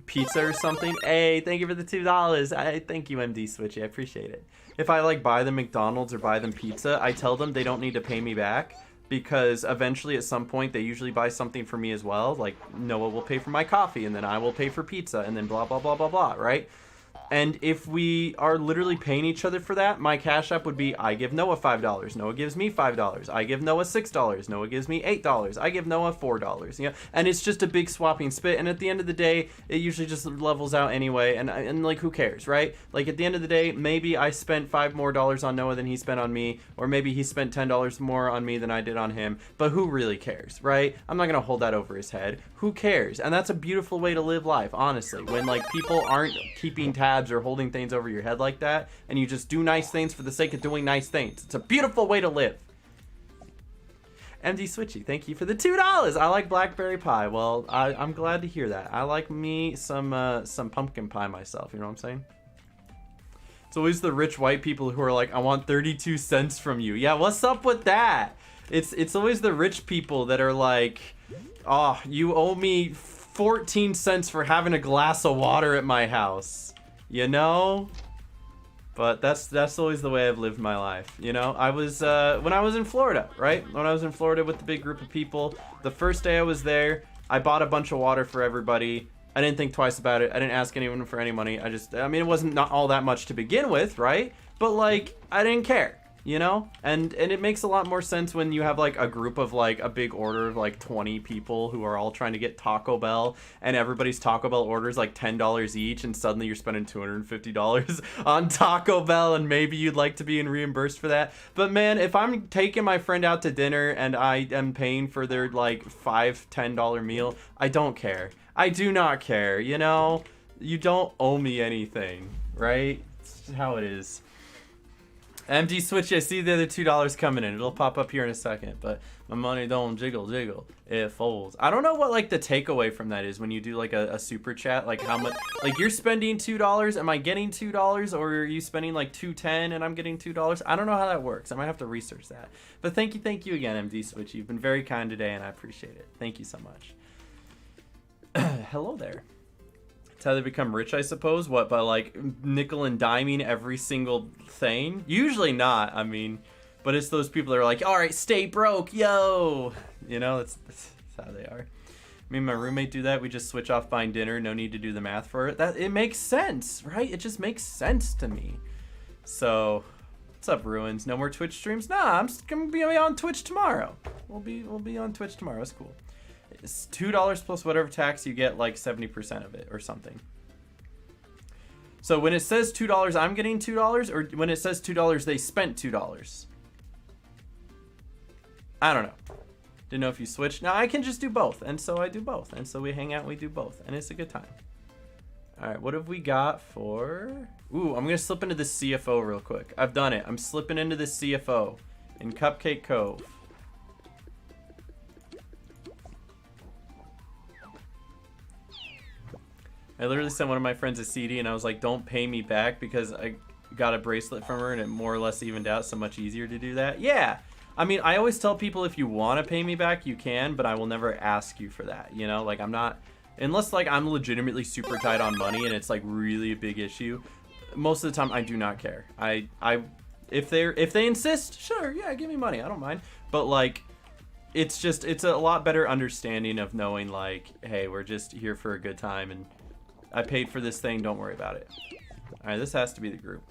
pizza or something, hey, thank you for the $2. Thank you, MD Switchy, I appreciate it. If I like buy them McDonald's or buy them pizza, I tell them they don't need to pay me back because eventually at some point they usually buy something for me as well. Like Noah will pay for my coffee and then I will pay for pizza and then blah, blah, blah, blah, blah, right? And if we are literally paying each other for that, my Cash App would be, I give Noah $5, Noah gives me $5, I give Noah $6, Noah gives me $8, I give Noah $4, you know, and it's just a big swapping spit, and at the end of the day, it usually just levels out anyway, and like, who cares, right? Like, at the end of the day, maybe I spent $5 more on Noah than he spent on me, or maybe he spent $10 more on me than I did on him, but who really cares, right? I'm not gonna hold that over his head. Who cares? And that's a beautiful way to live life, honestly, when, like, people aren't keeping tabs or holding things over your head like that, and you just do nice things for the sake of doing nice things. It's a beautiful way to live. MD Switchy, thank you for the $2. I like blackberry pie. Well, I'm glad to hear that. I like me some pumpkin pie myself, you know what I'm saying? It's always the rich white people who are like, I want 32 cents from you. Yeah, what's up with that? It's always the rich people that are like, oh, you owe me 14 cents for having a glass of water at my house. You know? But that's always the way I've lived my life, you know? I was, when I was in Florida, right? When I was in Florida with the big group of people, the first day I was there, I bought a bunch of water for everybody. I didn't think twice about it. I didn't ask anyone for any money. I mean, it wasn't not all that much to begin with, right? But, like, I didn't care. You know, and it makes a lot more sense when you have like a group of like a big order of like 20 people who are all trying to get Taco Bell, and everybody's Taco Bell orders like $10 each, and suddenly you're spending $250 on Taco Bell, and maybe you'd like to be reimbursed for that. But man, if I'm taking my friend out to dinner and I am paying for their like $5-10 meal, I don't care. I do not care. You know, you don't owe me anything, right? It's just how it is. MD Switch, I see the other $2 coming in. It'll pop up here in a second, but my money don't jiggle, it folds. I don't know what like the takeaway from that is when you do like a super chat, like how much, like you're spending $2, am I getting $2, or are you spending like $2.10 and I'm getting $2? I don't know how that works. I might have to research that. But thank you again, MD Switch. You've been very kind today, and I appreciate it. Thank you so much. Hello there. It's how they become rich, I suppose. What, by like nickel and diming every single thing? Usually not, I mean, but it's those people that are like, all right, stay broke, yo. You know, that's how they are. Me and my roommate do that. We just switch off buying dinner. No need to do the math for it. It makes sense, right? It just makes sense to me. So, what's up, Ruins? No more Twitch streams? Nah, I'm just gonna be on Twitch tomorrow. We'll be on Twitch tomorrow. It's cool. It's $2 plus whatever tax you get, like 70% of it or something. So when it says $2, I'm getting $2, or when it says $2, they spent $2. I don't know. Didn't know if you switched. Now I can just do both, and so I do both, and so we hang out and we do both, and it's a good time. All right, what have we got for? Ooh, I'm gonna slip into the CFO real quick. I've done it. I'm slipping into the CFO in Cupcake Cove. I literally sent one of my friends a CD, and I was like, "Don't pay me back," because I got a bracelet from her, and it more or less evened out. So much easier to do that. Yeah. I mean, I always tell people if you want to pay me back, you can, but I will never ask you for that. You know, like I'm not, unless like I'm legitimately super tight on money and it's like really a big issue. Most of the time, I do not care. If they insist, sure, yeah, give me money, I don't mind. But like, it's a lot better understanding of knowing like, hey, we're just here for a good time, and I paid for this thing. Don't worry about it. All right, this has to be the group.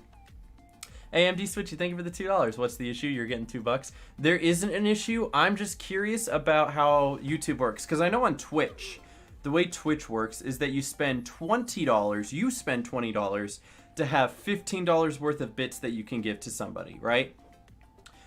AMD Switchy, thank you for the $2. What's the issue? You're getting $2. There isn't an issue. I'm just curious about how YouTube works, because I know on Twitch, the way Twitch works is that you spend $20. You spend $20 to have $15 worth of bits that you can give to somebody, right?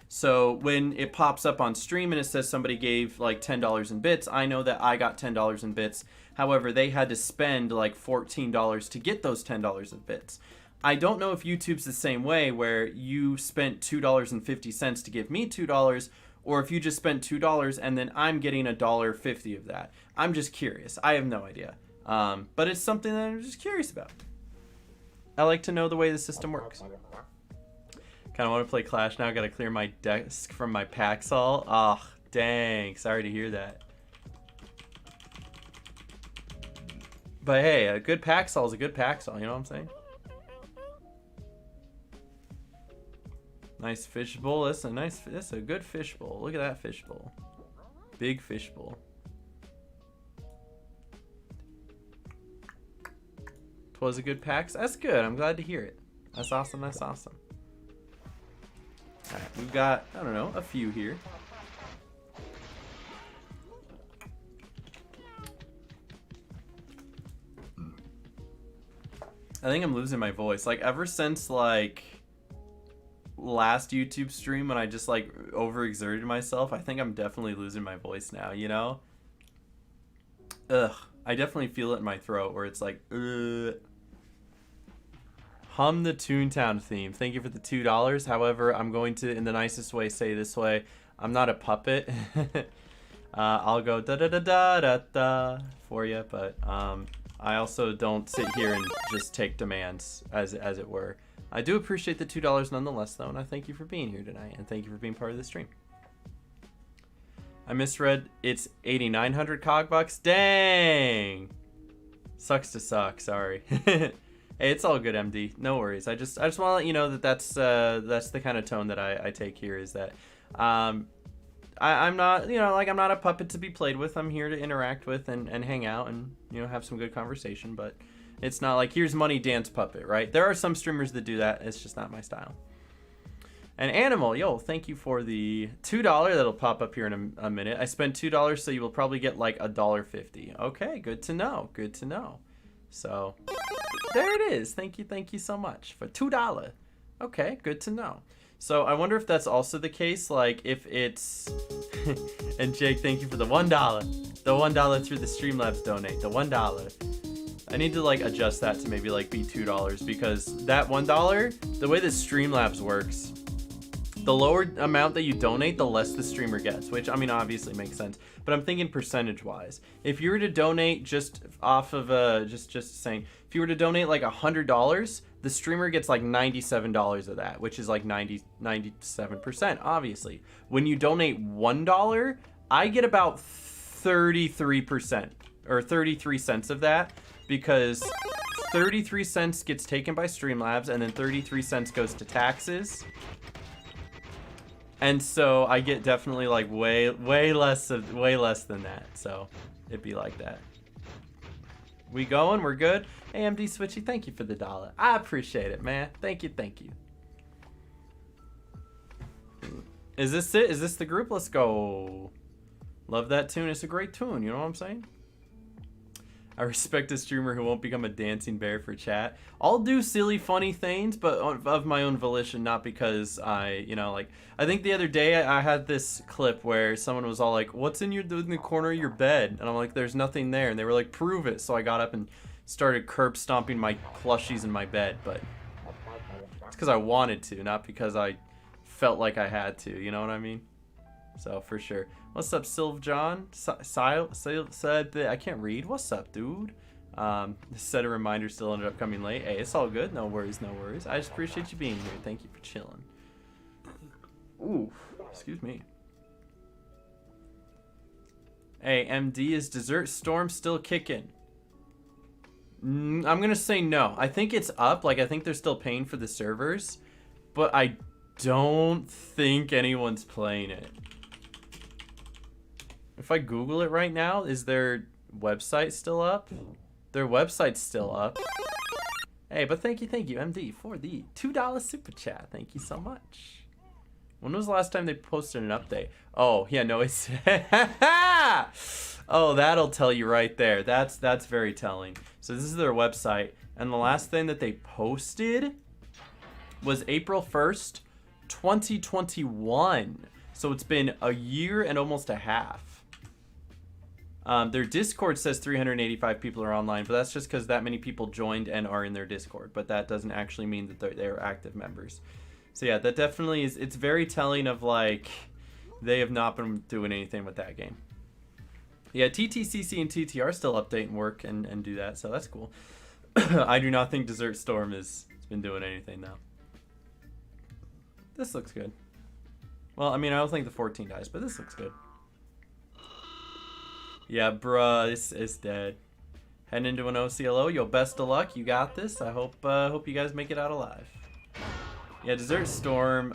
So when it pops up on stream and it says somebody gave like $10 in bits, I know that I got $10 in bits. However, they had to spend like $14 to get those $10 of bits. I don't know if YouTube's the same way, where you spent $2.50 to give me $2, or if you just spent $2 and then I'm getting $1.50 of that. I'm just curious. I have no idea. But it's something that I'm just curious about. I like to know the way the system works. Kind of want to play Clash now. Got to clear my desk from my Paxall. Oh, dang. Sorry to hear that. But hey, a good Paxall is a good Paxall. You know what I'm saying? Nice fishbowl. That's a good fishbowl. Look at that fishbowl. Big fishbowl. Twas a good PAX. That's good. I'm glad to hear it. That's awesome. That's awesome. Alright, we've got, I don't know, a few here. I think I'm losing my voice. Like, ever since, like, last YouTube stream when I just like overexerted myself, I think I'm definitely losing my voice now, you know? Ugh, I definitely feel it in my throat where it's like, ugh. Hum the Toontown theme. Thank you for the $2. However, I'm going to, in the nicest way, say this way. I'm not a puppet. I'll go da da da da da da for you, but I also don't sit here and just take demands, as it were. I do appreciate the $2 nonetheless, though, and I thank you for being here tonight, and thank you for being part of the stream. I misread. It's 8,900 cog bucks. Dang. Sucks to suck. Sorry. Hey, it's all good, MD. No worries. I just want to let you know that that's the kind of tone that I take here. Is that I'm not, you know, like I'm not a puppet to be played with. I'm here to interact with and hang out and, you know, have some good conversation, but it's not like, here's money, dance puppet, right? There are some streamers that do that. It's just not my style. And Animal, yo, thank you for the $2 that'll pop up here in a minute. I spent $2, so you will probably get like $1.50. Okay, good to know. Good to know. So there it is. Thank you so much for $2. Okay, good to know. So I wonder if that's also the case, like if it's and Jake, thank you for the $1. The $1 through the Streamlabs donate. The $1. I need to like adjust that to maybe like be $2, because that $1, the way that Streamlabs works, the lower amount that you donate, the less the streamer gets, which I mean obviously makes sense, but I'm thinking percentage wise. If you were to donate just off of just saying, if you were to donate like $100, the streamer gets like $97 of that, which is like 97%, obviously. When you donate $1, I get about 33% or 33 cents of that, because 33 cents gets taken by Streamlabs and then 33 cents goes to taxes. And so I get definitely like way less than that. So it'd be like that. We going? We're good? AMD Switchy, thank you for the $1. I appreciate it, man. Thank you, thank you. Is this it? Is this the group? Let's go. Love that tune. It's a great tune, you know what I'm saying? I respect a streamer who won't become a dancing bear for chat. I'll do silly, funny things, but of my own volition, not because I, you know, like, I think the other day I had this clip where someone was all like, what's in the corner of your bed? And I'm like, there's nothing there. And they were like, prove it. So I got up and started curb stomping my plushies in my bed, but it's because I wanted to, not because I felt like I had to, you know what I mean? So for sure. What's up, Sylv John? Said that I can't read. What's up, dude? Set a reminder still ended up coming late. Hey, it's all good. No worries, no worries. I just appreciate you being here. Thank you for chilling. Ooh, excuse me. Hey, MD, is Desert Storm still kicking? I'm gonna say no. I think it's up. Like, I think they're still paying for the servers, but I don't think anyone's playing it. If I Google it right now, is their website still up? Their website's still up. Hey, but thank you, MD, for the $2 super chat. Thank you so much. When was the last time they posted an update? Oh, yeah, no, it's... Oh, that'll tell you right there. That's very telling. So this is their website, and the last thing that they posted was April 1st, 2021. So it's been a year and almost a half. Their Discord says 385 people are online, but that's just because that many people joined and are in their Discord. But that doesn't actually mean that they're active members. So yeah, that definitely is. It's very telling of like they have not been doing anything with that game. Yeah, Ttcc and TTR still update and work and do that, so that's cool. I do not think Desert Storm has been doing anything though. This looks good. Well, I mean, I don't think the 14 dies, but this looks good. Yeah, bruh, this is dead. Heading into an OCLO. Yo, best of luck. You got this. I hope you guys make it out alive. Yeah, Desert Storm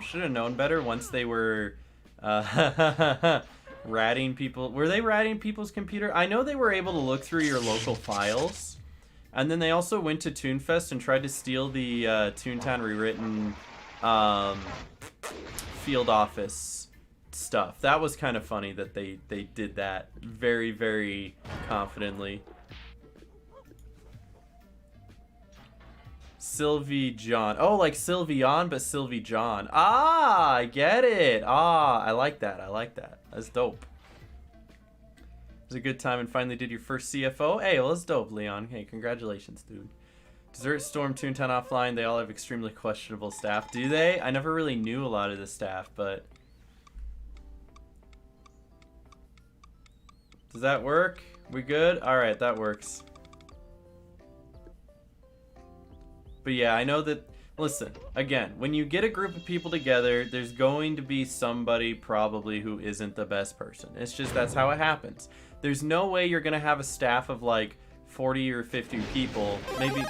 should have known better once they were ratting people. Were they ratting people's computer? I know they were able to look through your local files. And then they also went to Toonfest and tried to steal the Toontown Rewritten field office stuff. That was kind of funny that they did that very, very confidently. Sylvie John. Oh, like Sylvian, but Sylvie John. Ah, I get it. Ah, I like that. I like that. That's dope. It was a good time and finally did your first CFO. Hey, well, that's dope, Leon. Hey, congratulations, dude. Desert Storm, Toontown Offline, they all have extremely questionable staff. Do they? I never really knew a lot of the staff, but... Does that work? We good? Alright, that works. But yeah, I know that... Listen, again, when you get a group of people together, there's going to be somebody probably who isn't the best person. It's just, that's how it happens. There's no way you're going to have a staff of like 40 or 50 people, maybe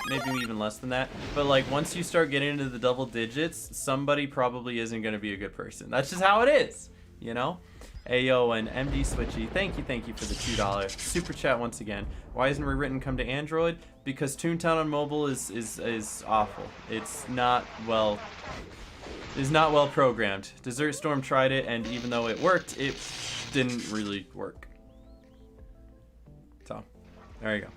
even less than that. But like once you start getting into the double digits, somebody probably isn't going to be a good person. That's just how it is, you know? Ayo and MD Switchy, thank you for the $2 super chat once again. Why isn't Rewritten come to Android? Because Toontown on mobile is awful. It's not well programmed. Desert Storm tried it, and even though it worked, it didn't really work. So there you go.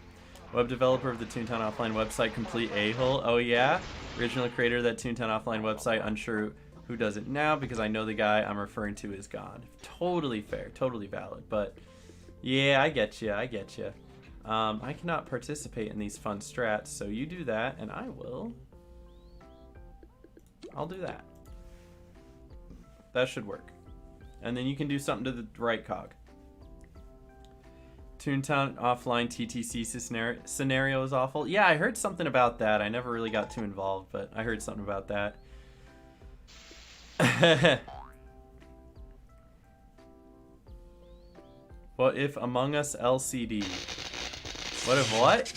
Web developer of the Toontown Offline website, complete a-hole. Oh yeah, original creator of that Toontown Offline website, unsure who does it now because I know the guy I'm referring to is gone. Totally fair, totally valid. But yeah, I get you. I cannot participate in these fun strats, so you do that, and I'll do that. That should work. And then you can do something to the right cog. Toontown Offline TTC scenario is awful. Yeah, I heard something about that. I never really got too involved, but I heard something about that. What if Among Us LCD? What if what?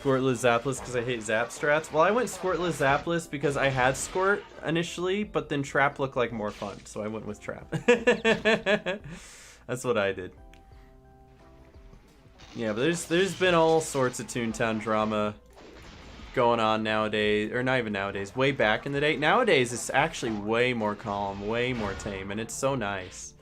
Squirtless Zapless because I hate Zap strats. Well, I went Squirtless Zapless because I had Squirt initially, but then Trap looked like more fun, so I went with Trap. That's what I did. Yeah, but there's been all sorts of Toontown drama going on nowadays, or not even nowadays, way back in the day. Nowadays, it's actually way more calm, way more tame, and it's so nice.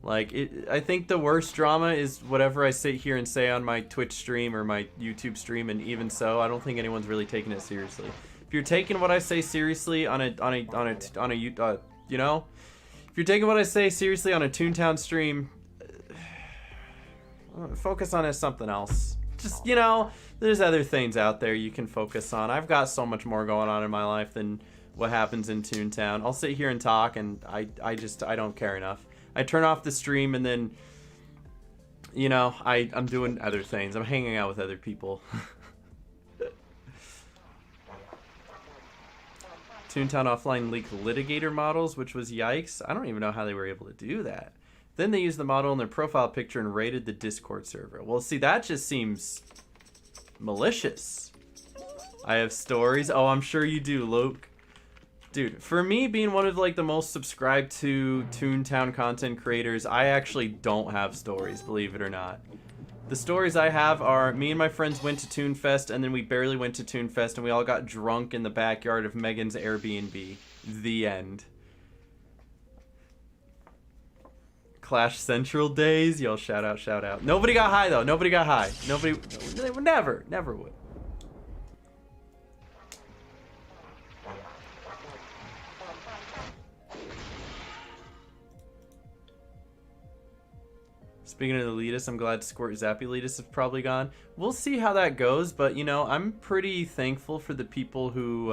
Like, I think the worst drama is whatever I sit here and say on my Twitch stream or my YouTube stream, and even so, I don't think anyone's really taking it seriously. If you're taking what I say seriously on a you know, if you're taking what I say seriously on a Toontown stream, focus on something else. Just, you know, there's other things out there you can focus on. I've got so much more going on in my life than what happens in Toontown. I'll sit here and talk, and I don't care enough. I turn off the stream, and then, you know, I'm doing other things. I'm hanging out with other people. Toontown offline leaked litigator models, which was yikes. I don't even know how they were able to do that. Then they used the model in their profile picture and raided the Discord server. Well, see, that just seems malicious. I have stories. Oh, I'm sure you do, Luke. Dude, for me, being one of like the most subscribed to Toontown content creators, I actually don't have stories, believe it or not. The stories I have are me and my friends went to Toonfest, and then we barely went to Toonfest, and we all got drunk in the backyard of Megan's Airbnb. The end. Clash Central days. Yo, shout out, shout out. Nobody got high, though. Nobody got high. Nobody, they would never would. Speaking of elitists, I'm glad Squirt Zappy elitists have probably gone. We'll see how that goes, but you know, I'm pretty thankful for the people who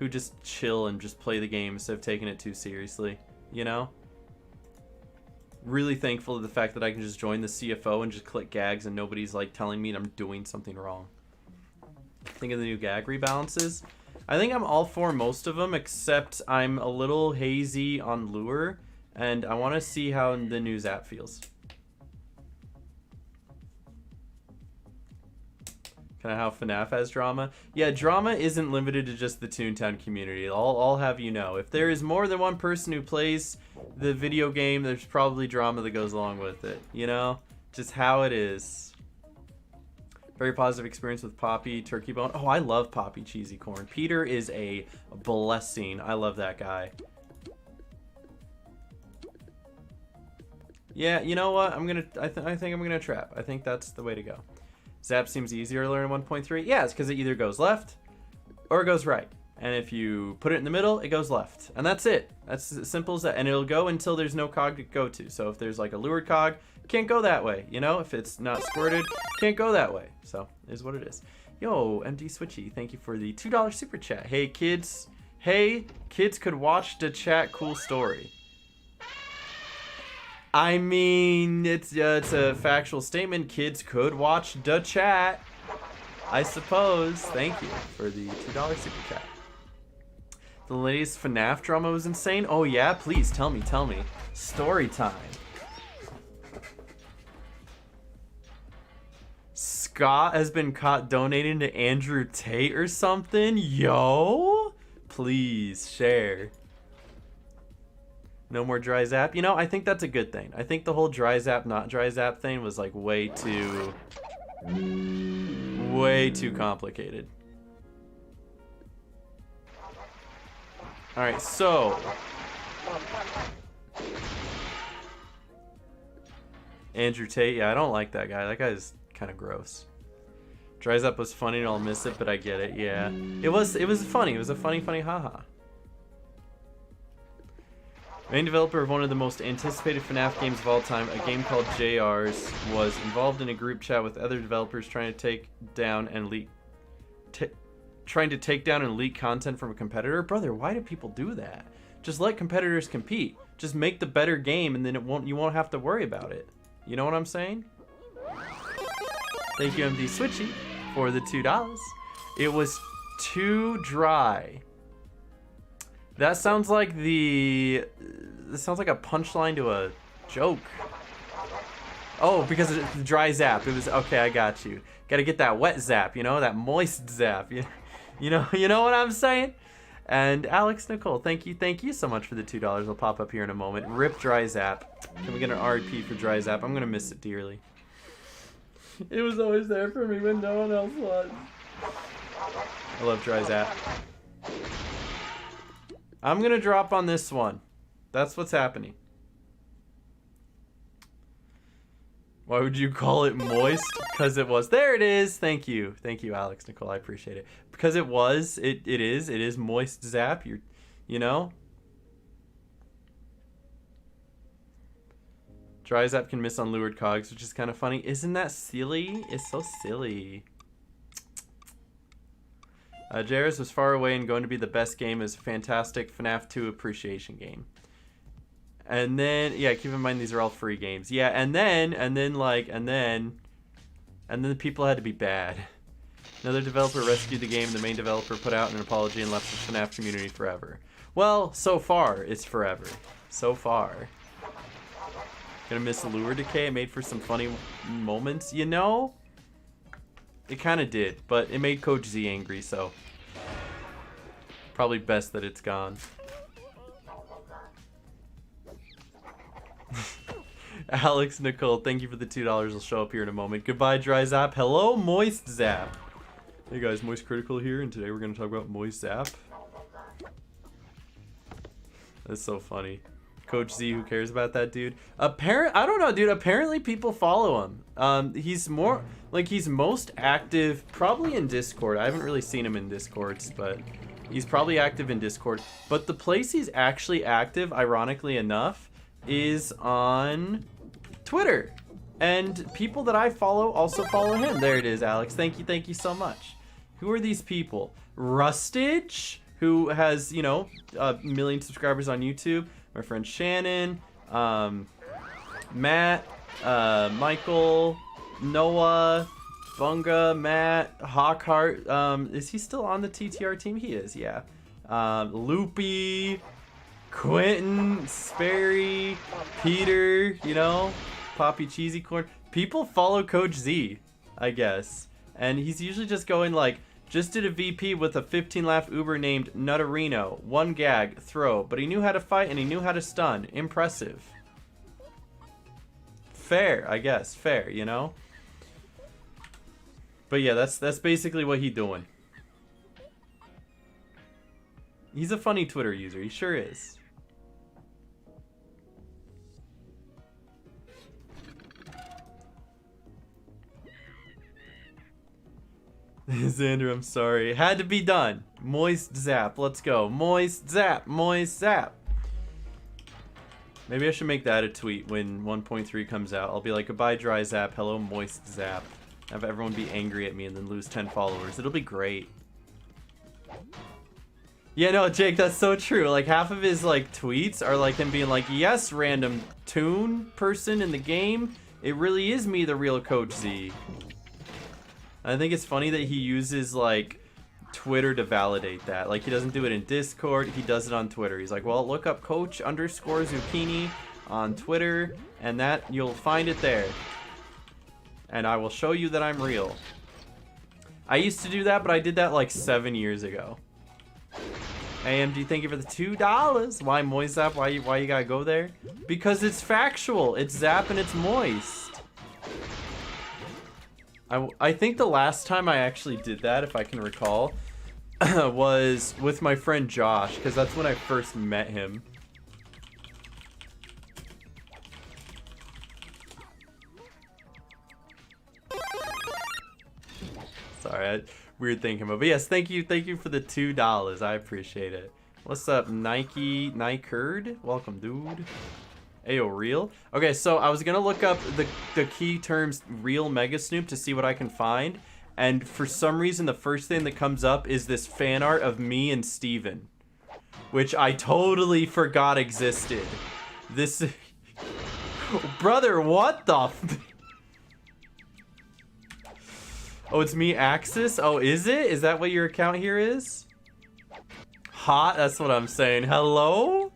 just chill and just play the game instead of taking it too seriously. You know, really thankful to the fact that I can just join the CFO and just click gags and nobody's like telling me I'm doing something wrong. Think of the new gag rebalances. I think I'm all for most of them, except I'm a little hazy on Lure, and I want to see how the new Zap feels. Kind of how FNAF has drama. Yeah, drama isn't limited to just the Toontown community. I'll have you know. If there is more than one person who plays the video game, there's probably drama that goes along with it. You know? Just how it is. Very positive experience with Poppy, Turkey Bone. Oh, I love Poppy Cheesy Corn. Peter is a blessing. I love that guy. Yeah, you know what? I think I'm gonna trap. I think that's the way to go. Zap seems easier to learn in 1.3. Yeah, it's because it either goes left or it goes right. And if you put it in the middle, it goes left. And that's it. That's as simple as that. And it'll go until there's no cog to go to. So if there's like a lured cog, can't go that way. You know, if it's not squirted, can't go that way. So it is what it is. Yo, MD Switchy, thank you for the $2 super chat. Hey, kids. Hey, kids could watch the chat. Cool story. I mean, it's a factual statement. Kids could watch the chat, I suppose. Thank you for the $2 super chat. The latest FNAF drama was insane. Oh yeah, please tell me. Story time. Scott has been caught donating to Andrew Tate or something. Yo, please share. No more dry zap. You know, I think that's a good thing. I think the whole dry zap, not dry zap thing was like way too complicated. All right, so Andrew Tate. Yeah, I don't like that guy. That guy's kind of gross. Dry zap was funny and I'll miss it, but I get it. Yeah, it was funny. It was a funny haha. Main developer of one of the most anticipated FNAF games of all time, a game called JR's, was involved in a group chat with other developers trying to take down and leak content from a competitor. Brother, why do people do that? Just let competitors compete. Just make the better game, and then you won't have to worry about it. You know what I'm saying? Thank you, MD Switchy, for the $2. It was too dry. That sounds like this sounds like a punchline to a joke. Oh, because of the dry zap. It was okay. I got you. Got to get that wet zap. You know, that moist zap. You know what I'm saying? And Alex Nicole, thank you so much for the $2. Will pop up here in a moment. Rip dry zap. Can we get an RP for dry zap? I'm gonna miss it dearly. It was always there for me when no one else was. I love dry zap. I'm gonna drop on this one. That's what's happening. Why would you call it moist? Because it was. There it is. Thank you, Alex Nicole. I appreciate it. Because it was. It is moist zap. You know. Dry zap can miss on lured cogs, which is kind of funny. Isn't that silly? It's so silly. Jairus was far away and going to be the best game is fantastic FNAF 2 appreciation game. And then, yeah, keep in mind these are all free games. Yeah, and then the people had to be bad. Another developer rescued the game. The main developer put out an apology and left the FNAF community forever. Well, so far, it's forever. So far. Gonna miss a lure decay. It made for some funny moments. You know? It kind of did, but it made Coach Z angry, so probably best that it's gone. Alex Nicole, thank you for the $2. Will show up here in a moment. Goodbye, dry zap. Hello, moist zap. Hey guys, Moist Critical here, and today we're gonna talk about moist zap. That's so funny. Coach Z, who cares about that dude? I don't know, dude. Apparently people follow him. He's most active probably in Discord. I haven't really seen him in Discords, but he's probably active in Discord. But the place he's actually active, ironically enough, is on Twitter. And people that I follow also follow him. There it is, Alex. Thank you so much. Who are these people? Rustage, who has, you know, a million subscribers on YouTube. My friend Shannon, Matt, Michael, Noah, Bunga, Matt, Hawkheart. Is he still on the TTR team? He is, yeah. Loopy, Quentin, Sperry, Peter, you know, Poppy Cheesy Corn. People follow Coach Z, I guess. And he's usually just going like, just did a VP with a 15-laugh Uber named Nutterino. One gag, throw. But he knew how to fight and he knew how to stun. Impressive. Fair, I guess. Fair, you know? But yeah, that's basically what he's doing. He's a funny Twitter user. He sure is. Xander, I'm sorry. It had to be done. Moist zap. Let's go. Moist zap. Moist zap. Maybe I should make that a tweet when 1.3 comes out. I'll be like, goodbye dry zap. Hello moist zap. Have everyone be angry at me and then lose 10 followers. It'll be great. Yeah, no, Jake, that's so true. Like, half of his, like, tweets are, like, him being like, yes, random Toon person in the game. It really is me, the real Coach Z. I think it's funny that he uses, like, Twitter to validate that. Like, he doesn't do it in Discord. He does it on Twitter. He's like, well, look up Coach_Zucchini on Twitter, and that, you'll find it there. And I will show you that I'm real. I used to do that, but I did that, like, 7 years ago. AMD, thank you for the $2. Why Moist Zap? Why you gotta go there? Because it's factual. It's Zap and it's moist. I think the last time I actually did that, if I can recall, was with my friend Josh, because that's when I first met him. Sorry, weird thing came up. But yes, thank you for the $2. I appreciate it. What's up, Nikerd? Welcome, dude. Ayo, real? Okay, so I was gonna look up the key terms real Megasnoop to see what I can find, and for some reason the first thing that comes up is this fan art of me and Steven, which I totally forgot existed. This brother, what the oh, it's me, Axis? Oh, is it? Is that what your account here is? Hot, that's what I'm saying. Hello?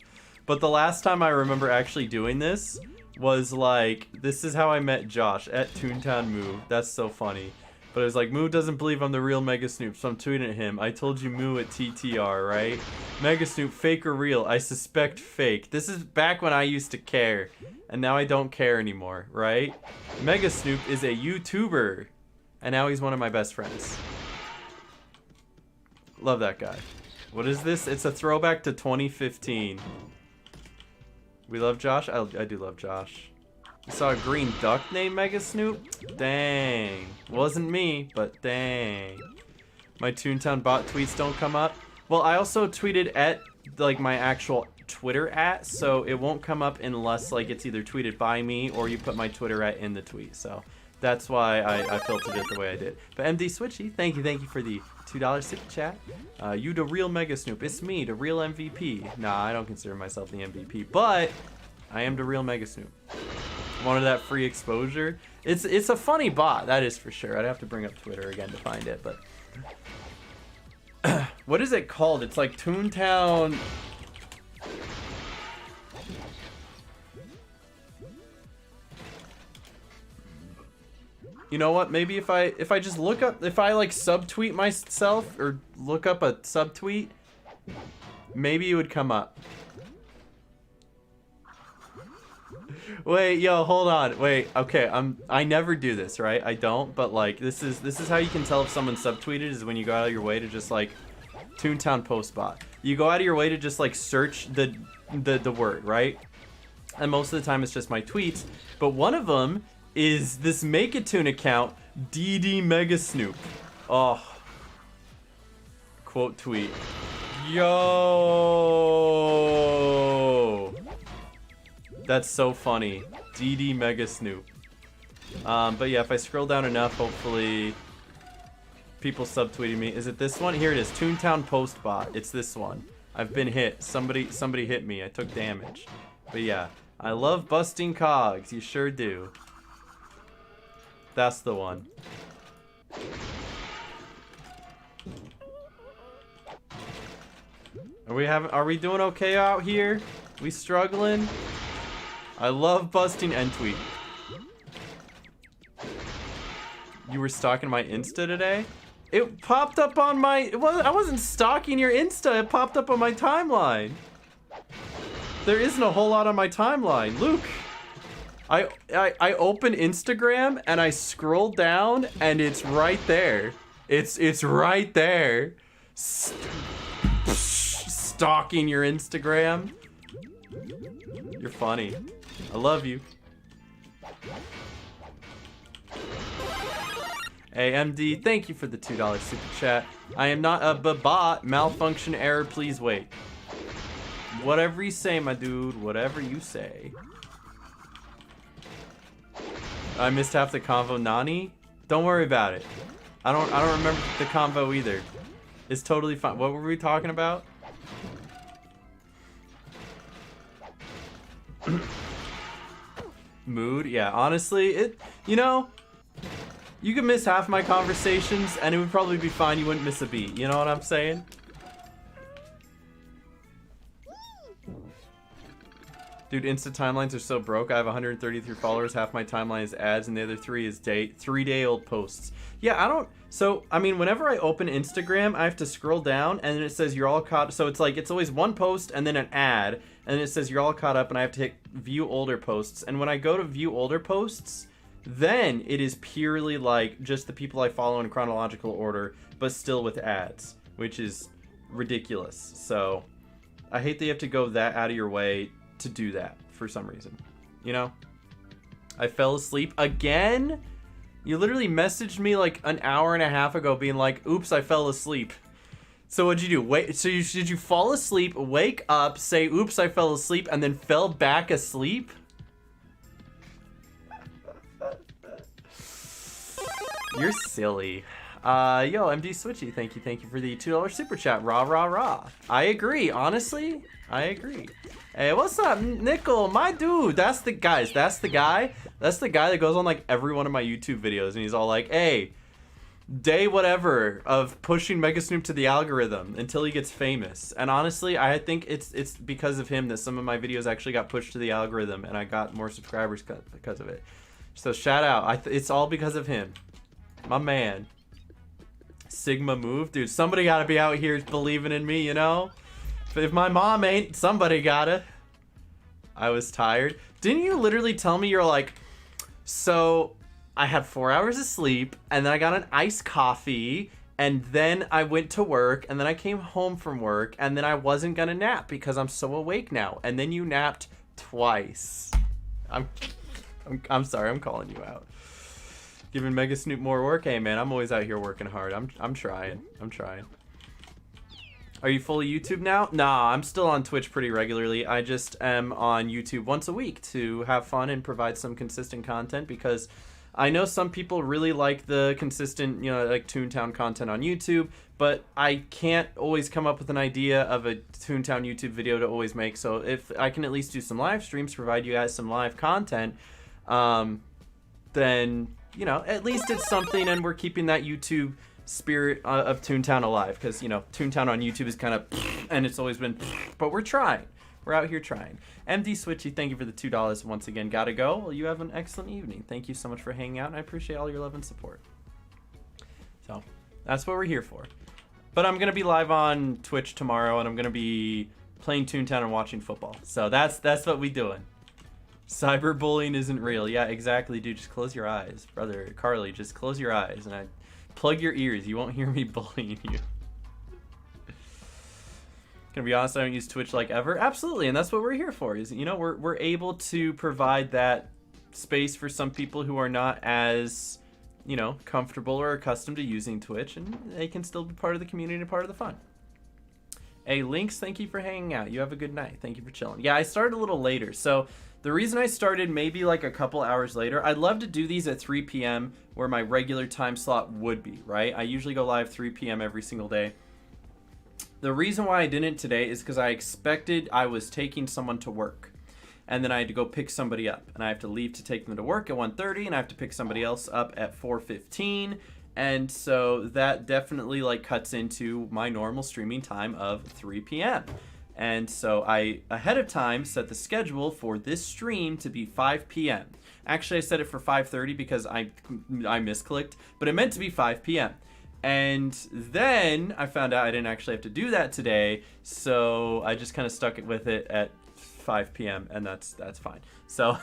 But the last time I remember actually doing this was like, this is how I met Josh at Toontown Moo. That's so funny. But it was like, Moo doesn't believe I'm the real Megasnoop, so I'm tweeting at him. I told you Moo at TTR, right? Megasnoop, fake or real? I suspect fake. This is back when I used to care, and now I don't care anymore, right? Megasnoop is a YouTuber, and now he's one of my best friends. Love that guy. What is this? It's a throwback to 2015. We love Josh? I do love Josh. You saw a green duck named Megasnoop? Dang. Wasn't me, but dang. My Toontown bot tweets don't come up. Well, I also tweeted at, like, my actual Twitter @ so it won't come up unless, like, it's either tweeted by me or you put my Twitter @ in the tweet. So that's why I filtered it the way I did. But MD Switchy, thank you for the $2 super chat. You the real Megasnoop. It's me, the real MVP. Nah, I don't consider myself the MVP, but I am the real Megasnoop. Wanted that free exposure. It's a funny bot, that is for sure. I'd have to bring up Twitter again to find it, but what is it called? It's like Toontown. You know what? Maybe if I just look up, if I like subtweet myself or look up a subtweet, maybe it would come up. Wait, yo, hold on. Wait, okay, I never do this, right? I don't, but like this is how you can tell if someone subtweeted is when you go out of your way to just like Toontown Postbot. You go out of your way to just like search the word, right? And most of the time it's just my tweets, but one of them is this Make-A-Toon account, DD Megasnoop. Oh. Quote tweet. Yo. That's so funny. DD Megasnoop. But yeah, if I scroll down enough, hopefully people subtweeting me. Is it this one? Here it is. Toontown Postbot. It's this one. I've been hit. Somebody hit me. I took damage. But yeah, I love busting cogs. You sure do. That's the one. Are we doing okay out here? We struggling? I love busting end tweet. You were stalking my Insta today? It popped up on my, well, I wasn't stalking your Insta, it popped up on my timeline. There isn't a whole lot on my timeline. Luke, I open Instagram and I scroll down and it's right there. It's right there. Stalking your Instagram. You're funny. I love you. Hey, MD, thank you for the $2 super chat. I am not a bot. Malfunction error, please wait. Whatever you say, my dude. Whatever you say. I missed half the convo. Nani? Don't worry about it. I don't remember the convo either. It's totally fine. What were we talking about? Mood? Yeah, honestly, you know, you could miss half my conversations and it would probably be fine. You wouldn't miss a beat. You know what I'm saying? Dude, Insta timelines are so broke. I have 133 followers. Half my timeline is ads, and the other 3 is 3-day-old posts. Yeah, I don't. So, I mean, whenever I open Instagram, I have to scroll down, and then it says you're all caught. So it's like it's always one post and then an ad, and then it says you're all caught up, and I have to hit view older posts. And when I go to view older posts, then it is purely like just the people I follow in chronological order, but still with ads, which is ridiculous. So I hate that you have to go that out of your way to do that for some reason, you know? I fell asleep again. You literally messaged me like an hour and a half ago being like, oops, I fell asleep. So what'd you do? Wait, so did you fall asleep, wake up, say oops, I fell asleep, and then fell back asleep? You're silly. Yo, MD Switchy, thank you for the $2 super chat. Rah rah rah. I agree, honestly, I agree. Hey, what's up, Nickel? My dude, that's the guy that goes on like every one of my YouTube videos, and he's all like, hey, day whatever of pushing Megasnoop to the algorithm until he gets famous. And honestly, I think it's because of him that some of my videos actually got pushed to the algorithm and I got more subscribers because of it. So shout out. It's all because of him. My man. Sigma move. Dude, somebody gotta be out here believing in me, you know? If my mom ain't, somebody gotta. I was tired. Didn't you literally tell me you're like, so I had 4 hours of sleep and then I got an iced coffee and then I went to work and then I came home from work and then I wasn't gonna nap because I'm so awake now. And then you napped twice. I'm sorry, I'm calling you out. Giving Megasnoop more work. Hey man, I'm always out here working hard. I'm trying. Are you fully YouTube now? Nah, I'm still on Twitch pretty regularly. I just am on YouTube once a week to have fun and provide some consistent content because I know some people really like the consistent, you know, like Toontown content on YouTube, but I can't always come up with an idea of a Toontown YouTube video to always make. So if I can at least do some live streams, provide you guys some live content, then, you know, at least it's something and we're keeping that YouTube spirit of Toontown alive because, you know, Toontown on YouTube is kind of and it's always been, but we're trying. We're out here trying. MD Switchy, thank you for the $2 once again. Gotta go. Well, you have an excellent evening. Thank you so much for hanging out, and I appreciate all your love and support. So, that's what we're here for. But I'm gonna be live on Twitch tomorrow, and I'm gonna be playing Toontown and watching football. So that's what we doing. Cyberbullying isn't real. Yeah, exactly, dude. Just close your eyes, brother Carly. Just close your eyes, and plug your ears. You won't hear me bullying you. Gonna be honest, I don't use Twitch like ever. Absolutely, and that's what we're here for. Is, you know, we're able to provide that space for some people who are not as, you know, comfortable or accustomed to using Twitch, and they can still be part of the community and part of the fun. Hey, Lynx, thank you for hanging out. You have a good night. Thank you for chilling. Yeah, I started a little later, so the reason I started maybe like a couple hours later, I'd love to do these at 3 p.m. where my regular time slot would be, right? I usually go live 3 p.m. every single day. The reason why I didn't today is because I expected I was taking someone to work. And then I had to go pick somebody up. And I have to leave to take them to work at 1:30, and I have to pick somebody else up at 4:15. And so that definitely like cuts into my normal streaming time of 3 p.m. And so I, ahead of time, set the schedule for this stream to be 5 p.m. Actually, I set it for 5:30 because I misclicked, but it meant to be 5 p.m. And then I found out I didn't actually have to do that today, so I just kind of stuck it with it at 5 p.m. and that's fine. So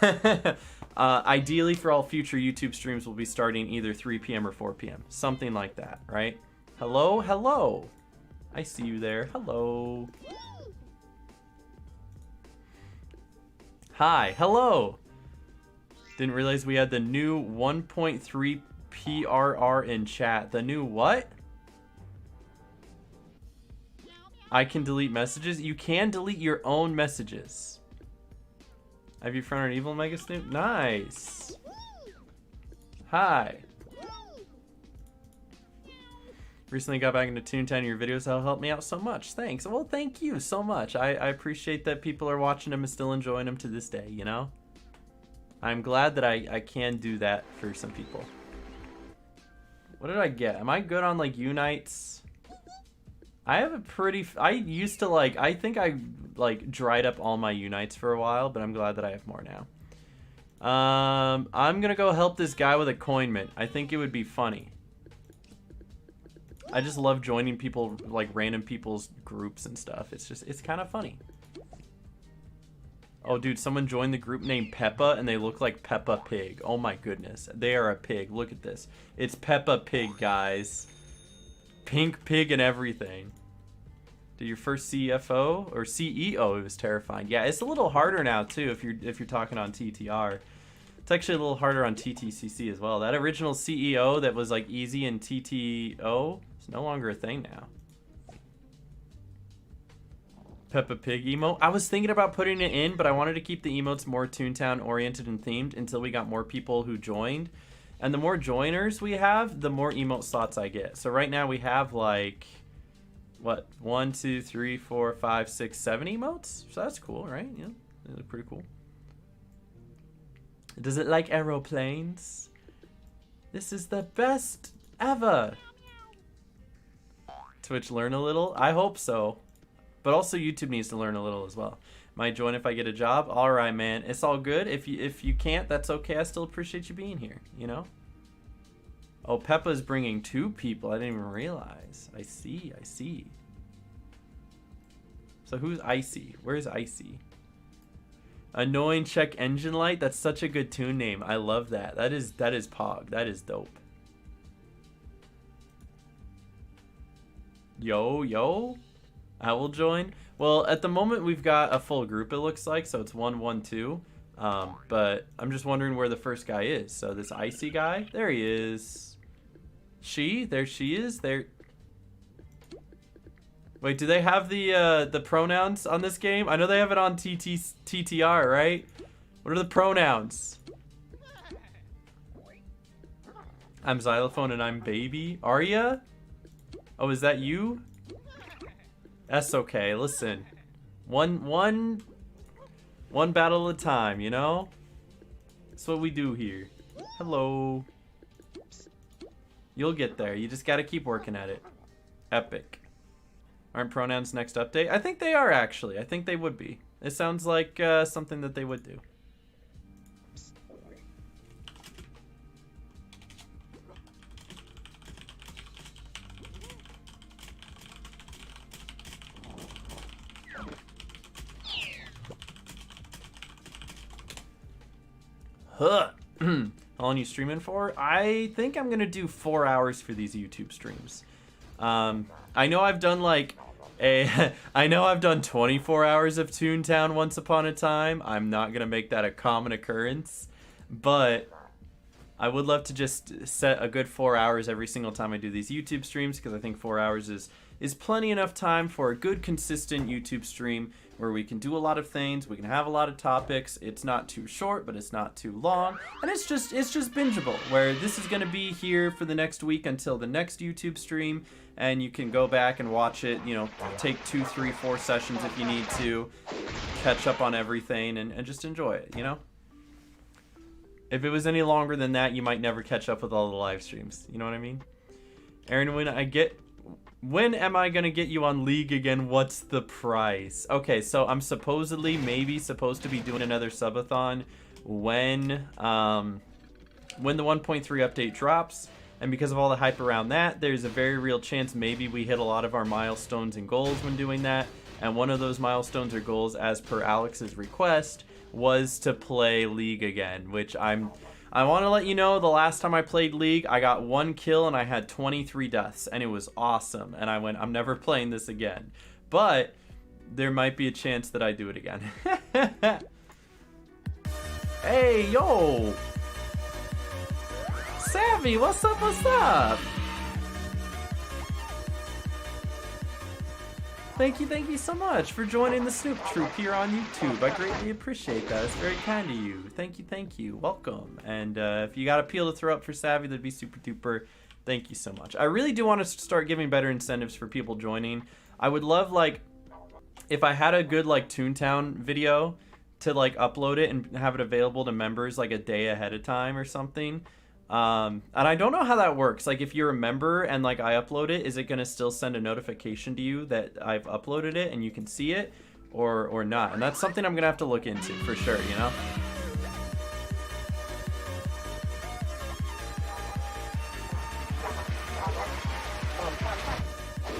ideally for all future YouTube streams, we'll be starting either 3 p.m. or 4 p.m. Something like that, right? Hello, hello. I see you there. Hello. Hi, hello. Didn't realize we had the new 1.3 PRR in chat. The new what? I can delete messages? You can delete your own messages. Have you found an evil Megasnoop? Nice. Hi. Recently got back into Toontown. Your videos have helped me out so much. Thanks. Well, thank you so much. I appreciate that people are watching them and still enjoying them to this day, you know? I'm glad that I can do that for some people. What did I get? Am I good on like Unites? I have a pretty, I used to like, I think I like dried up all my Unites for a while, but I'm glad that I have more now. I'm gonna go help this guy with a coin mint. I think it would be funny. I just love joining people, like random people's groups and stuff. It's kind of funny. Oh, dude, someone joined the group named Peppa, and they look like Peppa Pig. Oh, my goodness. They are a pig. Look at this. It's Peppa Pig, guys. Pink pig and everything. Did your first CFO or CEO? It was terrifying. Yeah, it's a little harder now, too, if you're talking on TTR. It's actually a little harder on Ttcc as well. That original CEO that was, like, easy in TTO is no longer a thing now. Peppa Pig emote. I was thinking about putting it in, but I wanted to keep the emotes more Toontown oriented and themed until we got more people who joined. And the more joiners we have, the more emote slots I get. So right now we have like, what, 1, 2, 3, 4, 5, 6, 7 emotes? So that's cool, right? Yeah, they look pretty cool. Does it like aeroplanes? This is the best Eva. Twitch learn a little? I hope so. But also YouTube needs to learn a little as well. Might join if I get a job. All right, man. It's all good. If you can't, that's okay. I still appreciate you being here, you know? Oh, Peppa's bringing 2 people. I didn't even realize. I see. I see. So who's Icy? Where's Icy? Annoying check engine light. That's such a good tune name. I love that. That is Pog. That is dope. Yo. I will join. Well, at the moment we've got a full group, it looks like, so it's 1, 1, 2. But I'm just wondering where the first guy is. So this Icy guy, there he is. There she is. There. Wait, do they have the pronouns on this game? I know they have it on TTR, right? What are the pronouns? I'm Xylophone and I'm Baby. Are ya? Oh, is that you? That's okay. Listen, one battle at a time, you know? That's what we do here. Hello. You'll get there. You just gotta keep working at it. Epic. Aren't pronouns next update? I think they are, actually. I think they would be. It sounds like something that they would do. Huh. How long you streaming for? I think I'm gonna do 4 hours for these YouTube streams. I know I've done like I know I've done 24 hours of Toontown once upon a time. I'm not gonna make that a common occurrence, but I would love to just set a good 4 hours every single time I do these YouTube streams, because I think 4 hours is plenty enough time for a good consistent YouTube stream where we can do a lot of things, we can have a lot of topics. It's not too short, but it's not too long, and it's just bingeable, where this is going to be here for the next week until the next YouTube stream, and you can go back and watch it, you know, take 2, 3, 4 sessions if you need to, catch up on everything, and just enjoy it, you know? If it was any longer than that, you might never catch up with all the live streams. You know what I mean? Aaron, when am I gonna get you on League again? What's the price? Okay, so I'm maybe supposed to be doing another subathon when the 1.3 update drops. And because of all the hype around that, there's a very real chance maybe we hit a lot of our milestones and goals when doing that. And one of those milestones or goals, as per Alex's request, was to play League again, which I want to let you know, the last time I played League, I got 1 kill and I had 23 deaths, and it was awesome. And I went, I'm never playing this again. But there might be a chance that I do it again. Hey, yo! Savvy, what's up, what's up? Thank you so much for joining the Snoop Troop here on YouTube. I greatly appreciate that. It's very kind of you. Thank you. Welcome. And if you got a peel to throw up for Savvy, that'd be super duper. Thank you so much. I really do want to start giving better incentives for people joining. I would love, like, if I had a good, like, Toontown video to, like, upload it and have it available to members, like, a day ahead of time or something. And I don't know how that works. Like, if you're a member and, like, I upload it, is it going to still send a notification to you that I've uploaded it and you can see it, or not? And that's something I'm going to have to look into for sure, you know?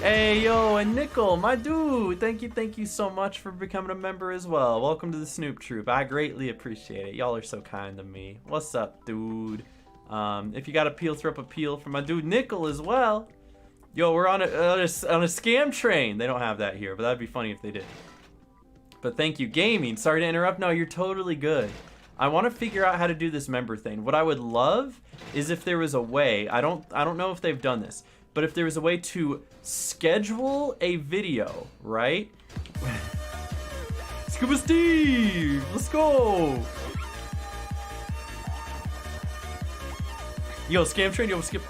Hey, yo, and Nickel, my dude, thank you so much for becoming a member as well. Welcome to the Snoop Troop. I greatly appreciate it. Y'all are so kind to me. What's up, dude? If you got a peel, throw up a peel for my dude Nickel as well. Yo, we're on a scam train. They don't have that here, but that'd be funny if they did. But thank you, Gaming. Sorry to interrupt. No, you're totally good. I want to figure out how to do this member thing. What I would love is if there was a way. I don't know if they've done this, but if there was a way to schedule a video, right? Scuba Steve, let's go. Yo, Scam Train, yo, Scuba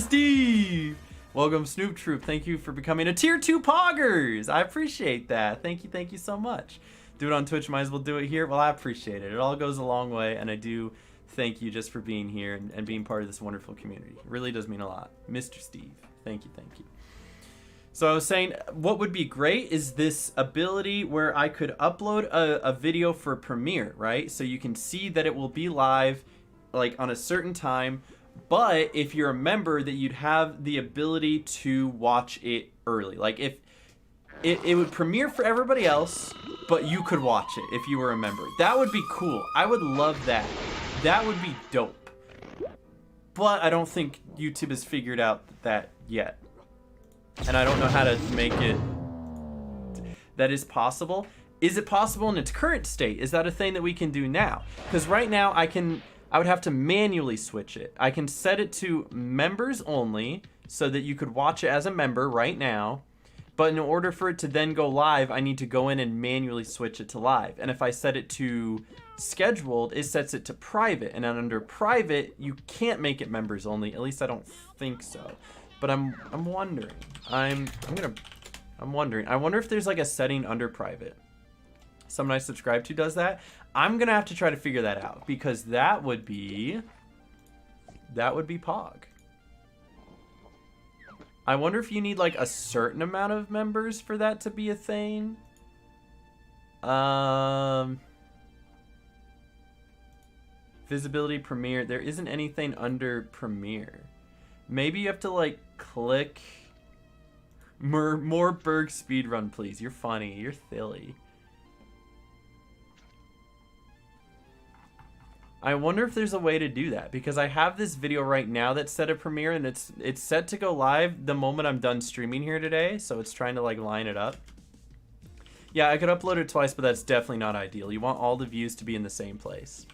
Steve! Welcome, Snoop Troop. Thank you for becoming a Tier 2 Poggers! I appreciate that. Thank you so much. Do it on Twitch, might as well do it here. Well, I appreciate it. It all goes a long way, and I do thank you just for being here and being part of this wonderful community. It really does mean a lot. Mr. Steve, thank you, thank you. So I was saying, what would be great is this ability where I could upload a video for Premiere, right? So you can see that it will be live, like, on a certain time. But if you're a member, that you'd have the ability to watch it early. Like, if it would premiere for everybody else, but you could watch it if you were a member. That would be cool. I would love that. That would be dope. But I don't think YouTube has figured out that yet. And I don't know how to make it that is possible. Is it possible in its current state? Is that a thing that we can do now? Because right now I would have to manually switch it. I can set it to members only so that you could watch it as a member right now. But in order for it to then go live, I need to go in and manually switch it to live. And if I set it to scheduled, it sets it to private. And then under private, you can't make it members only. At least I don't think so. But I'm wondering. I'm wondering. I wonder if there's like a setting under private. Someone I subscribe to does that. I'm gonna have to try to figure that out because that would be Pog. I wonder if you need like a certain amount of members for that to be a thing. Visibility Premiere. There isn't anything under Premiere. Maybe you have to like click more Berg speedrun, please. You're funny. You're silly. I wonder if there's a way to do that because I have this video right now that's set to premiere and it's set to go live the moment I'm done streaming here today, so it's trying to like line it up. Yeah, I could upload it twice, but that's definitely not ideal. You want all the views to be in the same place.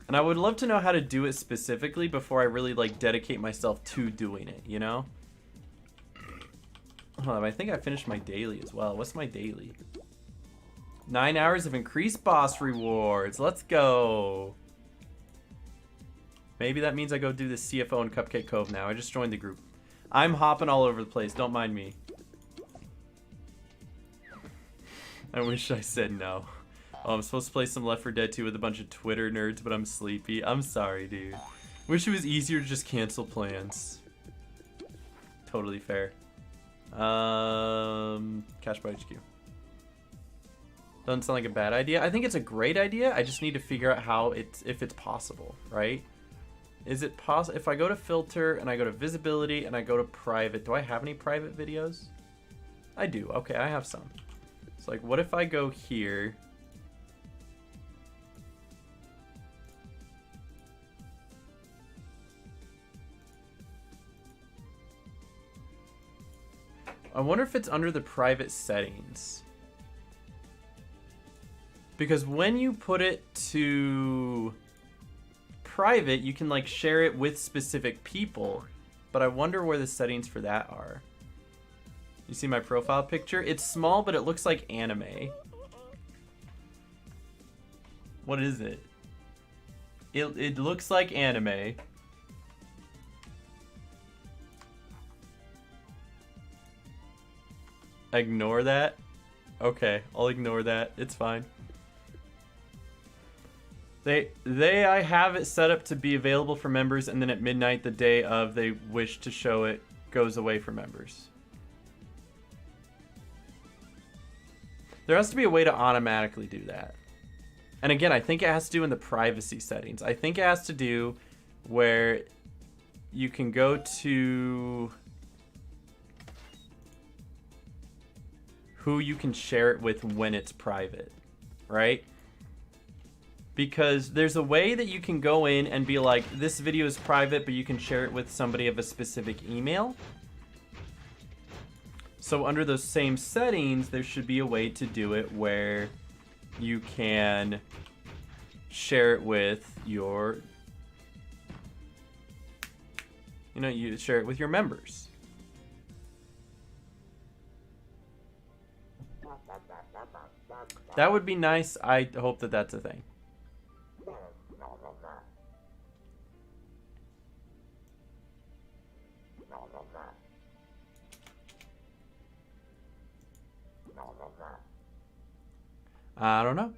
And I would love to know how to do it specifically before I really like dedicate myself to doing it, you know? I think I finished my daily as well. What's my daily? 9 hours of increased boss rewards. Let's go. Maybe that means I go do the CFO in Cupcake Cove now. I just joined the group. I'm hopping all over the place. Don't mind me. I wish I said no. Oh, I'm supposed to play some Left 4 Dead 2 with a bunch of Twitter nerds, but I'm sleepy. I'm sorry, dude. Wish it was easier to just cancel plans. Totally fair. Cash by HQ. Doesn't sound like a bad idea. I think it's a great idea. I just need to figure out how if it's possible, right? Is it possible if I go to filter and I go to visibility and I go to private? Do I have any private videos? I do. Okay, I have some. It's like, what if I go here? I wonder if it's under the private settings. Because when you put it to private, you can like share it with specific people. But I wonder where the settings for that are. You see my profile picture? It's small, but it looks like anime. What is it? It looks like anime. Ignore that? Okay, I'll ignore that. It's fine. I have it set up to be available for members, and then at midnight the day of they wish to show it goes away for members. There has to be a way to automatically do that. And again, I think it has to do in the privacy settings. I think it has to do where you can go to who you can share it with when it's private, right? Because there's a way that you can go in and be like, this video is private, but you can share it with somebody of a specific email. So under those same settings, there should be a way to do it where you can share it with your, you share it with your members. That would be nice. I hope that that's a thing. I don't know.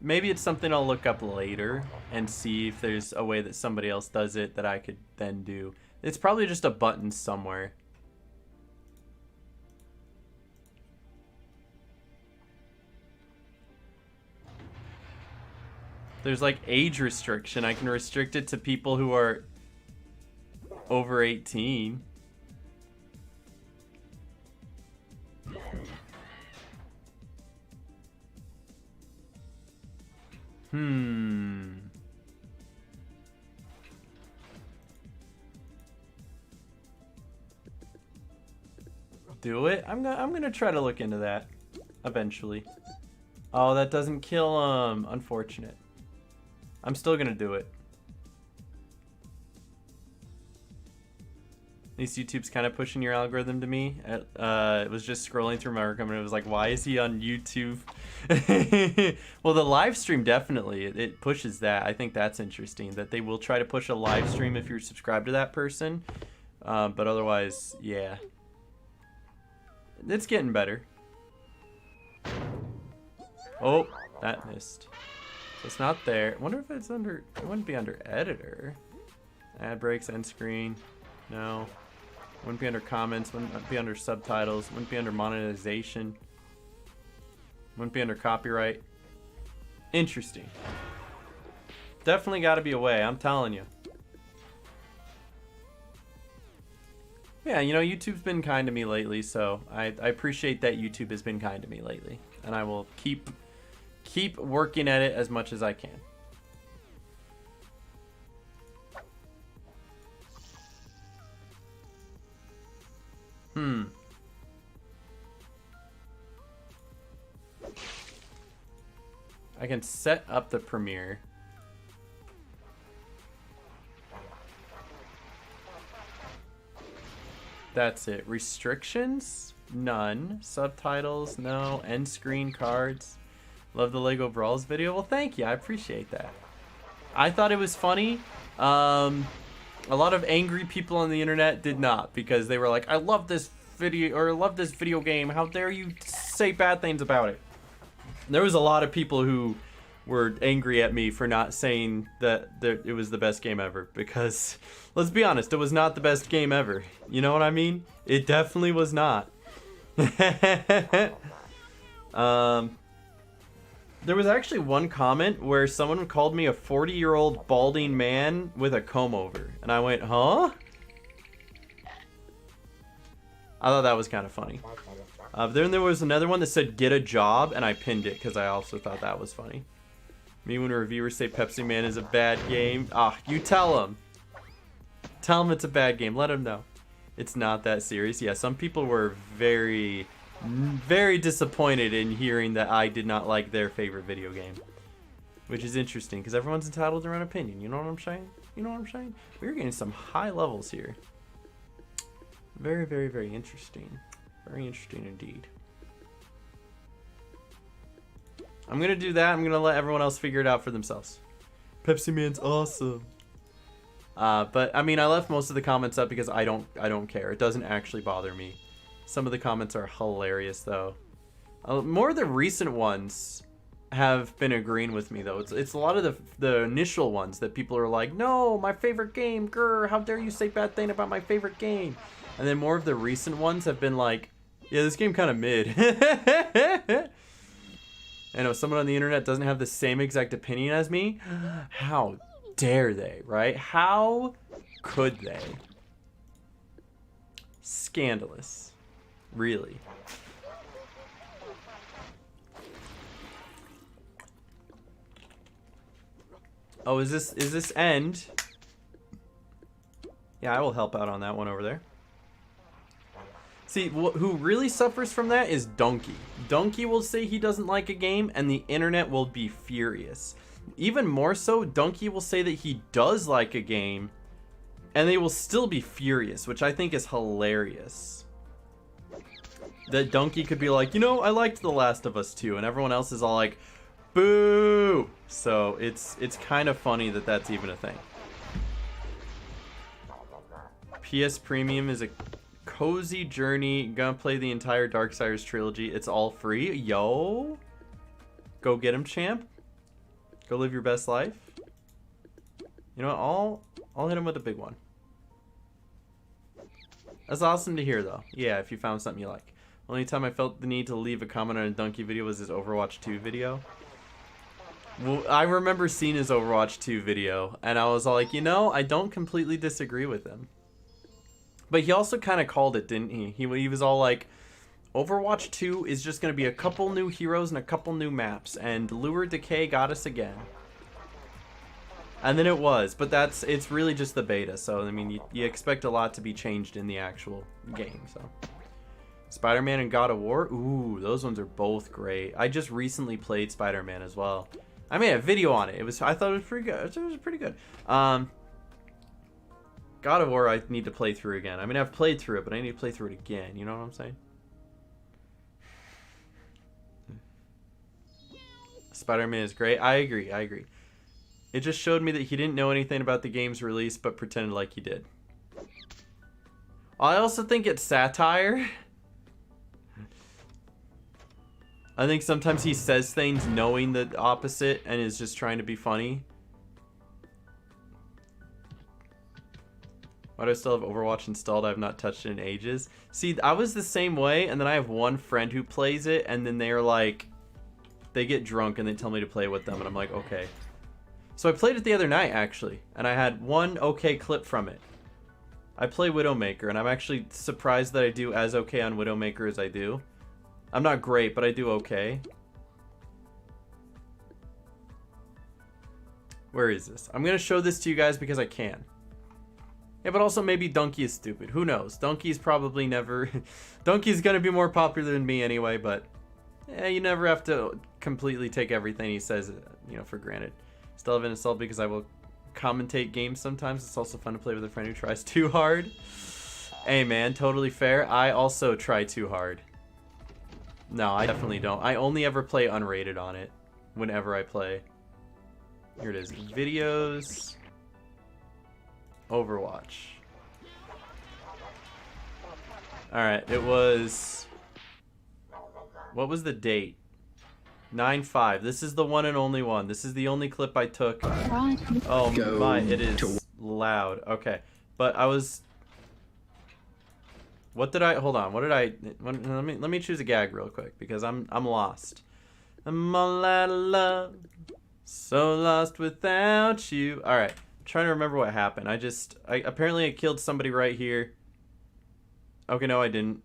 Maybe it's something I'll look up later and see if there's a way that somebody else does it that I could then do. It's probably just a button somewhere. There's like age restriction. I can restrict it to people who are over 18. Do it? I'm gonna try to look into that eventually. Oh, that doesn't kill him. Unfortunate. I'm still gonna do it. At least YouTube's kind of pushing your algorithm to me. It was just scrolling through my recommend. It was like, why is he on YouTube? Well, the live stream definitely it pushes that. I think that's interesting that they will try to push a live stream if you're subscribed to that person. But otherwise, yeah, it's getting better. Oh, that missed. So it's not there. I wonder if it's under. It wouldn't be under editor. Ad breaks, end screen. No. Wouldn't be under comments. Wouldn't be under subtitles. Wouldn't be under monetization. Wouldn't be under copyright. Interesting. Definitely got to be a way. I'm telling you. Yeah, you know, YouTube's been kind to me lately, so I appreciate that YouTube has been kind to me lately, and I will keep working at it as much as I can. I can set up the premiere. That's it. Restrictions? None. Subtitles? No. End screen cards? Love the Lego Brawls video? Well, thank you. I appreciate that. I thought it was funny. A lot of angry people on the internet did not, because they were like, I love this video, or I love this video game. How dare you say bad things about it? There was a lot of people who were angry at me for not saying that it was the best game ever, because let's be honest, it was not the best game ever. You know what I mean? It definitely was not. There was actually one comment where someone called me a 40-year-old balding man with a comb over, and I went, huh? I thought that was kind of funny. Then there was another one that said, get a job, and I pinned it because I also thought that was funny. Me when reviewers say Pepsi Man is a bad game. Ah, you tell them. Tell them it's a bad game. Let them know. It's not that serious. Yeah, some people were very, very disappointed in hearing that I did not like their favorite video game. Which is interesting, because everyone's entitled to their own opinion. You know what I'm saying? You know what I'm saying? We're getting some high levels here. Very, very, very interesting. Very interesting indeed. I'm going to do that. I'm going to let everyone else figure it out for themselves. Pepsi Man's awesome. But I mean, I left most of the comments up because I don't care. It doesn't actually bother me. Some of the comments are hilarious though. More of the recent ones have been agreeing with me though. It's a lot of the initial ones that people are like, no, my favorite game, grr, how dare you say bad thing about my favorite game. And then more of the recent ones have been like, yeah, this game kind of mid. I know someone on the internet doesn't have the same exact opinion as me. How dare they, right? How could they? Scandalous. Really. Oh, is this end? Yeah, I will help out on that one over there. See, who really suffers from that is Donkey. Donkey will say he doesn't like a game, and the internet will be furious. Even more so, Donkey will say that he does like a game, and they will still be furious, which I think is hilarious. That Donkey could be like, you know, I liked The Last of Us 2, and everyone else is all like, boo! So it's kind of funny that that's even a thing. PS Premium is a Cozy Journey. Gonna play the entire Darksiders trilogy. It's all free. Yo. Go get him, champ. Go live your best life. You know what? I'll hit him with a big one. That's awesome to hear, though. Yeah, if you found something you like. Only time I felt the need to leave a comment on a Donkey video was his Overwatch 2 video. Well, I remember seeing his Overwatch 2 video, and I was all like, you know, I don't completely disagree with him. But he also kind of called it, didn't he? He was all like, Overwatch 2 is just going to be a couple new heroes and a couple new maps, and Lure Decay got us again. And then it was, but it's really just the beta, so I mean, you expect a lot to be changed in the actual game, so. Spider-Man and God of War, ooh, those ones are both great. I just recently played Spider-Man as well. I made a video on it. I thought it was pretty good. It was pretty good. God of War I need to play through again. I mean, I've played through it, but I need to play through it again, you know what I'm saying? Spider-Man is great. I agree. It just showed me that he didn't know anything about the game's release, but pretended like he did. I also think it's satire. I think sometimes he says things knowing the opposite and is just trying to be funny. Why do I still have Overwatch installed? I've not touched it in ages. See, I was the same way, and then I have one friend who plays it, and then they're like, they get drunk and they tell me to play with them, and I'm like, okay. So I played it the other night, actually, and I had one okay clip from it. I play Widowmaker, and I'm actually surprised that I do as okay on Widowmaker as I do. I'm not great, but I do okay. Where is this? I'm going to show this to you guys because I can. Yeah, but also maybe Donkey is stupid. Who knows? Donkey's probably never... Donkey's going to be more popular than me anyway, but... Yeah, you never have to completely take everything he says, you know, for granted. Still haven't installed because I will commentate games sometimes. It's also fun to play with a friend who tries too hard. Hey, man, totally fair. I also try too hard. No, I definitely don't. I only ever play unrated on it whenever I play. Here it is. Videos. Overwatch. Alright, it was... What was the date? 9/5. This is the one and only one. This is the only clip I took. Oh my, it is loud. Okay, but I was... What did I... Hold on. What did I... Let me choose a gag real quick because I'm lost. I'm all out of love. So lost without you. Alright. I'm trying to remember what happened. Apparently I killed somebody right here. Okay, no I didn't.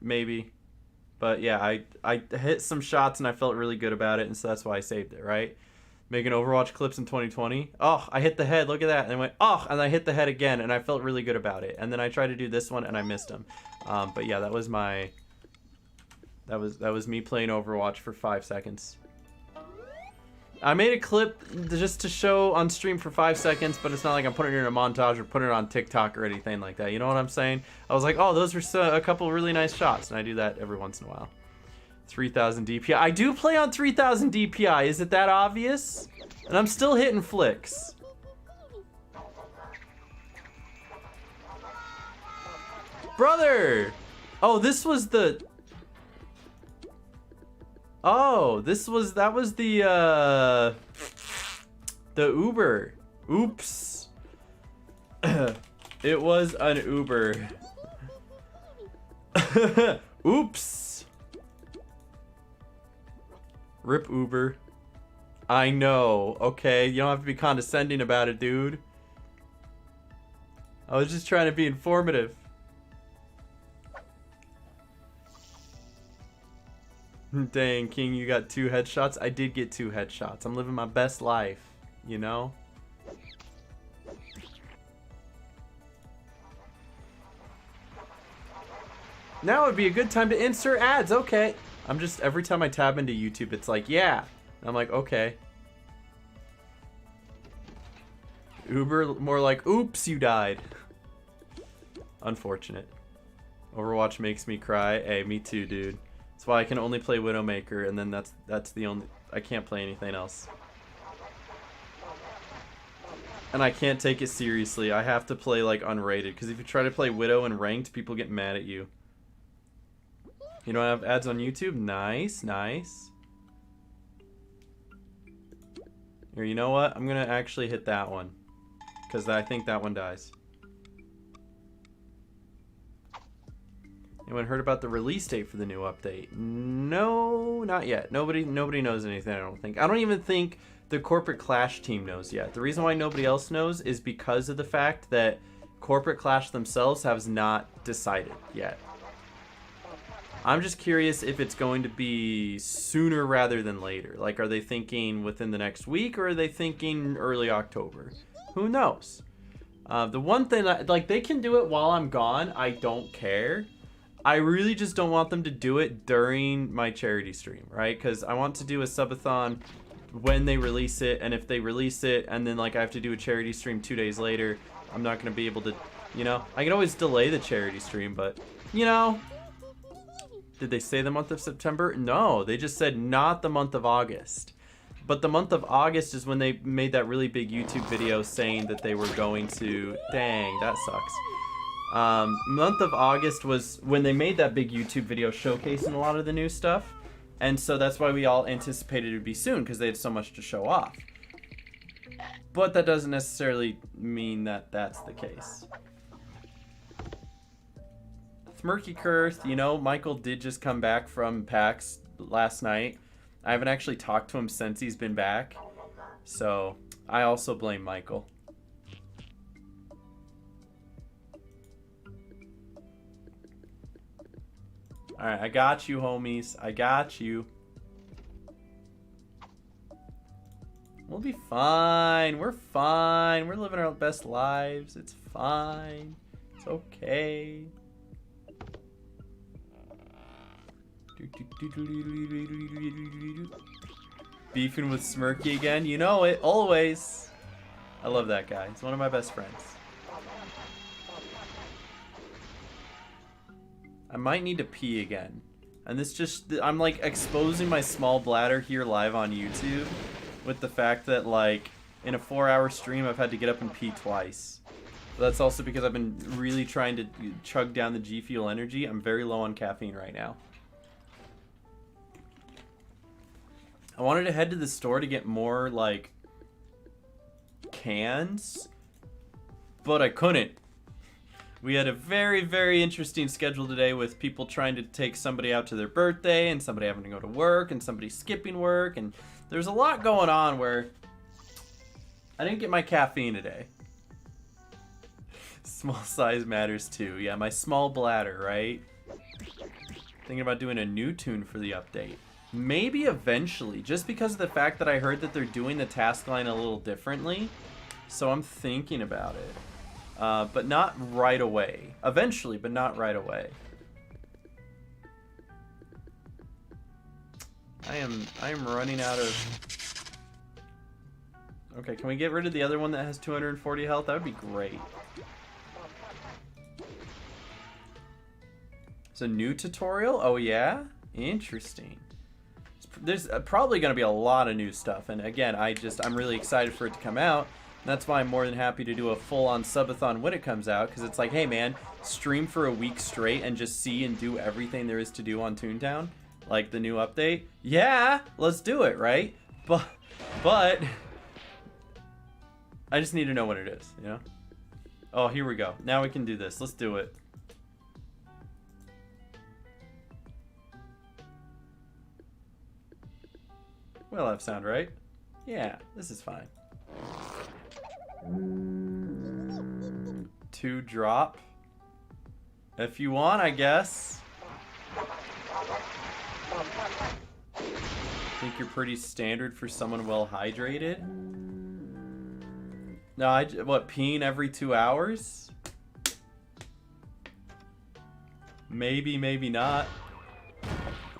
Maybe. But yeah, I hit some shots and I felt really good about it, and so that's why I saved it, right? Making Overwatch clips in 2020. Oh, I hit the head. Look at that. And I went, oh, and I hit the head again, and I felt really good about it. And then I tried to do this one, and I missed him. But yeah, that was my... That was me playing Overwatch for 5 seconds. I made a clip just to show on stream for 5 seconds, but it's not like I'm putting it in a montage or putting it on TikTok or anything like that. You know what I'm saying? I was like, oh, those were a couple really nice shots, and I do that every once in a while. 3,000 DPI. I do play on 3,000 DPI. Is it that obvious? And I'm still hitting flicks. Brother! Oh, this was the... Oh, that was the Uber. Oops. It was an Uber. Oops. Rip Uber. I know. Okay, you don't have to be condescending about it, dude. I was just trying to be informative. Dang, King, you got 2 headshots? I did get 2 headshots. I'm living my best life, you know? Now would be a good time to insert ads, okay. I'm just, every time I tab into YouTube, it's like, yeah. And I'm like, okay. Uber, more like, oops, you died. Unfortunate. Overwatch makes me cry. Hey, me too, dude. That's why I can only play Widowmaker, and then that's the only... I can't play anything else. And I can't take it seriously. I have to play like unrated, because if you try to play Widow and ranked, people get mad at you. You don't have ads on YouTube? Nice, nice. Here, you know what? I'm gonna actually hit that one, because I think that one dies. Anyone heard about the release date for the new update? No, not yet. Nobody knows anything, I don't think. I don't even think the Corporate Clash team knows yet. The reason why nobody else knows is because of the fact that Corporate Clash themselves has not decided yet. I'm just curious if it's going to be sooner rather than later. Like, are they thinking within the next week, or are they thinking early October? Who knows? The one thing, like, they can do it while I'm gone. I don't care. I really just don't want them to do it during my charity stream, right? Because I want to do a subathon when they release it, and if they release it and then like I have to do a charity stream 2 days later, I'm not going to be able to, you know, I can always delay the charity stream, but, you know, did they say the month of September? No, they just said not the month of August. But the month of August is when they made that really big YouTube video saying that they were going to, dang, that sucks. Month of August was when they made that big YouTube video showcasing a lot of the new stuff. And so that's why we all anticipated it would be soon, because they had so much to show off. But that doesn't necessarily mean that that's the case. Thmurky Kurth, you know, Michael did just come back from PAX last night. I haven't actually talked to him since he's been back. So I also blame Michael. Alright, I got you, homies. I got you. We'll be fine. We're fine. We're living our best lives. It's fine. It's okay. Beefing with Smirky again. You know it. Always. I love that guy. He's one of my best friends. I might need to pee again. And this just, I'm like exposing my small bladder here live on YouTube with the fact that like in a 4-hour stream I've had to get up and pee twice. But that's also because I've been really trying to chug down the G Fuel energy. I'm very low on caffeine right now. I wanted to head to the store to get more like cans, but I couldn't. We had a very, very interesting schedule today with people trying to take somebody out to their birthday and somebody having to go to work and somebody skipping work. And there's a lot going on where I didn't get my caffeine today. Small size matters too. Yeah, my small bladder, right? Thinking about doing a new tune for the update. Maybe eventually, just because of the fact that I heard that they're doing the task line a little differently. So I'm thinking about it. But not right away. Eventually, but not right away. I am running out of... Okay, can we get rid of the other one that has 240 health? That would be great. It's a new tutorial? Oh yeah? Interesting. There's probably going to be a lot of new stuff. And again, I'm really excited for it to come out. That's why I'm more than happy to do a full-on subathon when it comes out, because it's like, hey man, stream for a week straight and just see and do everything there is to do on Toontown, like the new update. Yeah, let's do it, right? But I just need to know what it is, you know? Oh, here we go. Now we can do this. Let's do it. We'll have sound, right? Yeah, this is fine. 2 drop. If you want, I guess. Think you're pretty standard for someone well hydrated? No, what, peeing every 2 hours? Maybe, maybe not.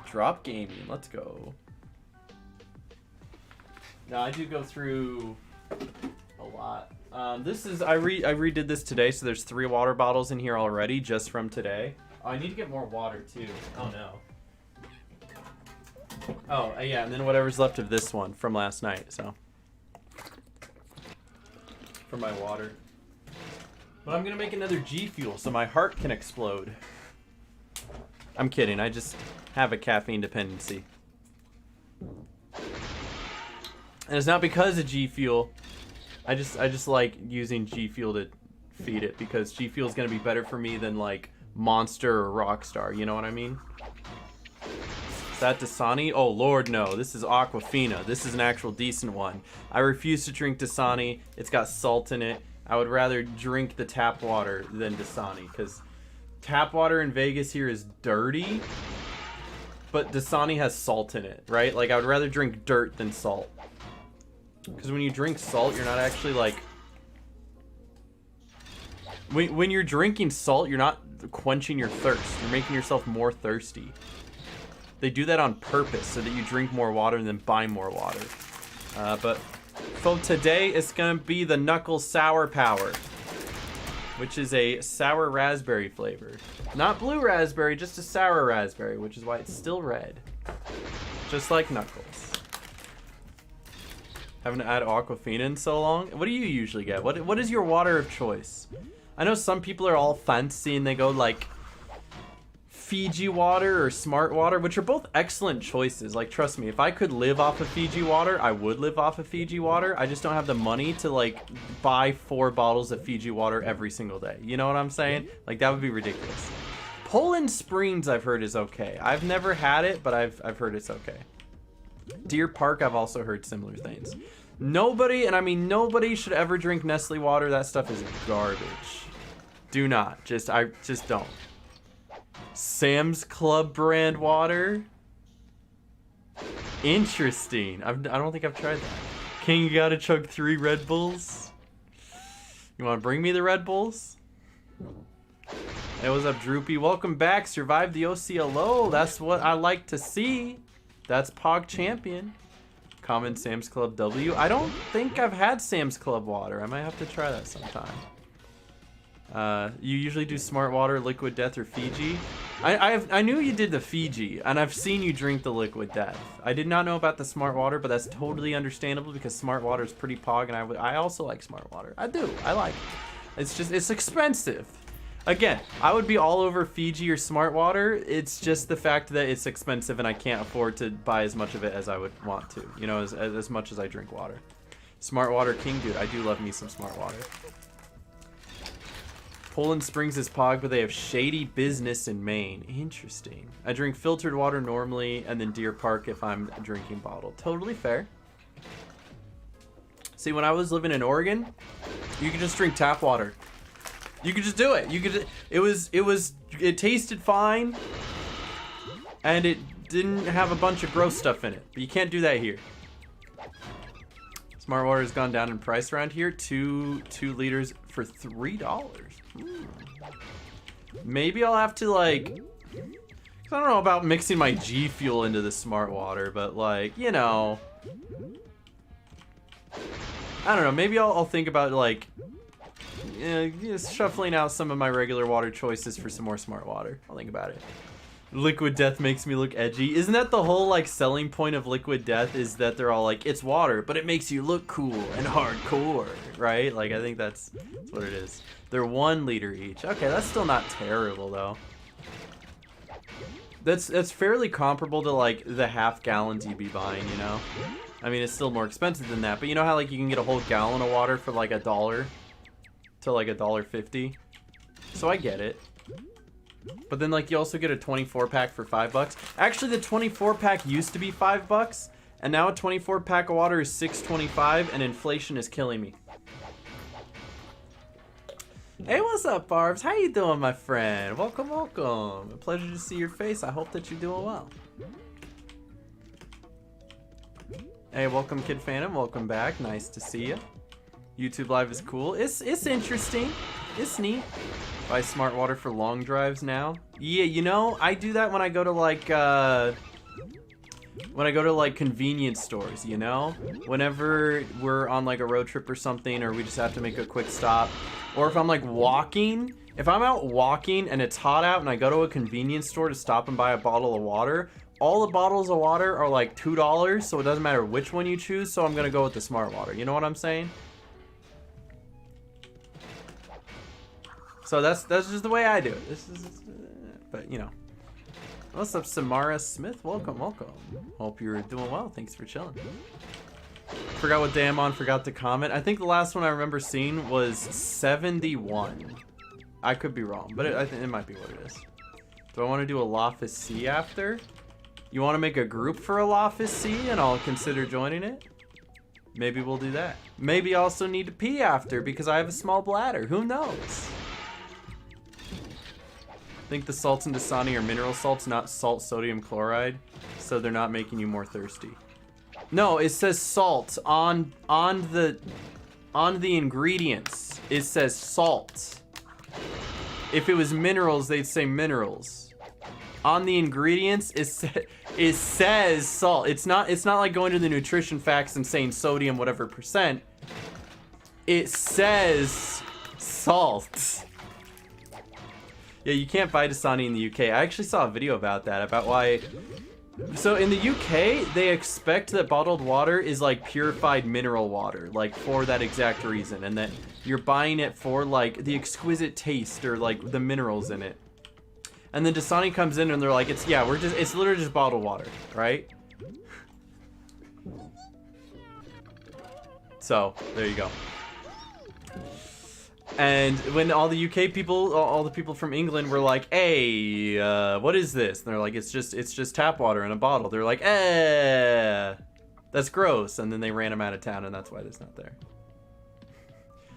Drop gaming, let's go. No, I do go through a lot. This is, I redid this today, so there's 3 water bottles in here already, just from today. Oh, I need to get more water, too. Oh, no. Oh, yeah, and then whatever's left of this one from last night, so. for my water. But I'm gonna make another G Fuel so my heart can explode. I'm kidding, I just have a caffeine dependency. And it's not because of G Fuel. I just like using G Fuel to feed it because G Fuel is gonna be better for me than like Monster or Rockstar, you know what I mean? Is that Dasani? Oh lord no, this is Aquafina. This is an actual decent one. I refuse to drink Dasani. It's got salt in it. I would rather drink the tap water than Dasani because tap water in Vegas here is dirty, but Dasani has salt in it, right? Like I would rather drink dirt than salt. Because when you drink salt, you're not actually like... When you're drinking salt, you're not quenching your thirst. You're making yourself more thirsty. They do that on purpose so that you drink more water and then buy more water. But for today, it's going to be the Knuckles Sour Power, which is a sour raspberry flavor. Not blue raspberry, just a sour raspberry, which is why it's still red. Just like Knuckles. Haven't had Aquafina in so long. What do you usually get? What is your water of choice? I know some people are all fancy and they go like Fiji water or Smart water, which are both excellent choices. Like, trust me, if I could live off of Fiji water, I would live off of Fiji water. I just don't have the money to like buy 4 bottles of Fiji water every single day. You know what I'm saying? Like, that would be ridiculous. Poland Springs, I've heard, is okay. I've never had it, but I've heard it's okay. Deer Park, I've also heard similar things. Nobody, and I mean nobody, should ever drink Nestle water. That stuff is garbage. Do not. I just don't. Sam's Club brand water. Interesting. I don't think I've tried that. King, you gotta chug 3 Red Bulls. You want to bring me the Red Bulls? Hey, what's up, Droopy? Welcome back. Survived the OCLO. That's what I like to see. That's Pog Champion. Common Sam's Club W. I don't think I've had Sam's Club water. I might have to try that sometime. You usually do Smart Water, Liquid Death, or Fiji. I knew you did the Fiji, and I've seen you drink the Liquid Death. I did not know about the Smart Water, but that's totally understandable because Smart Water is pretty Pog, and I also like Smart Water. I do. I like it. It's just, it's expensive. Again, I would be all over Fiji or Smart Water. It's just the fact that it's expensive and I can't afford to buy as much of it as I would want to. You know, as much as I drink water. Smart Water King, dude. I do love me some Smart Water. Poland Springs is Pog, but they have shady business in Maine. Interesting. I drink filtered water normally, and then Deer Park if I'm drinking bottled. Totally fair. See, when I was living in Oregon, you could just drink tap water. You could just do it. You could. It tasted fine, and it didn't have a bunch of gross stuff in it. But you can't do that here. Smart water has gone down in price around here. 2 liters for $3. Maybe I'll have to like. I don't know about mixing my G Fuel into the Smart water, but like, you know, I don't know. Maybe I'll think about like. Just shuffling out some of my regular water choices for some more Smart water. I'll think about it. Liquid Death makes me look edgy. Isn't that the whole like selling point of Liquid Death, is that they're all like, it's water, but it makes you look cool and hardcore, right? Like, I think that's what it is. They're 1 liter each. Okay, that's still not terrible though. That's fairly comparable to like the half gallons you'd be buying, you know? I mean, it's still more expensive than that, but you know how like you can get a whole gallon of water for like $1 to like $1.50? So I get it. But then like you also get a 24 pack for $5. Actually, the 24 pack used to be $5, and now a 24 pack of water is $6.25, and inflation is killing me. Hey, what's up, Barbs? How you doing, my friend? Welcome, welcome. A pleasure to see your face. I hope that you're doing well. Hey, welcome, Kid Phantom. Welcome back. Nice to see you. YouTube Live is cool. It's interesting. It's neat. Buy Smart water for long drives now. Yeah, you know, I do that when I go to like convenience stores, you know? Whenever we're on like a road trip or something, or we just have to make a quick stop. Or if I'm like walking, if I'm out walking and it's hot out and I go to a convenience store to stop and buy a bottle of water, all the bottles of water are like $2, so it doesn't matter which one you choose, so I'm gonna go with the Smart water. You know what I'm saying? So that's just the way I do it. This is, but you know. What's up, Samara Smith? Welcome, welcome. Hope you're doing well. Thanks for chilling. Forgot what day I'm on. Forgot to comment. I think the last one I remember seeing was 71. I could be wrong, but I think it might be what it is. Do I want to do a Lofus C after? You want to make a group for a Lofus C and I'll consider joining it? Maybe we'll do that. Maybe I also need to pee after because I have a small bladder. Who knows? I think the salts in Dasani are mineral salts, not salt sodium chloride, so they're not making you more thirsty. No, it says salt on the ingredients. It says salt. If it was minerals, they'd say minerals. On the ingredients, it says salt. It's not like going to the nutrition facts and saying sodium whatever percent. It says salt. Yeah, you can't buy Dasani in the UK. I actually saw a video about that, about why. So in the UK, they expect that bottled water is like purified mineral water, like for that exact reason, and that you're buying it for like the exquisite taste or like the minerals in it. And then Dasani comes in and they're like, it's literally just bottled water, right? So there you go. And when all the UK people, all the people from England were like, hey, what is this? And they're like, it's just tap water in a bottle. They're like, that's gross. And then they ran them out of town, and that's why it's not there.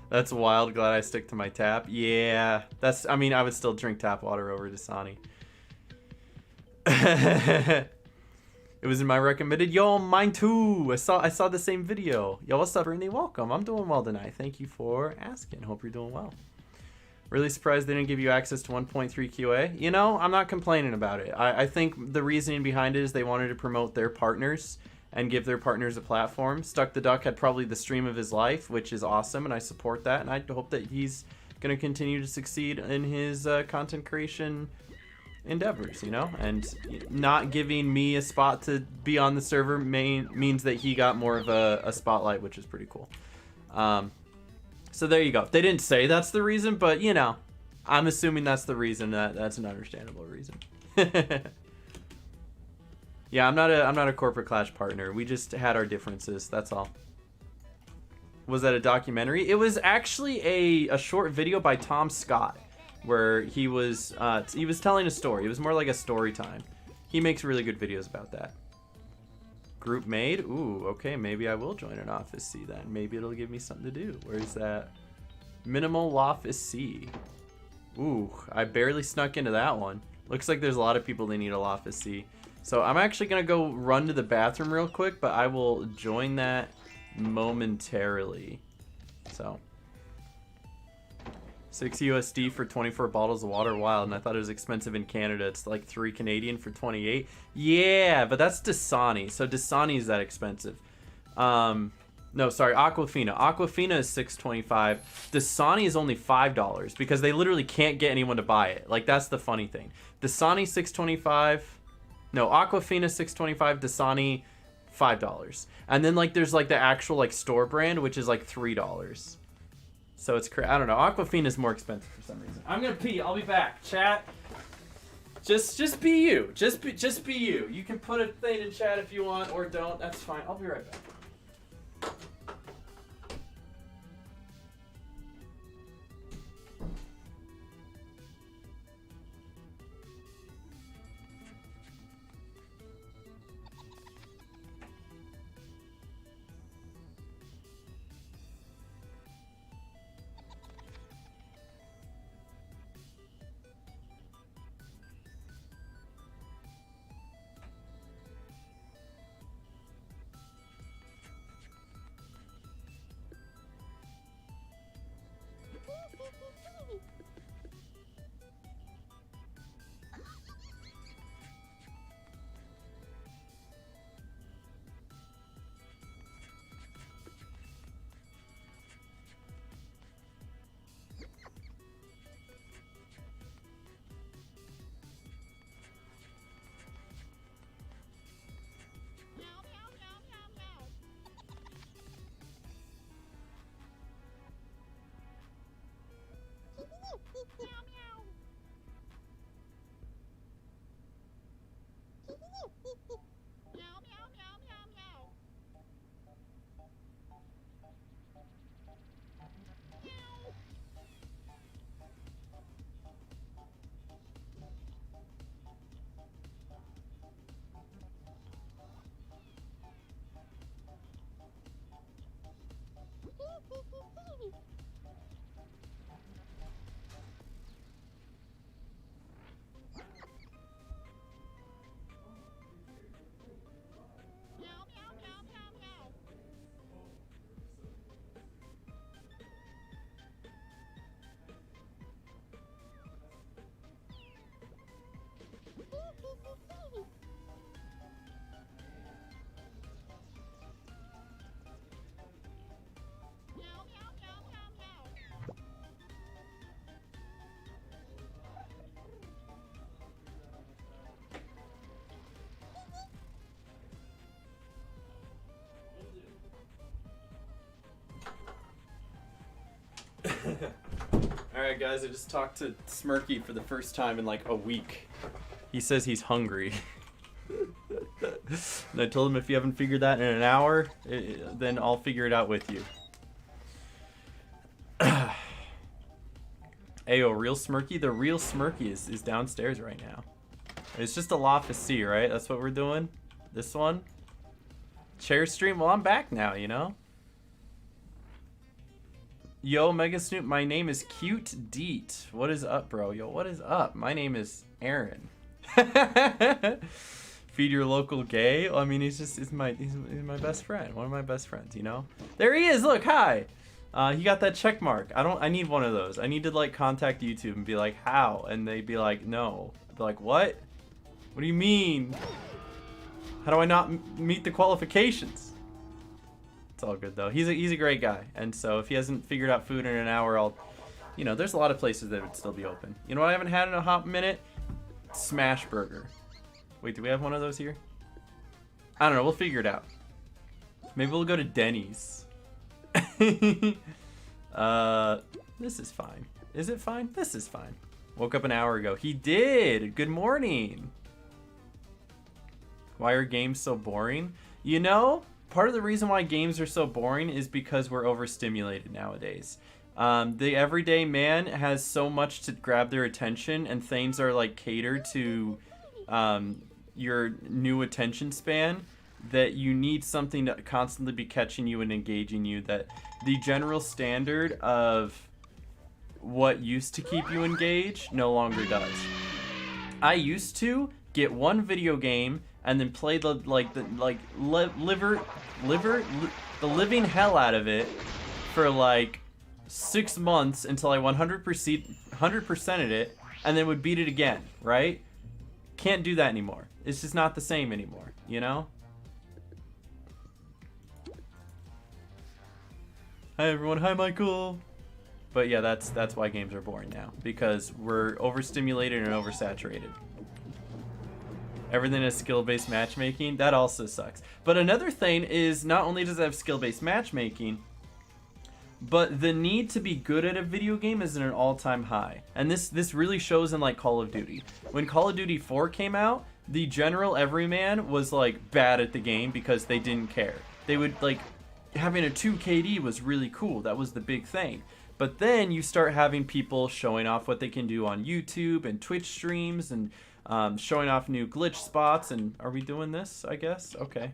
That's wild. Glad I stick to my tap. Yeah, I mean, I would still drink tap water over Dasani. It was in my recommended. Yo, mine too. I saw the same video. Yo, what's up, Brittany? Welcome. I'm doing well tonight. Thank you for asking. Hope you're doing well. Really surprised they didn't give you access to 1.3 QA. You know, I'm not complaining about it. I think the reasoning behind it is they wanted to promote their partners and give their partners a platform. Stuck the Duck had probably the stream of his life, which is awesome, and I support that. And I hope that he's going to continue to succeed in his content creation endeavors, you know, and not giving me a spot to be on the server means that he got more of a spotlight, which is pretty cool. So there you go. They didn't say that's the reason, but you know, I'm assuming that's the reason. That's an understandable reason. Yeah, I'm not a corporate Clash partner. We just had our differences. That's all. Was that a documentary? It was actually a short video by Tom Scott, where he was telling a story. It was more like a story time. He makes really good videos about that. Group made? Ooh, okay, maybe I will join an Office C then. Maybe it'll give me something to do. Where's that? Minimal Office C. Ooh, I barely snuck into that one. Looks like there's a lot of people that need a Office C. So I'm actually gonna go run to the bathroom real quick, but I will join that momentarily. So 6 USD for 24 bottles of water. Wild. And I thought it was expensive in Canada. It's like 3 Canadian for 28. Yeah, but that's Dasani. So Dasani is that expensive. No, sorry, Aquafina. Aquafina is $6.25. Dasani is only $5 because they literally can't get anyone to buy it. Like, that's the funny thing. Dasani $6.25. No, Aquafina $6.25. Dasani $5. And then like there's like the actual like store brand, which is like $3. So it's I don't know. Aquafina is more expensive for some reason. I'm gonna pee. I'll be back. Chat. Just be you. Just be you. You can put a thing in chat if you want or don't. That's fine. I'll be right back. Alright guys, I just talked to Smirky for the first time in like a week. He says he's hungry. And I told him if you haven't figured that in an hour, then I'll figure it out with you. Ayo, real Smirky? The real Smirky is downstairs right now. It's just a Loftus C, right? That's what we're doing? This one? Chair stream? Well, I'm back now, you know? Yo, Megasnoop, my name is Cute Deet. What is up, bro? Yo, what is up? My name is Aaron. Feed your local gay? Well, I mean, he's my best friend. One of my best friends, you know? There he is, look, hi! He got that check mark. I need one of those. I need to, like, contact YouTube and be like, how? And they'd be like, no. They're like, what? What do you mean? How do I not meet the qualifications? It's all good though. He's a great guy, and so if he hasn't figured out food in an hour, I'll, you know, there's a lot of places that would still be open. You know what I haven't had in a hot minute? Smash Burger. Wait, do we have one of those here? I don't know. We'll figure it out. Maybe we'll go to Denny's. This is fine. Is it fine? This is fine. Woke up an hour ago. He did. Good morning. Why are games so boring? You know, part of the reason why games are so boring is because we're overstimulated nowadays. The everyday man has so much to grab their attention, and things are like catered to your new attention span, that you need something to constantly be catching you and engaging you, that the general standard of what used to keep you engaged no longer does. I used to get one video game and then play the living hell out of it for like 6 months until I 100%ed it, and then would beat it again, right? Can't do that anymore. It's just not the same anymore, you know? Hi everyone, hi Michael. But yeah, that's why games are boring now, because we're overstimulated and oversaturated. Everything is skill-based matchmaking. That also sucks. But another thing is, not only does it have skill-based matchmaking, but the need to be good at a video game is at an all-time high. And this really shows in like Call of Duty. When Call of Duty 4 came out, the general everyman was like bad at the game because they didn't care. They would like, having a 2 KD was really cool. That was the big thing. But then you start having people showing off what they can do on YouTube and Twitch streams, and showing off new glitch spots. And are we doing this? I guess. Okay.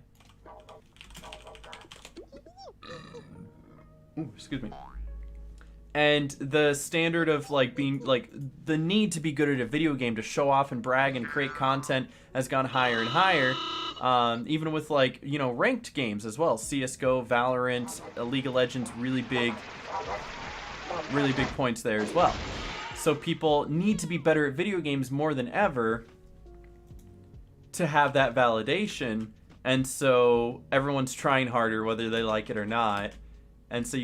Ooh, excuse me. And the standard of like being like the need to be good at a video game to show off and brag and create content has gone higher and higher. Even with like, you know, ranked games as well. CSGO, Valorant, League of Legends, really big points there as well. So people need to be better at video games more than ever to have that validation. And so everyone's trying harder whether they like it or not. And so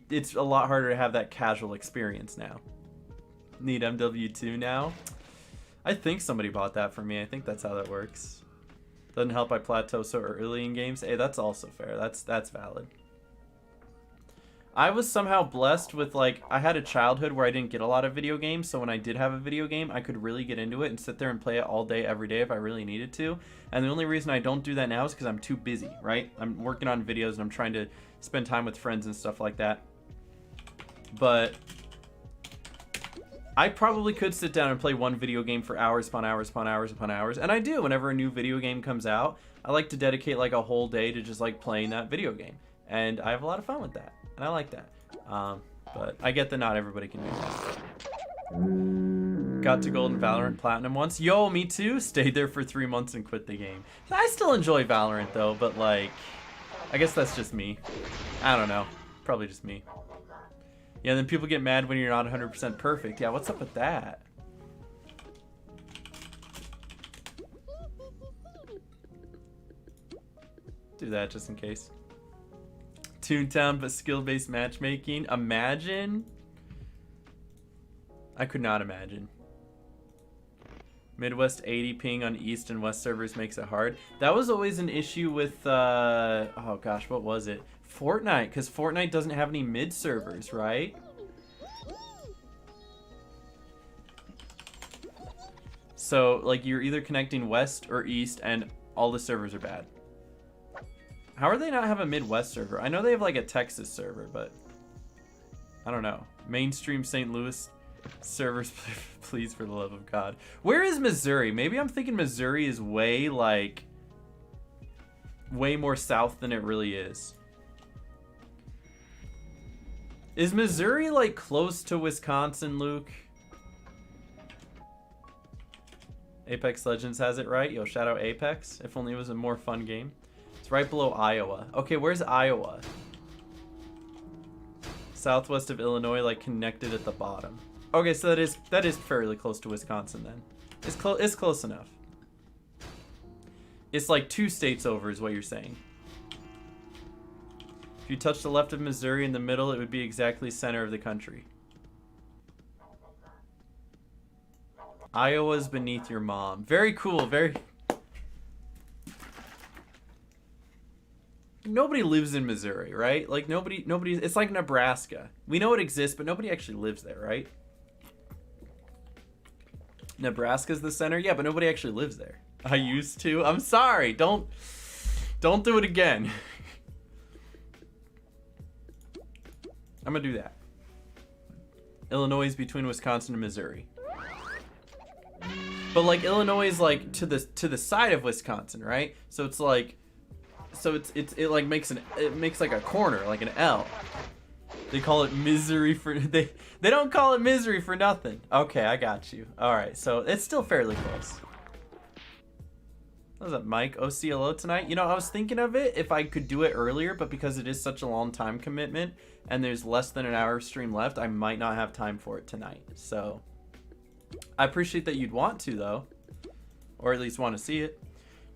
it's a lot harder to have that casual experience now. Need MW2 now? I think somebody bought that for me. I think that's how that works. Doesn't help I plateau so early in games. Hey, that's also fair. That's valid. I was somehow blessed with, like, I had a childhood where I didn't get a lot of video games, so when I did have a video game, I could really get into it and sit there and play it all day, every day if I really needed to. And the only reason I don't do that now is because I'm too busy, right? I'm working on videos and I'm trying to spend time with friends and stuff like that. But I probably could sit down and play one video game for hours upon hours upon hours upon hours, and I do. Whenever a new video game comes out, I like to dedicate like a whole day to just like playing that video game, and I have a lot of fun with that, and I like that. But I get that not everybody can do that. Got to Gold in Valorant Platinum once. Yo, me too. Stayed there for 3 months and quit the game. I still enjoy Valorant though, but like, I guess that's just me. I don't know. Probably just me. Yeah, then people get mad when you're not 100% perfect. Yeah, what's up with that? Do that just in case. Toontown, but skill-based matchmaking. Imagine. I could not imagine. Midwest 80 ping on East and West servers makes it hard. That was always an issue with, oh gosh, what was it? Fortnite, because Fortnite doesn't have any mid servers, right? So, like, you're either connecting West or East, and all the servers are bad. How are they not have a Midwest server? I know they have, like, a Texas server, but I don't know. Mainstream St. Louis servers, please, for the love of God. Where is Missouri? Maybe I'm thinking Missouri is way, like, way more south than it really is. Is Missouri, like, close to Wisconsin, Luke? Apex Legends has it right. Yo, shout out Apex. If only it was a more fun game. It's right below Iowa. Okay, where's Iowa? Southwest of Illinois, like, connected at the bottom. Okay, so that is fairly close to Wisconsin then. It's close enough. It's like 2 states over is what you're saying. If you touch the left of Missouri in the middle, it would be exactly center of the country. Iowa's beneath your mom. Very cool, very... Nobody lives in Missouri, right? Like, nobody, it's like Nebraska. We know it exists, but nobody actually lives there, right? Nebraska's the center? Yeah, but nobody actually lives there. I used to. I'm sorry. Don't do it again. I'm gonna do that. Illinois is between Wisconsin and Missouri. But like Illinois is like to the side of Wisconsin, right? So it's like, it like makes like a corner, like an L. They call it Missouri for they don't call it Missouri for nothing. Okay, I got you. All right, so it's still fairly close. What was that, Mike? OCLO tonight? You know, I was thinking of it if I could do it earlier, but because it is such a long time commitment and there's less than an hour of stream left, I might not have time for it tonight. So I appreciate that you'd want to, though, or at least want to see it.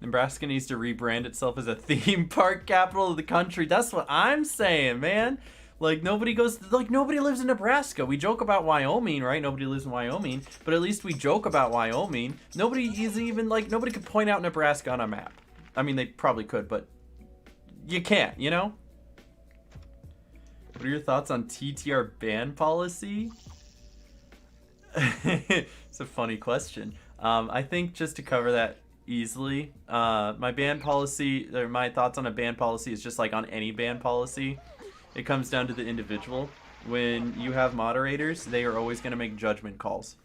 Nebraska needs to rebrand itself as a theme park capital of the country. That's what I'm saying, man. Like, nobody lives in Nebraska. We joke about Wyoming, right? Nobody lives in Wyoming, but at least we joke about Wyoming. Nobody is even, like, nobody could point out Nebraska on a map. I mean, they probably could, but you can't, you know? What are your thoughts on TTR ban policy? It's a funny question. I think just to cover that easily, my ban policy, or my thoughts on a ban policy is just like on any ban policy. It comes down to the individual. When you have moderators, they are always going to make judgment calls.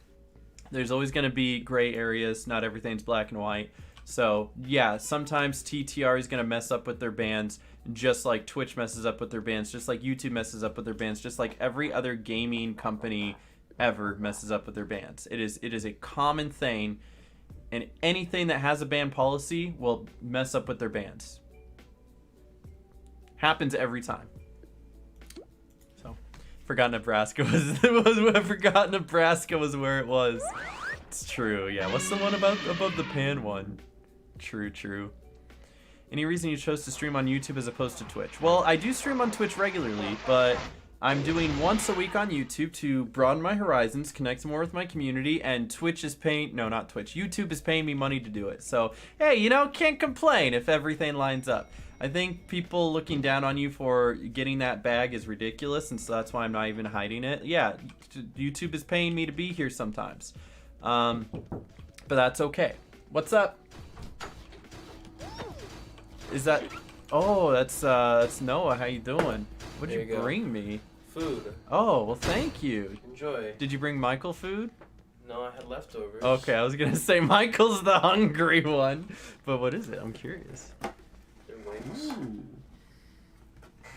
There's always going to be gray areas. Not everything's black and white. So, yeah, sometimes TTR is going to mess up with their bans, just like Twitch messes up with their bans, just like YouTube messes up with their bans, just like every other gaming company ever messes up with their bans. It is a common thing, and anything that has a ban policy will mess up with their bans. Happens every time. Forgot Nebraska forgot Nebraska was where it was. It's true, yeah. What's the one about the pan one? True. Any reason you chose to stream on YouTube as opposed to Twitch? Well, I do stream on Twitch regularly, but I'm doing once a week on YouTube to broaden my horizons, connect more with my community, and Twitch is paying, no, not Twitch, YouTube is paying me money to do it. So, hey, you know, can't complain if everything lines up. I think people looking down on you for getting that bag is ridiculous, and so that's why I'm not even hiding it. Yeah, YouTube is paying me to be here sometimes. But that's okay. What's up? Is that... Oh, that's Noah. How you doing? What'd you bring me? Food. Oh, well, thank you. Enjoy. Did you bring Michael food? No, I had leftovers. Okay, I was gonna say Michael's the hungry one, but what is it? I'm curious. They're wings.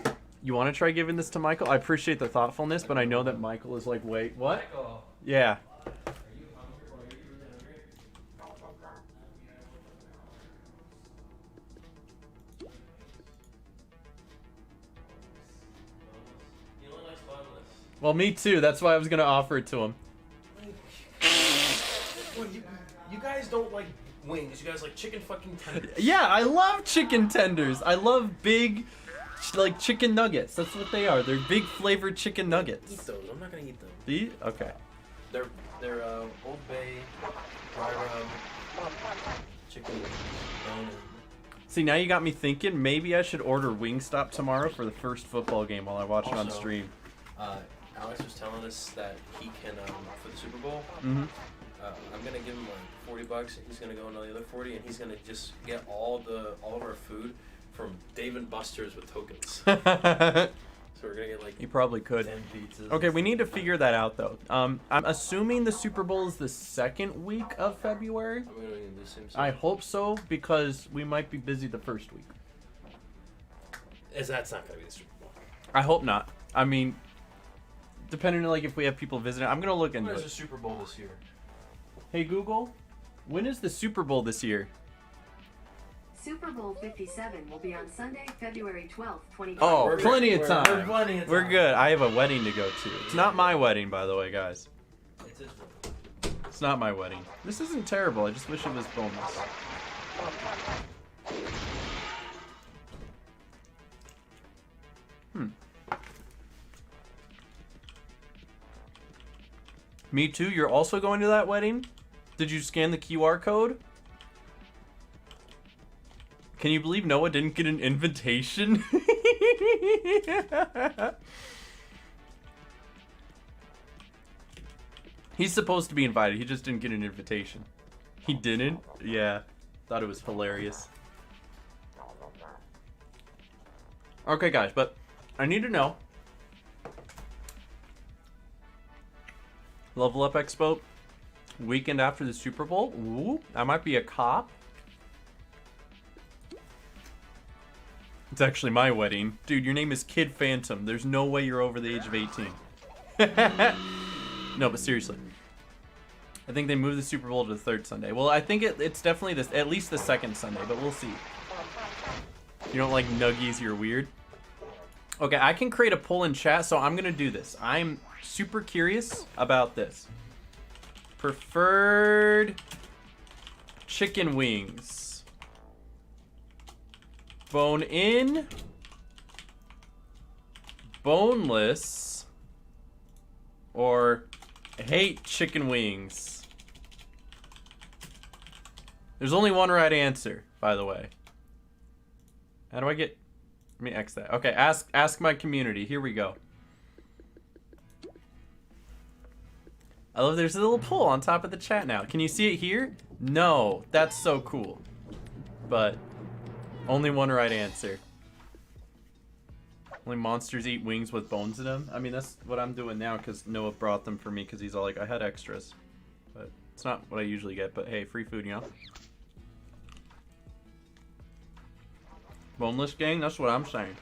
Ooh. You want to try giving this to Michael? I appreciate the thoughtfulness, but I know that Michael is like, wait, what? Michael. Yeah. Are you hungry? Or are you really hungry? He only likes boneless. Well, me too. That's why I was gonna offer it to him. Well, you guys don't like wings. You guys like chicken fucking tenders. Yeah, I love chicken tenders. I love big, like chicken nuggets. That's what they are. They're big flavored chicken Eat nuggets. those. I'm not gonna eat them. See? Okay. They're Old Bay, dry rub, chicken bone. See, now you got me thinking. Maybe I should order Wingstop tomorrow for the first football game while I watch it on Also, stream. Alex was telling us that he can for the Super Bowl. Mm-hmm. I'm gonna give him like $40. He's gonna go another 40, and he's gonna just get all of our food from Dave & Buster's with tokens. So we're gonna get like You probably could. 10 pizzas. Okay, we need to figure that out though. I'm assuming the Super Bowl is the second week of February. Are we gonna do the same I hope so because we might be busy the first week. That's not gonna be the Super Bowl. I hope not. I mean, depending on like if we have people visiting, I'm gonna look into When is it. the Super Bowl this year? Hey Google, when is the Super Bowl this year? Super Bowl 57 will be on Sunday, February 12th, 2020. Oh, We're plenty of good. time. We're plenty of We're time. good. I have a wedding to go to. It's not my wedding, by the way, guys. It's his one. It's not my wedding. This isn't terrible. I just wish it was boneless. Me too. You're also going to that wedding? Did you scan the QR code? Can you believe Noah didn't get an invitation? He's supposed to be invited. He just didn't get an invitation. He didn't? Yeah. Thought it was hilarious. Okay, guys, but I need to know. Level Up Expo, weekend after the Super Bowl. Ooh, I might be a cop. It's actually my wedding. Dude, your name is Kid Phantom. There's no way you're over the age of 18. No, but seriously. I think they moved the Super Bowl to the third Sunday. Well, I think it's definitely this, at least the second Sunday, but we'll see. You don't like nuggies, you're weird. Okay, I can create a poll in chat, so I'm gonna do this. I'm super curious about this. Preferred chicken wings. Bone in, boneless, or hate chicken wings. There's only one right answer, by the way. How do I get... Let me X that. Okay, ask my community. Here we go. I love there's a little poll on top of the chat now. Can you see it here? No, that's so cool. But only one right answer. Only monsters eat wings with bones in them. I mean, that's what I'm doing now because Noah brought them for me because he's all like, I had extras. But it's not what I usually get, but hey, free food, you know? Boneless gang, that's what I'm saying.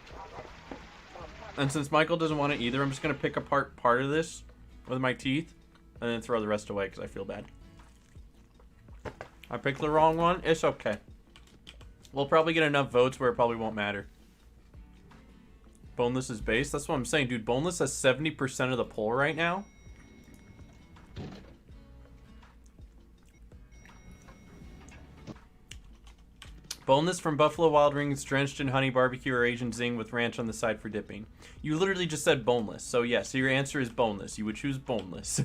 And since Michael doesn't want it either, I'm just going to pick apart part of this with my teeth and then throw the rest away because I feel bad. I picked the wrong one. It's okay. We'll probably get enough votes where it probably won't matter. Boneless is base. That's what I'm saying, dude. Boneless has 70% of the poll right now. Boneless from Buffalo Wild Wings, drenched in honey barbecue or Asian zing with ranch on the side for dipping. You literally just said boneless. So yes, so your answer is boneless. You would choose boneless.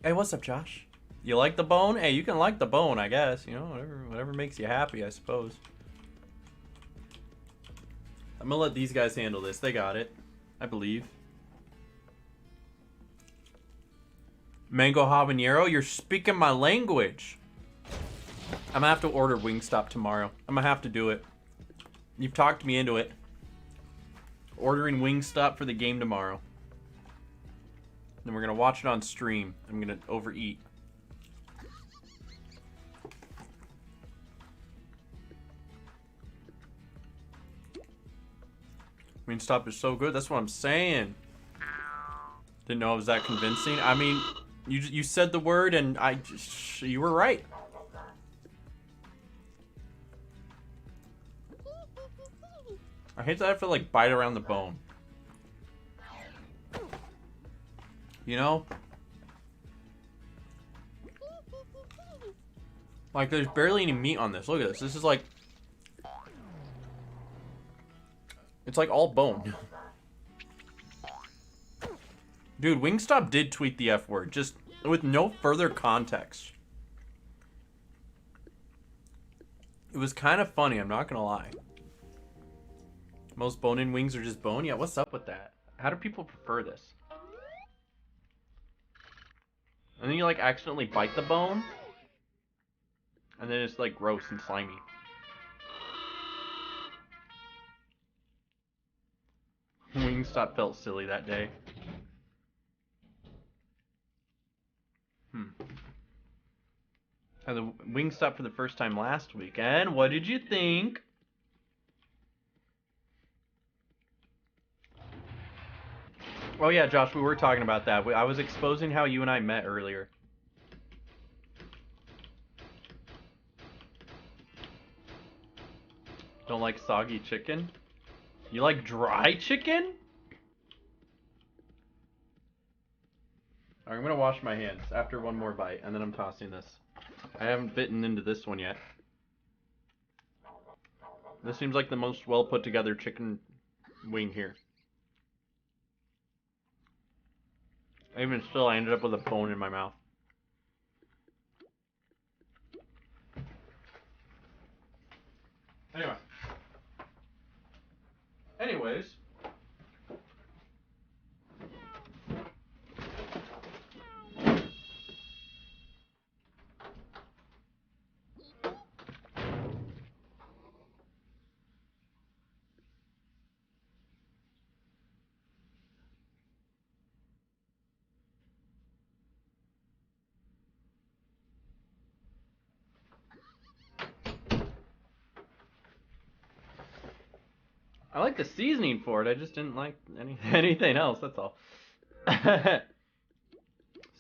Hey, what's up, Josh? You like the bone? Hey, you can like the bone, I guess. You know, whatever makes you happy, I suppose. I'm gonna let these guys handle this. They got it, I believe. Mango habanero, you're speaking my language. I'm gonna have to order Wingstop tomorrow. I'm gonna have to do it. You've talked me into it. Ordering Wingstop for the game tomorrow. Then we're gonna watch it on stream. I'm gonna overeat. Wingstop is so good. That's what I'm saying. Didn't know it was that convincing. I mean, you said the word and you were right. I hate that I have to like bite around the bone. You know? Like there's barely any meat on this. Look at this. This is like... It's like all bone. Dude, Wingstop did tweet the F word, just with no further context. It was kind of funny, I'm not gonna lie. Most bone-in wings are just bone? Yeah, what's up with that? How do people prefer this? And then you like accidentally bite the bone. And then it's like gross and slimy. Wingstop felt silly that day. Had the Wingstop for the first time last week. And what did you think? Oh yeah, Josh, we were talking about that. I was exposing how you and I met earlier. Don't like soggy chicken? You like dry chicken? Alright, I'm gonna wash my hands after one more bite, and then I'm tossing this. I haven't bitten into this one yet. This seems like the most well put together chicken wing here. Even still, I ended up with a bone in my mouth. Anyways. I like the seasoning for it. I just didn't like anything else. That's all. Let's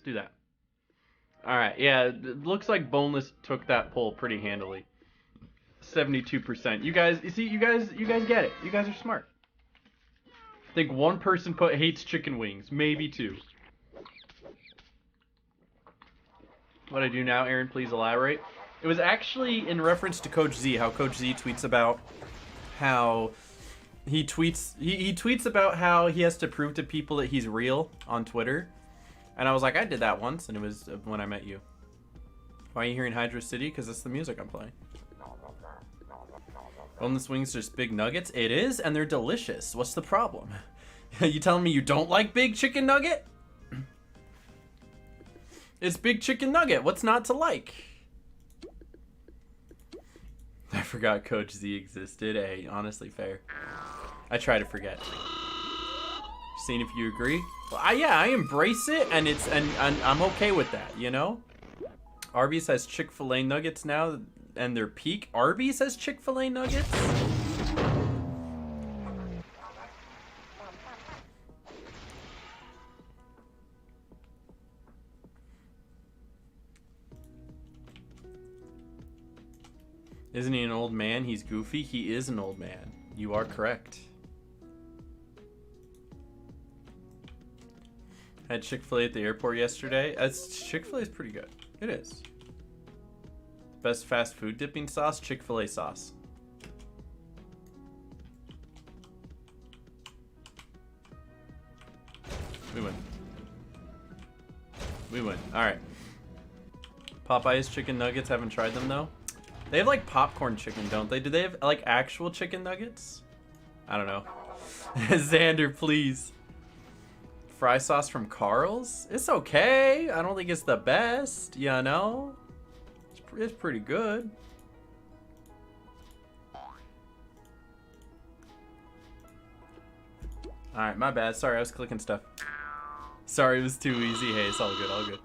do that. All right. Yeah, it looks like Boneless took that poll pretty handily. 72%. You guys, you see, you guys get it. You guys are smart. I think one person hates chicken wings, maybe two. What I do now, Aaron, please elaborate. It was actually in reference to Coach Z, how Coach Z tweets about how he tweets about how he has to prove to people that he's real on Twitter. And I was like, I did that once, and it was when I met you. Why are you hearing Hydro City? Because that's the music I'm playing. Boneless wings, just big nuggets? It is, and they're delicious. What's the problem? You telling me you don't like big chicken nugget? It's big chicken nugget. What's not to like? I forgot Coach Z existed. Hey, honestly, fair. I try to forget. Seeing if you agree. Well, yeah, I embrace it, and I'm okay with that. You know. Arby's has Chick-fil-A nuggets now, and their peak. Arby's has Chick-fil-A nuggets. Isn't he an old man? He's goofy. He is an old man. You are correct. Had Chick-fil-A at the airport yesterday. Chick-fil-A is pretty good. It is. Best fast food dipping sauce? Chick-fil-A sauce. We win. We win. Alright. Popeye's chicken nuggets, haven't tried them though. They have like popcorn chicken, don't they? Do they have like actual chicken nuggets? I don't know. Xander, please. Fry sauce from Carl's? It's okay. I don't think it's the best, you know? It's pretty good. Alright, my bad. Sorry, I was clicking stuff. Sorry, it was too easy. Hey, it's all good, all good.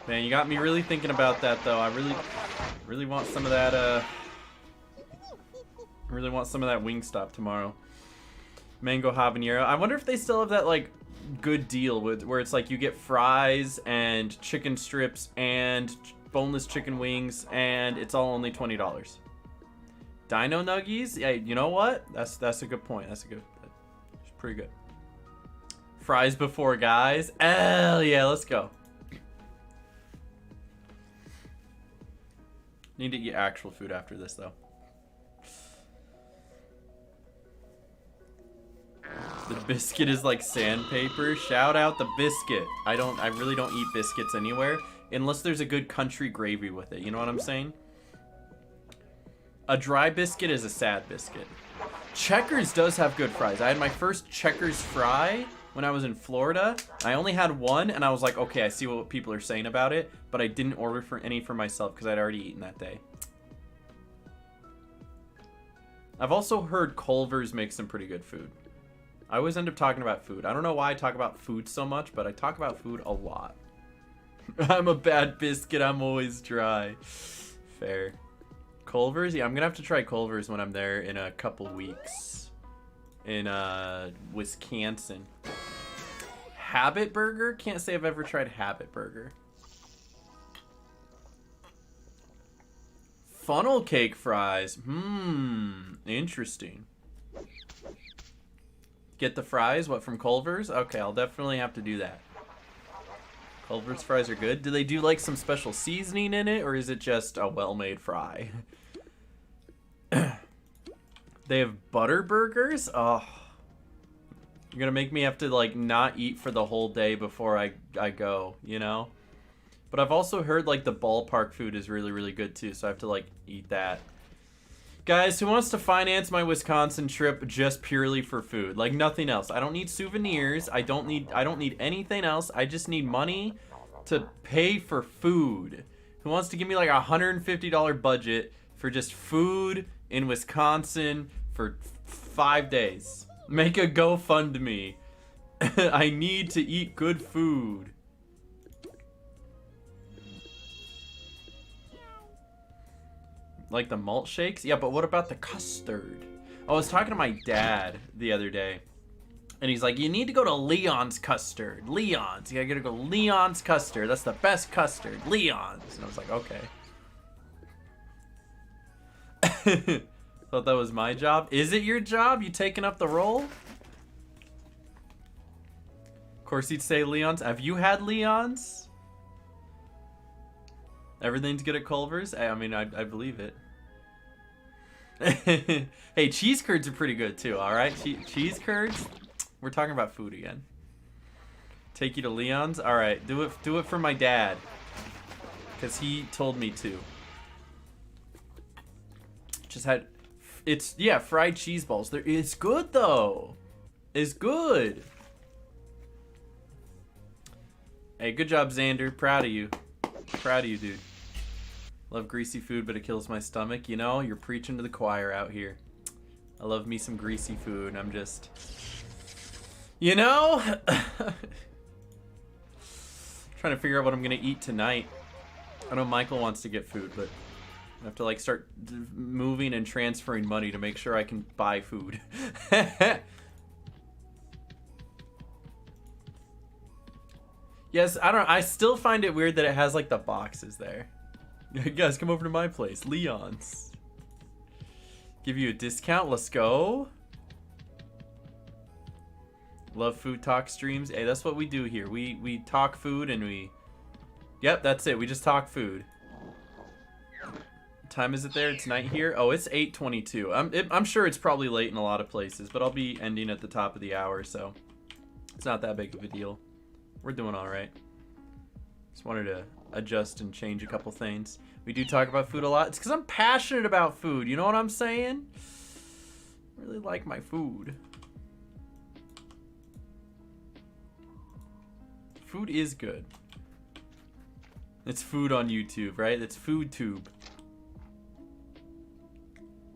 Man, you got me really thinking about that, though. I really want some of that, I really want some of that Wingstop tomorrow. Mango habanero. I wonder if they still have that, like, good deal with where it's like you get fries and chicken strips and boneless chicken wings, and it's all only $20. Dino Nuggies? Yeah, you know what? That's a good point. That's pretty good. Fries before guys. Hell yeah, let's go. Need to eat actual food after this though. The biscuit is like sandpaper. Shout out the biscuit. I really don't eat biscuits anywhere unless there's a good country gravy with it. You know what I'm saying? A dry biscuit is a sad biscuit. Checkers does have good fries. I had my first Checkers fry when I was in Florida. I only had one, and I was like, okay, I see what people are saying about it, but I didn't order any for myself because I'd already eaten that day. I've also heard Culver's makes some pretty good food. I always end up talking about food. I don't know why I talk about food so much, but I talk about food a lot. I'm a bad biscuit. I'm always dry. Fair. Culver's? Yeah, I'm gonna have to try Culver's when I'm there in a couple weeks. In Wisconsin. Habit Burger? Can't say I've ever tried Habit Burger. Funnel cake fries. Interesting. Get the fries? What, from Culver's? Okay, I'll definitely have to do that. Culver's fries are good. Do they do like some special seasoning in it, or is it just a well-made fry? They have butter burgers? Oh. You're gonna make me have to like not eat for the whole day before I go, you know? But I've also heard like the ballpark food is really, really good too, so I have to like eat that. Guys, who wants to finance my Wisconsin trip just purely for food? Like nothing else. I don't need souvenirs. I don't need anything else. I just need money to pay for food. Who wants to give me like a $150 budget for just food in Wisconsin for 5 days? Make a GoFundMe. I need to eat good food. Like the malt shakes? Yeah, but what about the custard? I was talking to my dad the other day, and he's like, you need to go to Leon's Custard. Leon's. You gotta go Leon's Custard. That's the best custard. Leon's. And I was like, okay. Thought that was my job. Is it your job? You taking up the role? Of course he'd say Leon's. Have you had Leon's? Everything's good at Culver's? I mean, I believe it. Hey, cheese curds are pretty good too, alright? Cheese curds? We're talking about food again. Take you to Leon's? Alright, do it for my dad. Because he told me to. Just had... It's, yeah, fried cheese balls. It's good though. It's good. Hey, good job, Xander. Proud of you. Proud of you, dude. Love greasy food, but it kills my stomach. You know, you're preaching to the choir out here. I love me some greasy food. I'm just... You know? Trying to figure out what I'm going to eat tonight. I know Michael wants to get food, but I have to, like, start moving and transferring money to make sure I can buy food. Yes, I don't know. I still find it weird that it has like the boxes there. Guys, come over to my place, Leon's. Give you a discount. Let's go. Love food talk streams. Hey, that's what we do here. We talk food and we... Yep, that's it. We just talk food. What time is it there? It's night here. Oh, it's 8:22. I'm sure it's probably late in a lot of places, but I'll be ending at the top of the hour, so it's not that big of a deal. We're doing all right. Just wanted to adjust and change a couple things. We do talk about food a lot. It's because I'm passionate about food. You know what I'm saying? I really like my food. Food is good. It's food on YouTube, right? It's food tube.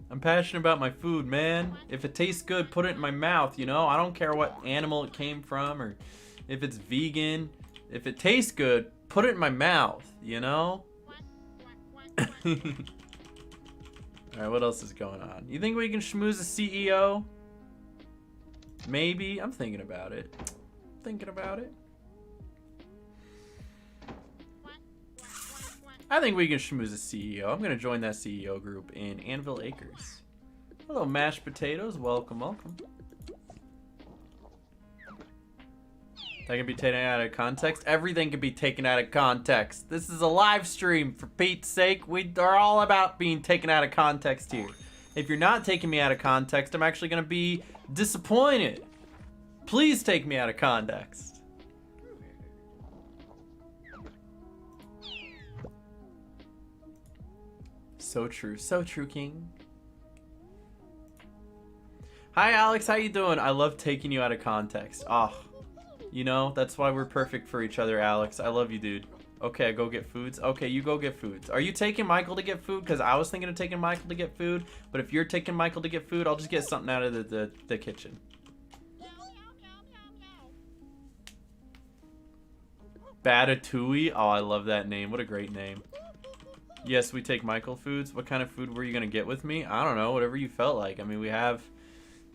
I'm passionate about my food, man. If it tastes good, put it in my mouth, you know? I don't care what animal it came from or if it's vegan. If it tastes good, put it in my mouth, you know? Alright, what else is going on? You think we can schmooze a CEO? Maybe. I'm thinking about it. Thinking about it. I think we can schmooze a CEO. I'm going to join that CEO group in Anvil Acres. Hello, mashed potatoes. Welcome, welcome. That can be taken out of context. Everything can be taken out of context. This is a live stream, for Pete's sake. We are all about being taken out of context here. If you're not taking me out of context, I'm actually going to be disappointed. Please take me out of context. So true, King. Hi, Alex, how you doing? I love taking you out of context. Oh, you know, that's why we're perfect for each other, Alex. I love you, dude. Okay, go get foods. Okay, you go get foods. Are you taking Michael to get food? Because I was thinking of taking Michael to get food, but if you're taking Michael to get food, I'll just get something out of the kitchen. Batatouille? Oh, I love that name. What a great name. Yes, we take Michael foods. What kind of food were you going to get with me? I don't know. Whatever you felt like. I mean, we have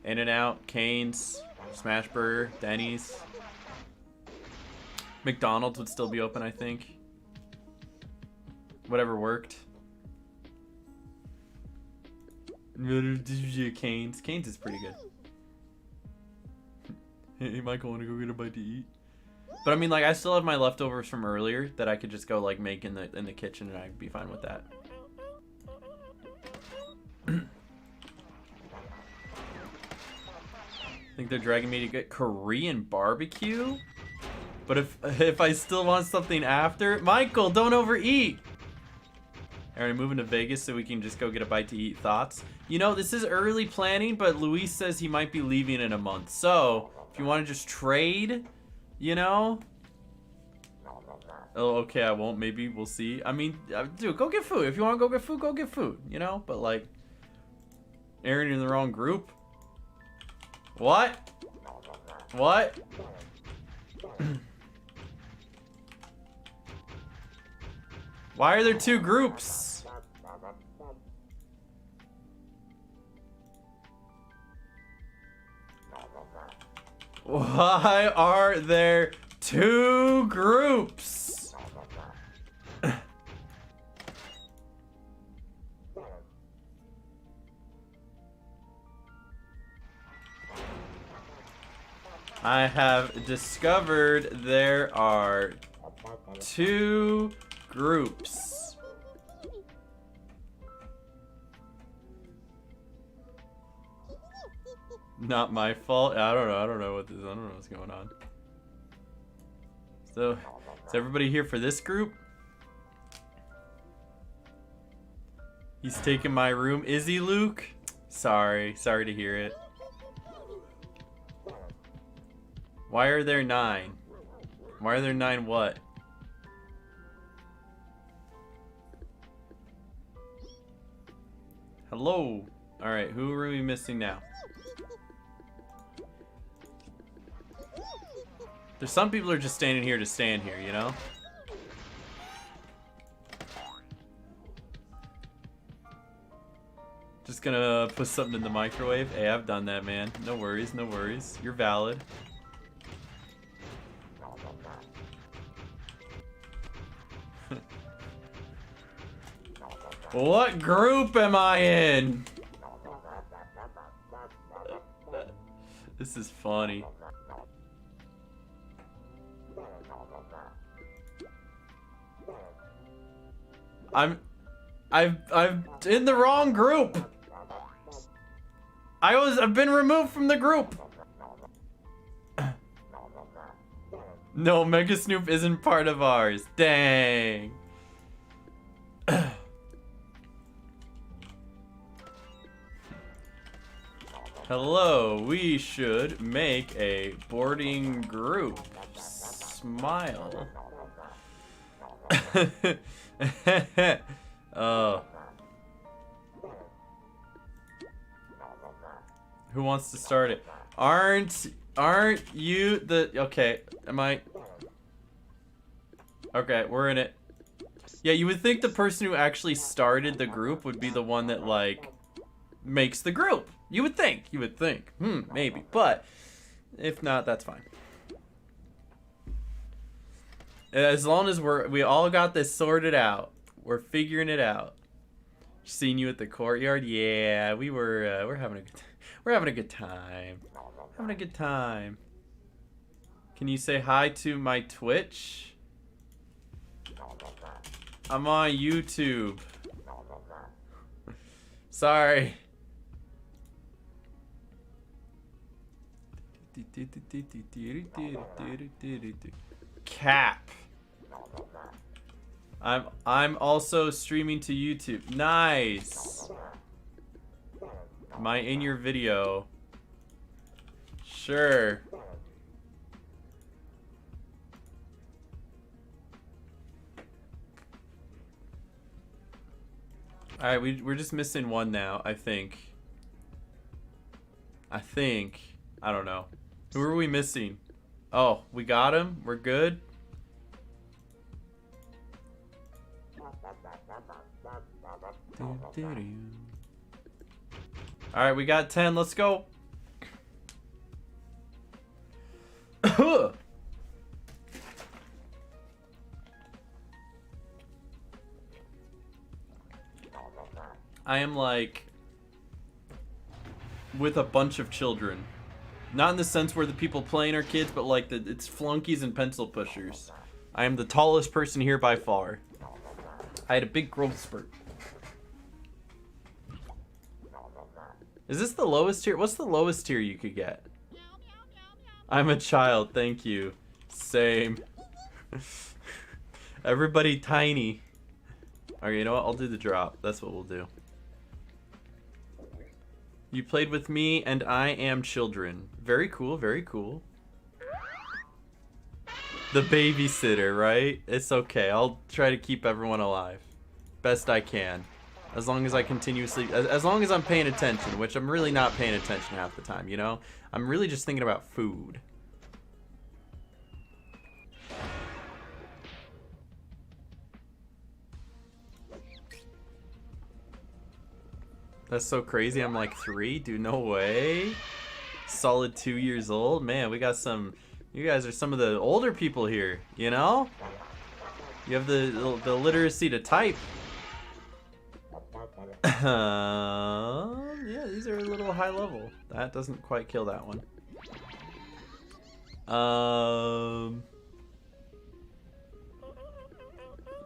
In-N-Out, Cane's, Smash Burger, Denny's. McDonald's would still be open, I think. Whatever worked. Cane's. Cane's is pretty good. Hey, Michael, want to go get a bite to eat? But I mean, like, I still have my leftovers from earlier that I could just go, like, make in the kitchen, and I'd be fine with that. Think they're dragging me to get Korean barbecue? But if I still want something after... Michael, don't overeat! Alright, moving to Vegas so we can just go get a bite to eat. Thoughts? You know, this is early planning, but Luis says he might be leaving in a month. So, if you want to just trade... You know? Oh, okay, I won't. Maybe. We'll see. I mean, dude, go get food. If you want to go get food, go get food. You know? But, like, Aaron, you're in the wrong group. What? What? Why are there two groups? Why are there two groups? I have discovered there are two groups. Not my fault. I don't know. I don't know what's going on. So, is everybody here for this group? He's taking my room. Is he, Luke? Sorry to hear it. Why are there 9? Why are there 9 what? Hello. Alright, who are we missing now? There's some people who are just standing here to stand here, you know? Just gonna put something in the microwave. Hey, I've done that, man. No worries, no worries. You're valid. What group am I in? This is funny. I'm in the wrong group. I've been removed from the group. No, Megasnoop isn't part of ours. Dang. Hello, we should make a boarding group. Smile. Oh. Who wants to start it? Aren't you the... Okay, am I... Okay, we're in it. Yeah, you would think the person who actually started the group would be the one that, like, makes the group. You would think. You would think. Maybe. But, if not, that's fine. As long as we all got this sorted out. We're figuring it out. Seeing you at the courtyard? Yeah, we're having a good time. We're having a good time. Having a good time. Can you say hi to my Twitch? I'm on YouTube. Sorry. Cap. I'm also streaming to YouTube. Nice. Am I in your video? Sure. Alright, we're just missing one now, I think. I don't know. Who are we missing? Oh, we got him? We're good? Alright, we got 10. Let's go. I am like with a bunch of children. Not in the sense where the people playing are kids, but like it's flunkies and pencil pushers. I am the tallest person here by far. I had a big growth spurt. Is this the lowest tier? What's the lowest tier you could get? I'm a child, thank you. Same. Everybody tiny. Okay, you know what? I'll do the drop. That's what we'll do. You played with me and I am children. Very cool, very cool. The babysitter, right? It's okay. I'll try to keep everyone alive. Best I can. As long as I continuously... As long as I'm paying attention, which I'm really not paying attention half the time, you know? I'm really just thinking about food. That's so crazy. I'm like 3? Dude, no way. Solid 2 years old. Man, we got some... You guys are some of the older people here, you know? You have the literacy to type. Yeah, these are a little high level. That doesn't quite kill that one.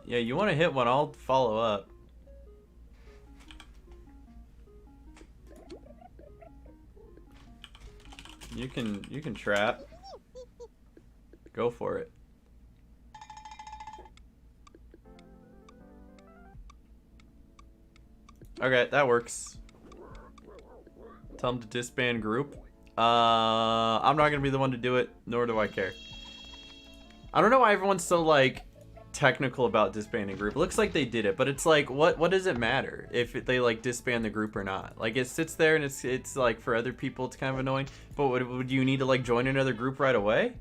Yeah, you want to hit one, I'll follow up. You can trap. Go for it. Okay, that works. Tell them to disband group. I'm not gonna be the one to do it, nor do I care. I don't know why everyone's so like technical about disbanding group. It looks like they did it, but it's like, what does it matter if they like disband the group or not? Like it sits there and it's like for other people it's kind of annoying. But would you need to like join another group right away?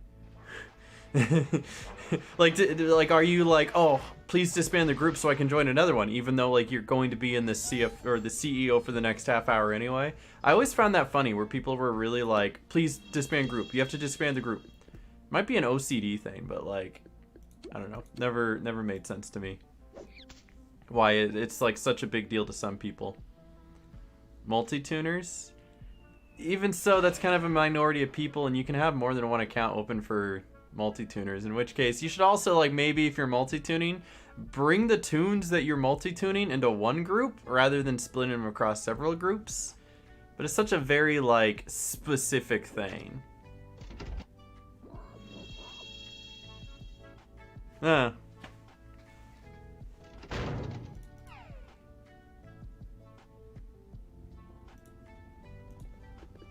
like are you like, oh, please disband the group so I can join another one, even though like you're going to be in the CF or the CEO for the next half hour anyway? I always found that funny where people were really like, please disband group. You have to disband the group. Might be an OCD thing, but like, I don't know. Never made sense to me. Why it's like such a big deal to some people. Multi-tuners? Even so, that's kind of a minority of people, and you can have more than one account open for multi-tuners, in which case you should also, like, maybe if you're multi-tuning, bring the tunes that you're multi-tuning into one group rather than splitting them across several groups. But it's such a very, like, specific thing. Ah.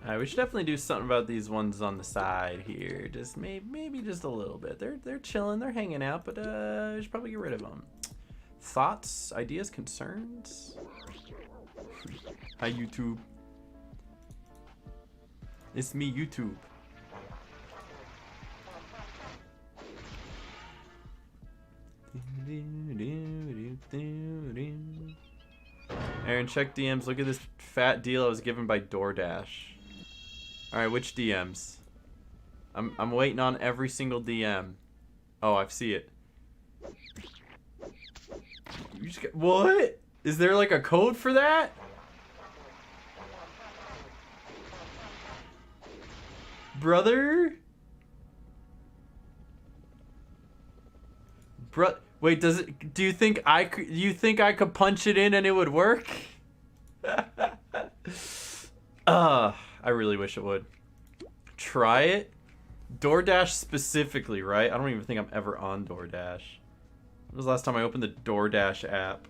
Alright, we should definitely do something about these ones on the side here. Just maybe just a little bit. They're chilling, they're hanging out, but we should probably get rid of them. Thoughts, ideas, concerns? Hi YouTube. It's me, YouTube. Aaron, check DMs. Look at this fat deal I was given by DoorDash. Alright, which DMs? I'm waiting on every single DM. Oh, I see it. You just got, what? Is there like a code for that? Brother? Wait, does it, do you think I could punch it in and it would work? I really wish it would. Try it. DoorDash specifically, right? I don't even think I'm ever on DoorDash. When was the last time I opened the DoorDash app?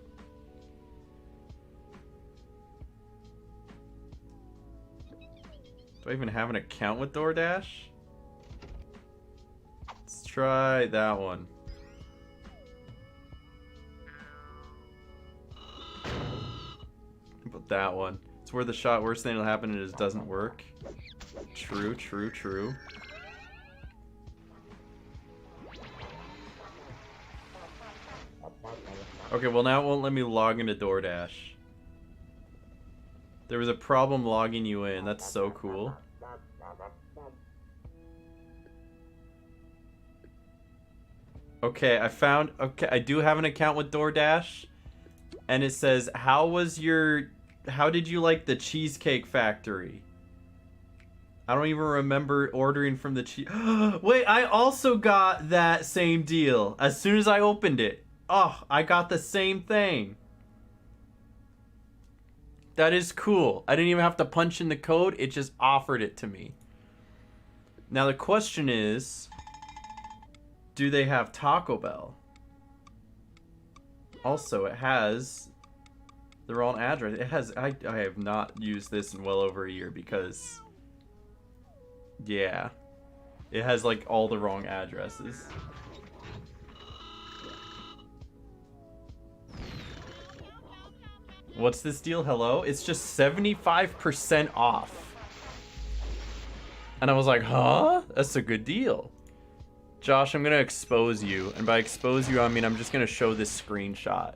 Do I even have an account with DoorDash? Let's try that one. But that one. It's worth a shot. Worst thing that'll happen is it doesn't work. True, true, true. Okay, well now it won't let me log into DoorDash. There was a problem logging you in. That's so cool. Okay, okay, I do have an account with DoorDash. And it says, how did you like the Cheesecake Factory? I don't even remember ordering from the Wait, I also got that same deal as soon as I opened it. Oh, I got the same thing. That is cool. I didn't even have to punch in the code. It just offered it to me. Now the question is, do they have Taco Bell? Also, it has the wrong address. It has, I have not used this in well over a year because, yeah, it has like all the wrong addresses. What's this deal? Hello? It's just 75% off. And I was like, huh? That's a good deal. Josh, I'm gonna expose you. And by expose you, I mean I'm just gonna show this screenshot.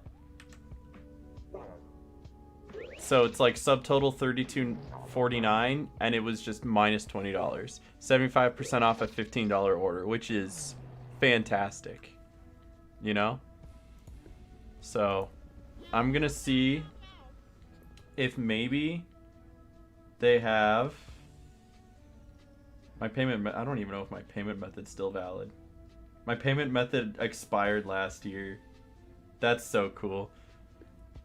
So it's like subtotal $32.49 and it was just minus $20. 75% off a $15 order, which is fantastic. You know? So I'm gonna see if maybe they have my payment. I don't even know if my payment method's still valid. My payment method expired last year. That's so cool.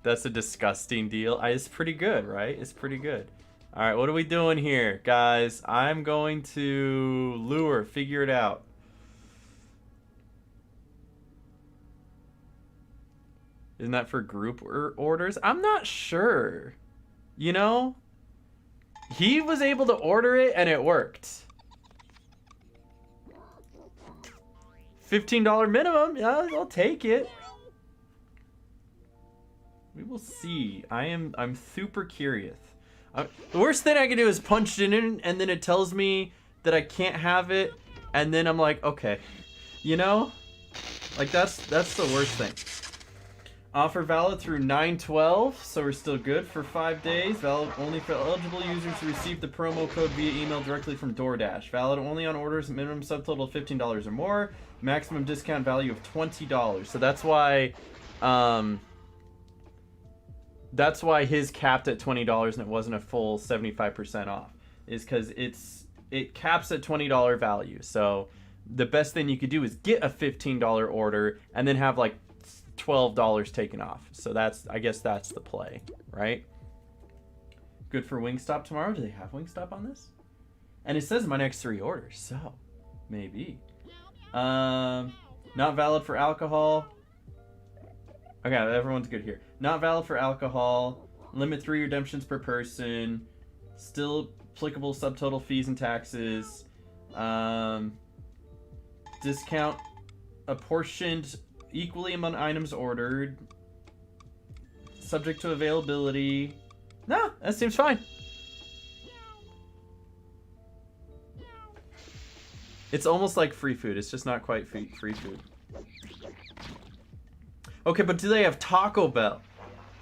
That's a disgusting deal. It's pretty good, right? It's pretty good. All right, what are we doing here, guys? I'm going to lure. Figure it out. Isn't that for group orders? I'm not sure. You know? He was able to order it and it worked. $15 minimum. Yeah, I'll take it. We will see. I'm super curious. The worst thing I can do is punch it in and then it tells me that I can't have it and then I'm like, okay. You know? Like that's the worst thing. Offer valid through 9/12, so we're still good for 5 days. Valid only for eligible users who receive the promo code via email directly from DoorDash. Valid only on orders minimum subtotal of $15 or more. Maximum discount value of $20. So that's why his capped at $20 and it wasn't a full 75% off. Is because it caps at $20 value. So the best thing you could do is get a $15 order and then have like $12 taken off. So I guess that's the play, right? Good for Wingstop tomorrow. Do they have Wingstop on this? And it says my next 3 orders, so maybe. Not valid for alcohol. Okay, everyone's good here. Not valid for alcohol. Limit 3 redemptions per person. Still applicable subtotal fees and taxes. Discount apportioned equally among items ordered. Subject to availability. No, that seems fine. It's almost like free food. It's just not quite free food. Okay, but do they have Taco Bell?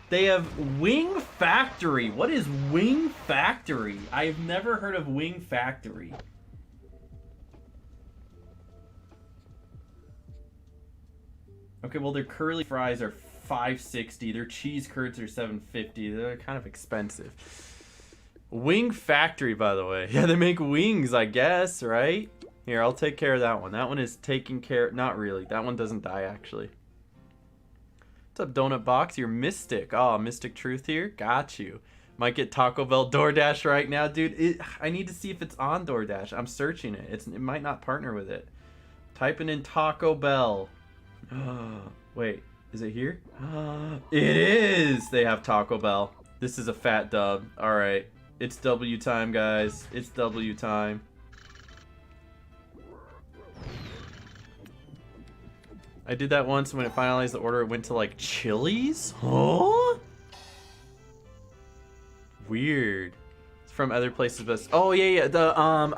They have Wing Factory. What is Wing Factory? I've never heard of Wing Factory. Okay, well, their curly fries are $5.60. Their cheese curds are $7.50. They're kind of expensive. Wing Factory, by the way. Yeah, they make wings, I guess, right? Here, I'll take care of that one. That one is taken care... Not really. That one doesn't die, actually. What's up, Donut Box? You're Mystic. Oh, Mystic Truth here? Got you. Might get Taco Bell DoorDash right now. Dude, I need to see if it's on DoorDash. I'm searching it. It might not partner with it. Typing in Taco Bell. Wait, is it here? It is! They have Taco Bell. This is a fat dub. Alright. It's W time, guys. It's W time. I did that once when it finalized the order. It went to like Chili's? Huh? Weird. It's from other places, but oh yeah.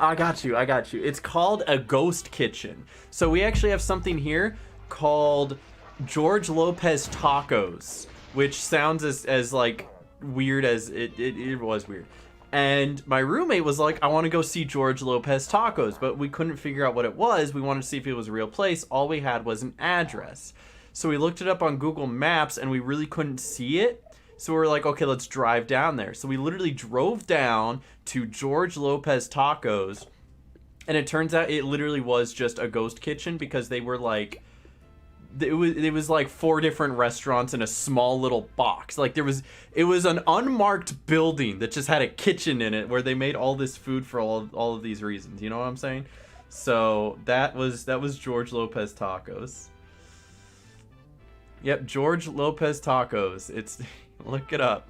I got you. It's called a ghost kitchen. So we actually have something here called George Lopez Tacos, which sounds as like weird as it was weird. And my roommate was like, I want to go see George Lopez Tacos, but we couldn't figure out what it was. We wanted to see if it was a real place. All we had was an address. So we looked it up on Google Maps and we really couldn't see it. So we were like, okay, let's drive down there. So we literally drove down to George Lopez Tacos, and it turns out it literally was just a ghost kitchen because they were like, it was like 4 different restaurants in a small little box. Like it was an unmarked building that just had a kitchen in it where they made all this food for all of these reasons. You know what I'm saying? So that was George Lopez Tacos. Yep, George Lopez Tacos. It's look it up.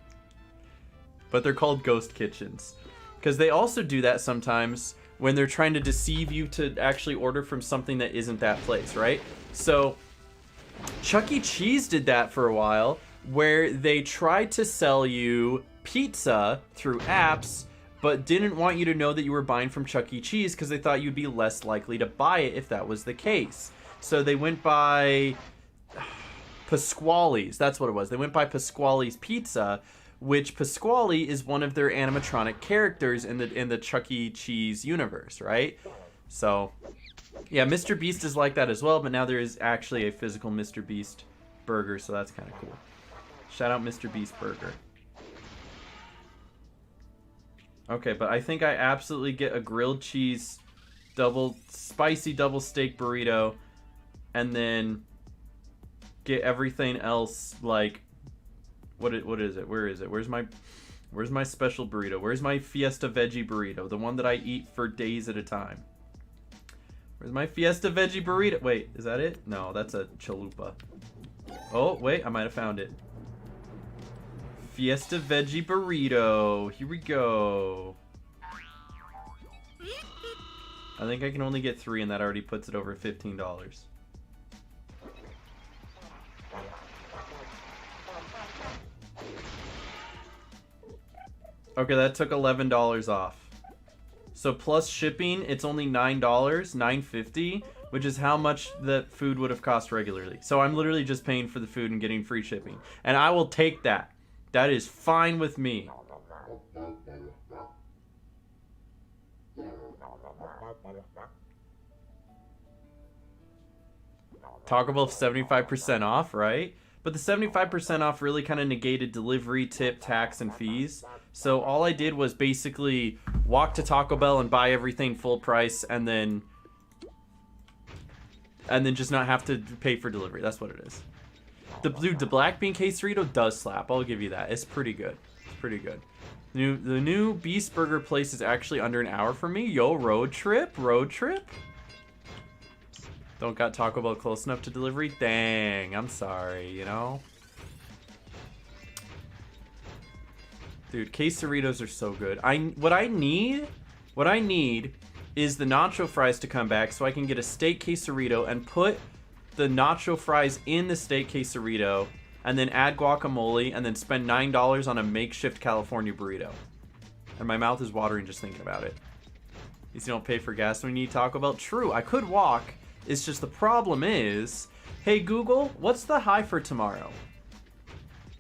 But they're called ghost kitchens because they also do that sometimes when they're trying to deceive you to actually order from something that isn't that place, right? So Chuck E. Cheese did that for a while, where they tried to sell you pizza through apps, but didn't want you to know that you were buying from Chuck E. Cheese because they thought you'd be less likely to buy it if that was the case. So they went by Pasquale's. That's what it was. They went by Pasquale's Pizza, which Pasquale is one of their animatronic characters in the Chuck E. Cheese universe, right? So yeah, Mr. Beast is like that as well, but now there is actually a physical Mr. Beast burger, so that's kind of cool. Shout out Mr. Beast Burger. Okay, but I think I absolutely get a grilled cheese spicy double steak burrito, and then get everything else like what is it? Where is it? Where's my special burrito? Where's my Fiesta Veggie Burrito? The one that I eat for days at a time. Where's my Fiesta Veggie Burrito? Wait, is that it? No, that's a chalupa. Oh, wait, I might have found it. Fiesta Veggie Burrito. Here we go. I think I can only get 3, and that already puts it over $15. Okay, that took $11 off. So plus shipping, it's only $9, $9.50, which is how much the food would have cost regularly. So I'm literally just paying for the food and getting free shipping. And I will take that. That is fine with me. Taco Bell 75% off, right? But the 75% off really kind of negated delivery, tip, tax, and fees. So all I did was basically walk to Taco Bell and buy everything full price, and then just not have to pay for delivery. That's what it is. The black bean quesarito does slap. I'll give you that. It's pretty good. It's pretty good. The new Beast Burger place is actually under an hour for me. Yo, road trip. Don't got Taco Bell close enough to delivery? Dang, I'm sorry, you know? Dude, quesadillas are so good. What I need is the nacho fries to come back so I can get a steak quesarito and put the nacho fries in the steak quesarito and then add guacamole and then spend $9 on a makeshift California burrito. And my mouth is watering just thinking about it. At least you don't pay for gas when you need Taco Bell. True, I could walk. It's just the problem is, hey Google, what's the high for tomorrow?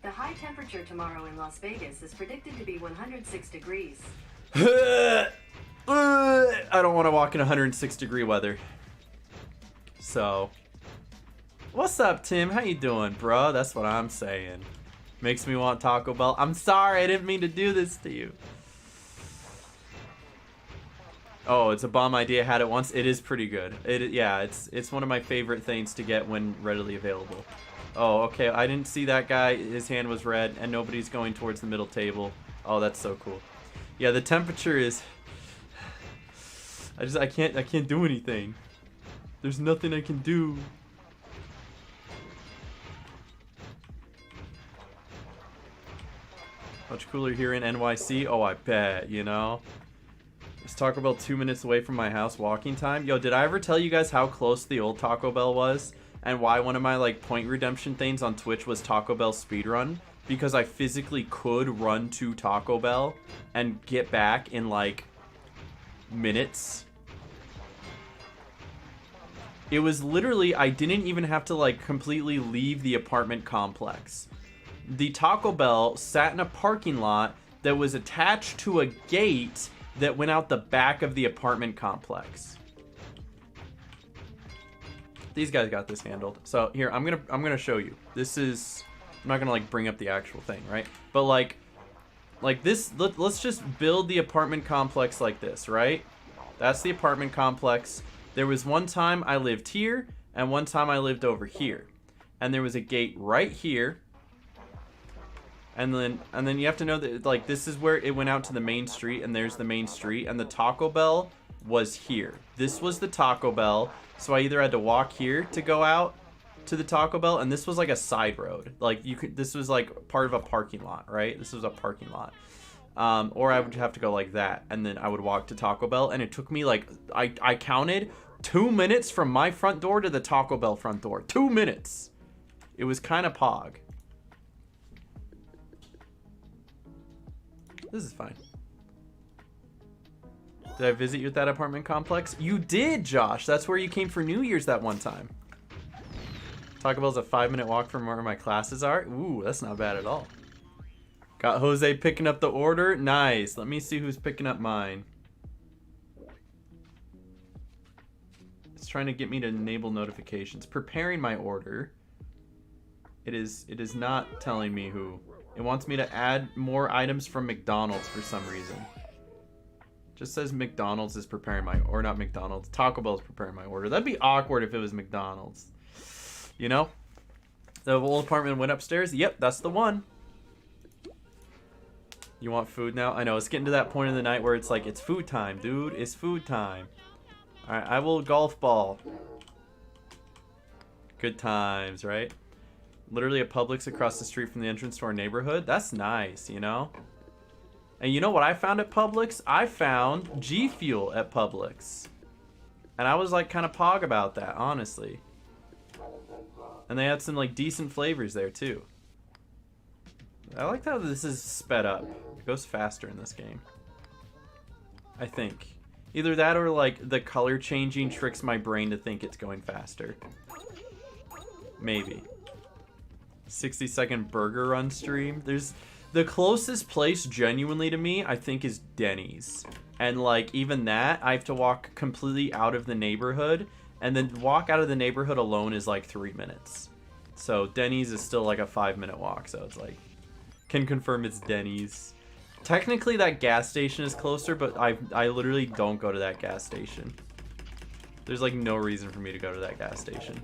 The high temperature tomorrow in Las Vegas is predicted to be 106 degrees. I don't want to walk in 106 degree weather. So, what's up, Tim? How you doing, bro? That's what I'm saying. Makes me want Taco Bell. I'm sorry, I didn't mean to do this to you. Oh, it's a bomb idea. I had it once. It is pretty good. Yeah, it's one of my favorite things to get when readily available. Oh, okay. I didn't see that guy. His hand was red, and nobody's going towards the middle table. Oh, that's so cool. Yeah, the temperature is. I can't do anything. There's nothing I can do. Much cooler here in NYC. Oh, I bet. You know. Is Taco Bell 2 minutes away from my house walking time? Yo, did I ever tell you guys how close the old Taco Bell was? And why one of my like point redemption things on Twitch was Taco Bell speedrun? Because I physically could run to Taco Bell and get back in like minutes. It was literally, I didn't even have to like completely leave the apartment complex. The Taco Bell sat in a parking lot that was attached to a gate that went out the back of the apartment complex. These guys got this handled. So here, I'm gonna show you. This is, I'm not gonna like bring up the actual thing, right? But like this, let's just build the apartment complex like this, right? That's the apartment complex. There was one time I lived here, and one time I lived over here. And there was a gate right here. And then you have to know that like this is where it went out to the main street, and there's the main street, and the Taco Bell was here. This was the Taco Bell, so I either had to walk here to go out to the Taco Bell, and this was like a side road. Like this was like part of a parking lot, right? This was a parking lot. Or I would have to go like that, and then I would walk to Taco Bell, and it took me like I counted 2 minutes from my front door to the Taco Bell front door. 2 minutes. It was kind of pog. This is fine. Did I visit you at that apartment complex? You did, Josh. That's where you came for New Year's that one time. Taco Bell's a 5-minute walk from where my classes are. Ooh, that's not bad at all. Got Jose picking up the order. Nice. Let me see who's picking up mine. It's trying to get me to enable notifications. Preparing my order. It is not telling me who. It wants me to add more items from McDonald's for some reason. Just says McDonald's is preparing my, or not McDonald's, Taco Bell is preparing my order. That'd be awkward if it was McDonald's. You know? The old apartment went upstairs. Yep, that's the one. You want food now? I know, it's getting to that point in the night where it's like, it's food time, dude. It's food time. Alright, I will golf ball. Good times, right? Literally a Publix across the street from the entrance to our neighborhood. That's nice, you know? And you know what I found at Publix? I found G Fuel at Publix. And I was like kind of pog about that, honestly. And they had some like decent flavors there too. I like how this is sped up. It goes faster in this game. I think. Either that or like the color changing tricks my brain to think it's going faster. Maybe. 60-second burger run stream. There's the closest place genuinely to me, I think, is Denny's. And like even that, I have to walk completely out of the neighborhood, and then walk out of the neighborhood alone is like 3 minutes. So Denny's is still like a 5-minute walk, so it's like can confirm it's Denny's. Technically that gas station is closer, but I literally don't go to that gas station. There's like no reason for me to go to that gas station.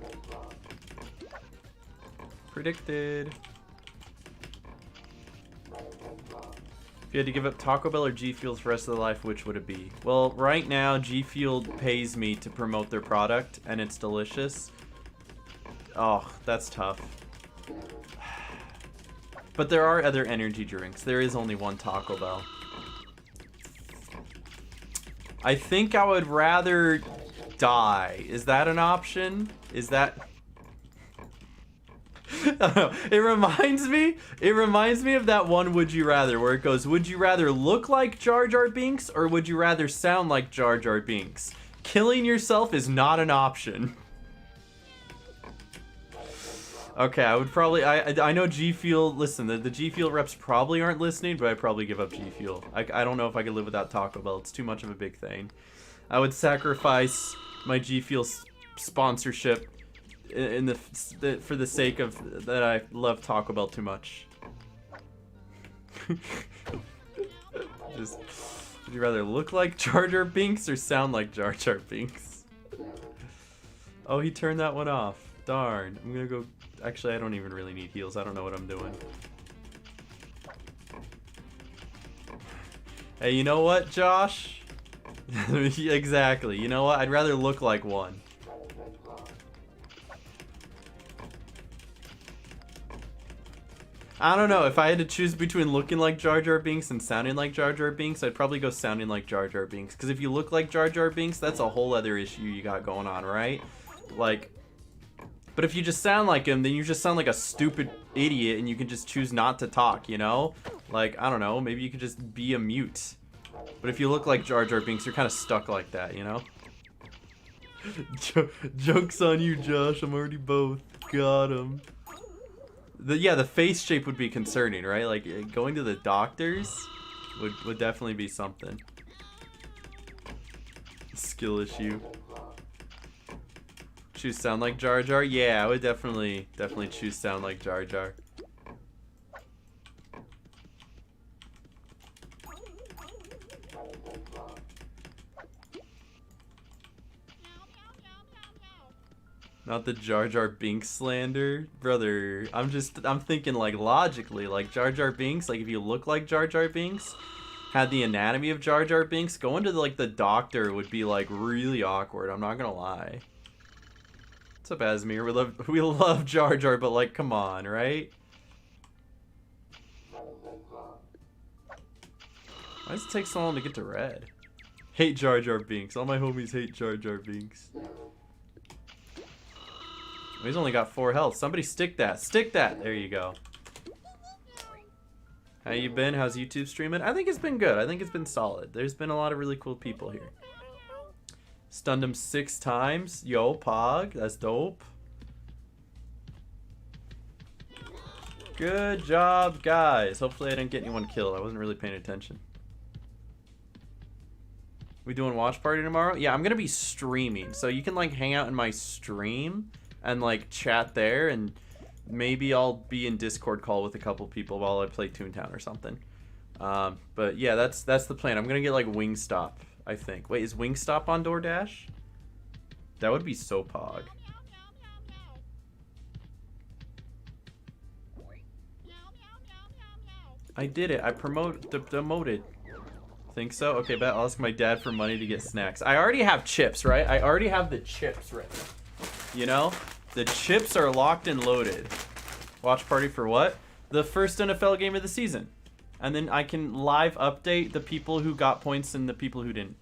Predicted. If you had to give up Taco Bell or G Fuel for the rest of the life, which would it be? Well, right now, G Fuel pays me to promote their product, and it's delicious. Oh, that's tough. But there are other energy drinks. There is only one Taco Bell. I think I would rather die. Is that an option? Is that... I don't know. It reminds me of that one Would You Rather where it goes, would you rather look like Jar Jar Binks or would you rather sound like Jar Jar Binks? Killing yourself is not an option. Okay, I would probably, I know G Fuel, listen, the G Fuel reps probably aren't listening, but I'd probably give up G Fuel. I don't know if I could live without Taco Bell. It's too much of a big thing. I would sacrifice my G Fuel sponsorship for the sake of that I love Taco Bell too much. Just, would you rather look like Jar Jar Binks or sound like Jar Jar Binks? Oh, he turned that one off. Darn. I'm gonna go... Actually, I don't even really need heals. I don't know what I'm doing. Hey, you know what, Josh? Exactly. You know what? I'd rather look like one. I don't know. If I had to choose between looking like Jar Jar Binks and sounding like Jar Jar Binks, I'd probably go sounding like Jar Jar Binks. Because if you look like Jar Jar Binks, that's a whole other issue you got going on, right? Like... But if you just sound like him, then you just sound like a stupid idiot and you can just choose not to talk, you know? Like, I don't know, maybe you could just be a mute. But if you look like Jar Jar Binks, you're kind of stuck like that, you know? Joke's on you, Josh. I'm already both. Got him. Yeah, the face shape would be concerning, right? Like, going to the doctors would definitely be something. Skill issue. Choose sound like Jar Jar? Yeah, I would definitely choose sound like Jar Jar. Not the Jar Jar Binks slander, brother. I'm thinking like logically, like Jar Jar Binks. Like if you look like Jar Jar Binks, had the anatomy of Jar Jar Binks, going to like the doctor would be like really awkward. I'm not gonna lie. What's up, Asmir? We love Jar Jar, but like, come on, right? Why does it take so long to get to red? Hate Jar Jar Binks. All my homies hate Jar Jar Binks. He's only got 4 health. Somebody stick that. Stick that. There you go. How you been? How's YouTube streaming? I think it's been good. I think it's been solid. There's been a lot of really cool people here. Stunned him 6 times. Yo, Pog. That's dope. Good job, guys. Hopefully I didn't get anyone killed. I wasn't really paying attention. We doing watch party tomorrow? Yeah, I'm going to be streaming. So you can, like, hang out in my stream and, like, chat there. And maybe I'll be in Discord call with a couple people while I play Toontown or something. But, yeah, that's the plan. I'm going to get, like, Wingstop. I think. Wait, is Wingstop on DoorDash? That would be so pog. I did it. I demoted. Think so? Okay, bet I'll ask my dad for money to get snacks. I already have chips, right? I already have the chips ready. You know? The chips are locked and loaded. Watch party for what? The first NFL game of the season. And then I can live update the people who got points and the people who didn't.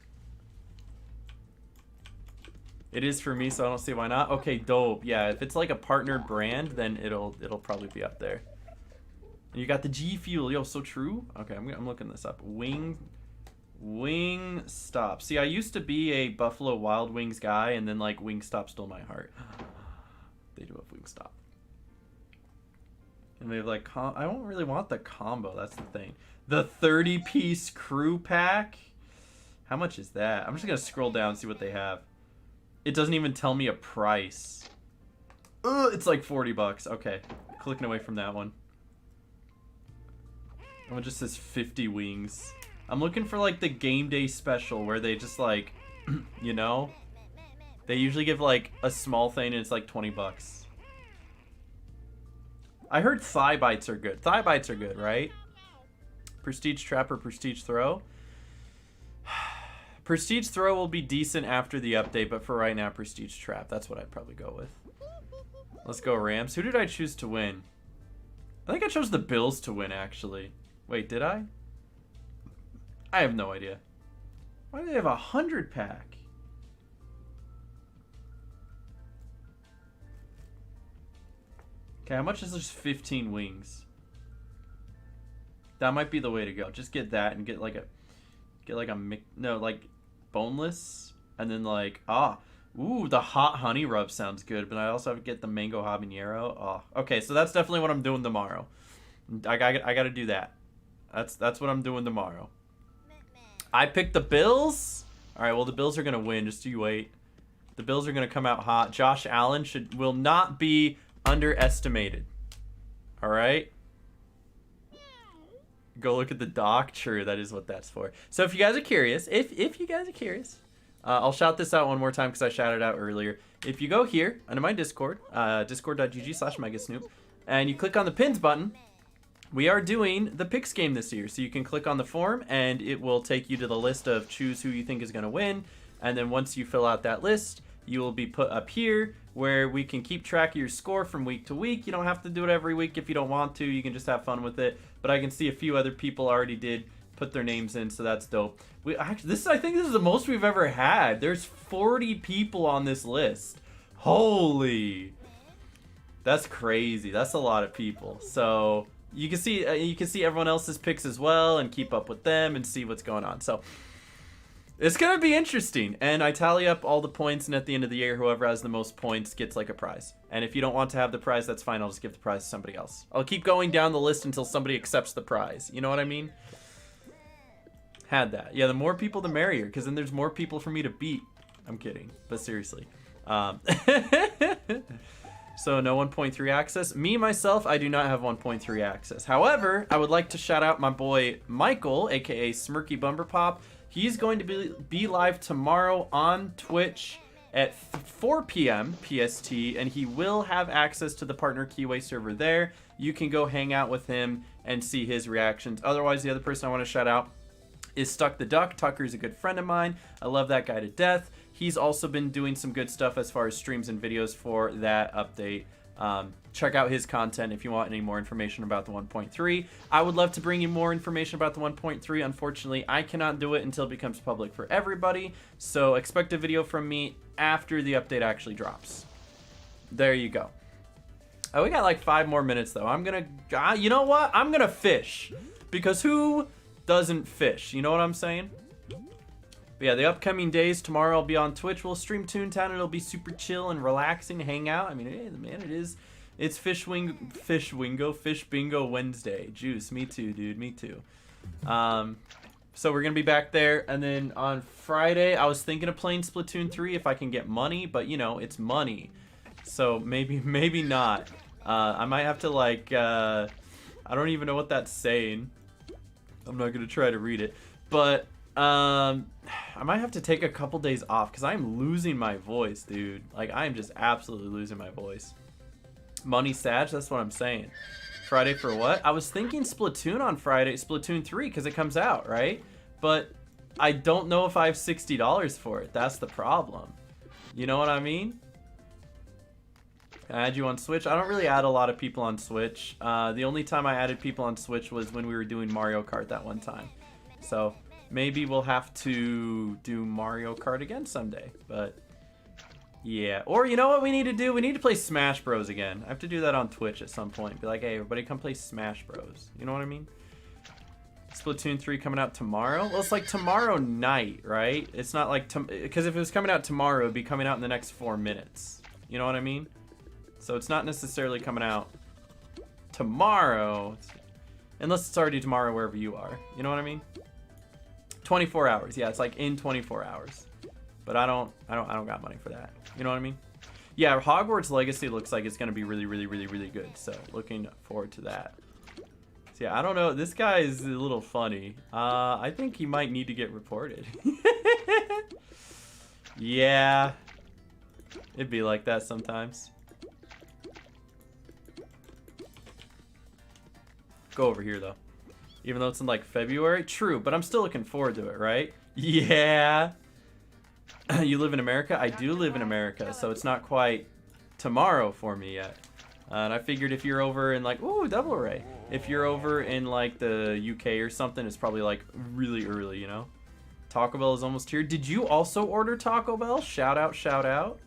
It is for me, so I don't see why not. Okay, dope. Yeah, if it's like a partnered brand, then it'll probably be up there. And you got the G Fuel. Yo, so true. Okay, I'm looking this up. Wingstop. See, I used to be a Buffalo Wild Wings guy, and then like Wingstop stole my heart. They do have Wingstop. And they have like, I don't really want the combo. That's the thing. The 30-piece crew pack. How much is that? I'm just gonna scroll down and see what they have. It doesn't even tell me a price. It's like 40 bucks. Okay, clicking away from that one. One just says 50 wings. I'm looking for like the game day special where they just like, you know, they usually give like a small thing and it's like 20 bucks. I heard thigh bites are good. Thigh bites are good, right? Prestige Trap or Prestige Throw? Prestige Throw will be decent after the update, but for right now, Prestige Trap. That's what I'd probably go with. Let's go Rams. Who did I choose to win? I think I chose the Bills to win, actually. Wait, did I? I have no idea. Why do they have a 100 pack? Okay, how much is this 15 wings? That might be the way to go. Just get that and get like a boneless, and then like ooh, the hot honey rub sounds good, but I also have to get the mango habanero. Oh, okay, so that's definitely what I'm doing tomorrow. I got to do that. That's what I'm doing tomorrow. I picked the Bills. All right, well the Bills are gonna win. Just you wait. The Bills are gonna come out hot. Josh Allen will not be underestimated. All right. Go look at the doc. True, that is what that's for. So if you guys are curious, if you guys are curious, I'll shout this out one more time because I shouted it out earlier. If you go here under my Discord, discord.gg/Megasnoop, and you click on the pins button, we are doing the picks game this year. So you can click on the form and it will take you to the list of choose who you think is going to win. And then once you fill out that list, you will be put up here where we can keep track of your score from week to week. You don't have to do it every week if you don't want to. You can just have fun with it. But I can see a few other people already did put their names in, so that's dope. I think this is the most we've ever had. There's 40 people on this list. Holy, that's crazy. That's a lot of people. So you can see everyone else's picks as well and keep up with them and see what's going on. So it's gonna be interesting, and I tally up all the points, and at the end of the year, whoever has the most points gets like a prize. And if you don't want to have the prize, that's fine. I'll just give the prize to somebody else. I'll keep going down the list until somebody accepts the prize. You know what I mean? Had that. Yeah, the more people, the merrier, because then there's more people for me to beat. I'm kidding, but seriously. So no 1.3 access. Me, myself, I do not have 1.3 access. However, I would like to shout out my boy Michael, aka Smirky Bumper Pop. He's going to be live tomorrow on Twitch at 4 p.m. PST, and he will have access to the partner Keyway server there. You can go hang out with him and see his reactions. Otherwise, the other person I want to shout out is Stuck the Duck. Tucker's a good friend of mine. I love that guy to death. He's also been doing some good stuff as far as streams and videos for that update. Check out his content if you want any more information about the 1.3. I would love to bring you more information about the 1.3. Unfortunately, I cannot do it until it becomes public for everybody. So expect a video from me after the update actually drops. There you go. Oh, we got like 5 more minutes though. You know what? I'm gonna fish. Because who doesn't fish? You know what I'm saying? But yeah, the upcoming days, tomorrow I'll be on Twitch. We'll stream Toontown and it'll be super chill and relaxing, hang out. I mean, hey, man, it's Fish Bingo Wednesday. Juice, me too, dude, me too. So we're gonna be back there, and then on Friday, I was thinking of playing Splatoon 3 if I can get money, but you know, it's money. So maybe not. I might have to like, I don't even know what that's saying. I'm not gonna try to read it, but I might have to take a couple days off because I'm losing my voice, dude. Like, I'm just absolutely losing my voice. Money Sag, that's what I'm saying. Friday for what? I was thinking Splatoon on Friday, Splatoon 3, because it comes out, right? But I don't know if I have $60 for it. That's the problem. You know what I mean? Can I add you on Switch? I don't really add a lot of people on Switch. The only time I added people on Switch was when we were doing Mario Kart that one time. So maybe we'll have to do Mario Kart again someday. But yeah. Or you know what we need to do? We need to play Smash Bros again. I have to do that on Twitch at some point. Be like, hey, everybody come play Smash Bros. You know what I mean? Splatoon 3 coming out tomorrow? Well, it's like tomorrow night, right? It's not like... Because if it was coming out tomorrow, it would be coming out in the next 4 minutes. You know what I mean? So it's not necessarily coming out tomorrow. Unless it's already tomorrow wherever you are. You know what I mean? 24 hours. Yeah, it's like in 24 hours. But I don't got money for that. You know what I mean? Yeah, Hogwarts Legacy looks like it's going to be really, really, really, really good. So looking forward to that. So yeah, I don't know. This guy is a little funny. I think he might need to get reported. Yeah. It'd be like that sometimes. Go over here, though. Even though it's in like February. True, but I'm still looking forward to it, right? Yeah. You live in America? I do live in America, so it's not quite tomorrow for me yet. And I figured if you're over in like, ooh, double array. If you're over in like the UK or something, it's probably like really early, you know? Taco Bell is almost here. Did you also order Taco Bell? Shout out, shout out.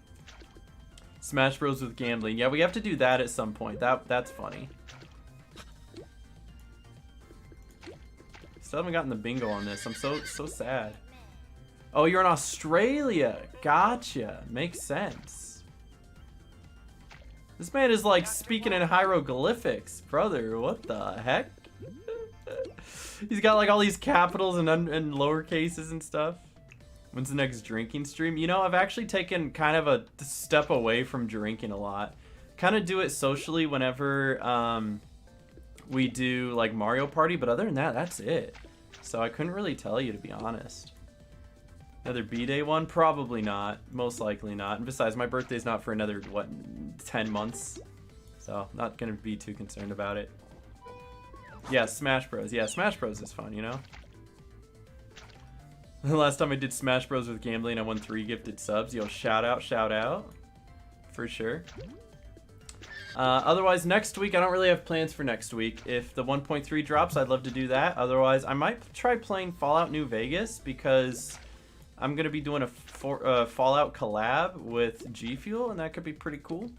Smash Bros with gambling. Yeah, we have to do that at some point. That's funny. Still haven't gotten the bingo on this. I'm so sad. Oh, you're in Australia. Gotcha. Makes sense. This man is like speaking in hieroglyphics, brother. What the heck? He's got like all these capitals and lower cases and stuff. When's the next drinking stream? You know, I've actually taken kind of a step away from drinking a lot. Kind of do it socially whenever we do like Mario Party, but other than that, that's it. So I couldn't really tell you, to be honest. Another B-Day one? Probably not. Most likely not. And besides, my birthday's not for another, what, 10 months? So, not gonna be too concerned about it. Yeah, Smash Bros. Yeah, Smash Bros is fun, you know? The last time I did Smash Bros with gambling, I won 3 gifted subs. Yo, shout out, shout out. For sure. Otherwise, next week, I don't really have plans for next week. If the 1.3 drops, I'd love to do that. Otherwise, I might try playing Fallout New Vegas because I'm going to be doing a Fallout collab with G Fuel, and that could be pretty cool.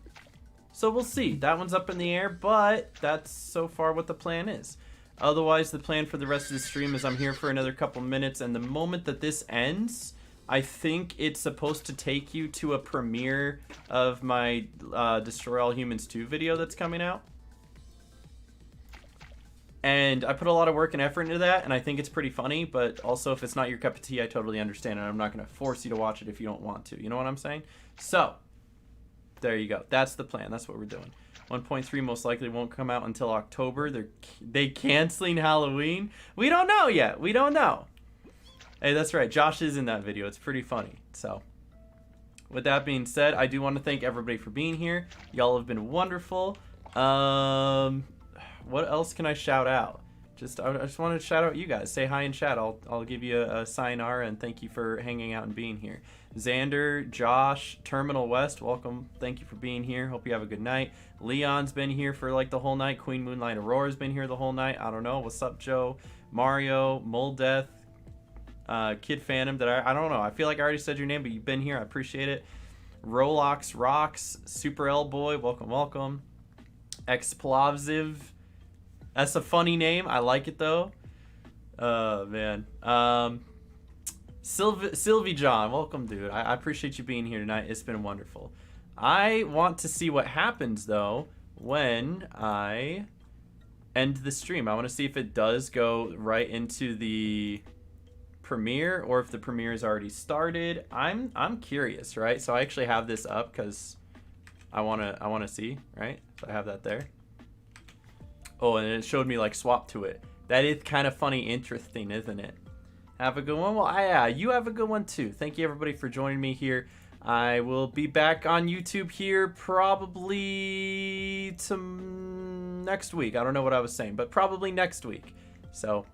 So we'll see. That one's up in the air, but that's so far what the plan is. Otherwise, the plan for the rest of the stream is I'm here for another couple minutes, and the moment that this ends, I think it's supposed to take you to a premiere of my Destroy All Humans 2 video that's coming out. And I put a lot of work and effort into that, and I think it's pretty funny, but also if it's not your cup of tea, I totally understand, and I'm not going to force you to watch it if you don't want to. You know what I'm saying? So, there you go. That's the plan. That's what we're doing. 1.3 most likely won't come out until October. They canceling Halloween? We don't know yet. We don't know. Hey, that's right. Josh is in that video. It's pretty funny. So, with that being said, I do want to thank everybody for being here. Y'all have been wonderful. What else can I shout out? I just want to shout out you guys. Say hi in chat. I'll give you a sayonara and thank you for hanging out and being here. Xander, Josh, Terminal West, welcome. Thank you for being here. Hope you have a good night. Leon's been here for like the whole night. Queen Moonlight Aurora's been here the whole night. I don't know. What's up, Joe? Mario, Moldeth, Kid Phantom. I don't know. I feel like I already said your name, but you've been here. I appreciate it. Rolox Rocks, Super L Boy, welcome, welcome. Explosive. That's a funny name. I like it though. Man. Sylvie John, welcome, dude. I appreciate you being here tonight. It's been wonderful. I want to see what happens though when I end the stream. I want to see if it does go right into the premiere or if the premiere is already started. I'm curious, right? So I actually have this up because I wanna see, right? So I have that there. Oh, and it showed me like swap to it. That is kind of funny, interesting, isn't it? Have a good one. Well, yeah, you have a good one too. Thank you everybody for joining me here. I will be back on YouTube here probably next week. I don't know what I was saying, but probably next week. So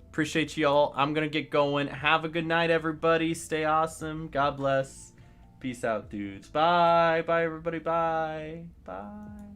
appreciate you all. I'm gonna get going. Have a good night, everybody. Stay awesome. God bless. Peace out, dudes. Bye. Bye, everybody. Bye. Bye.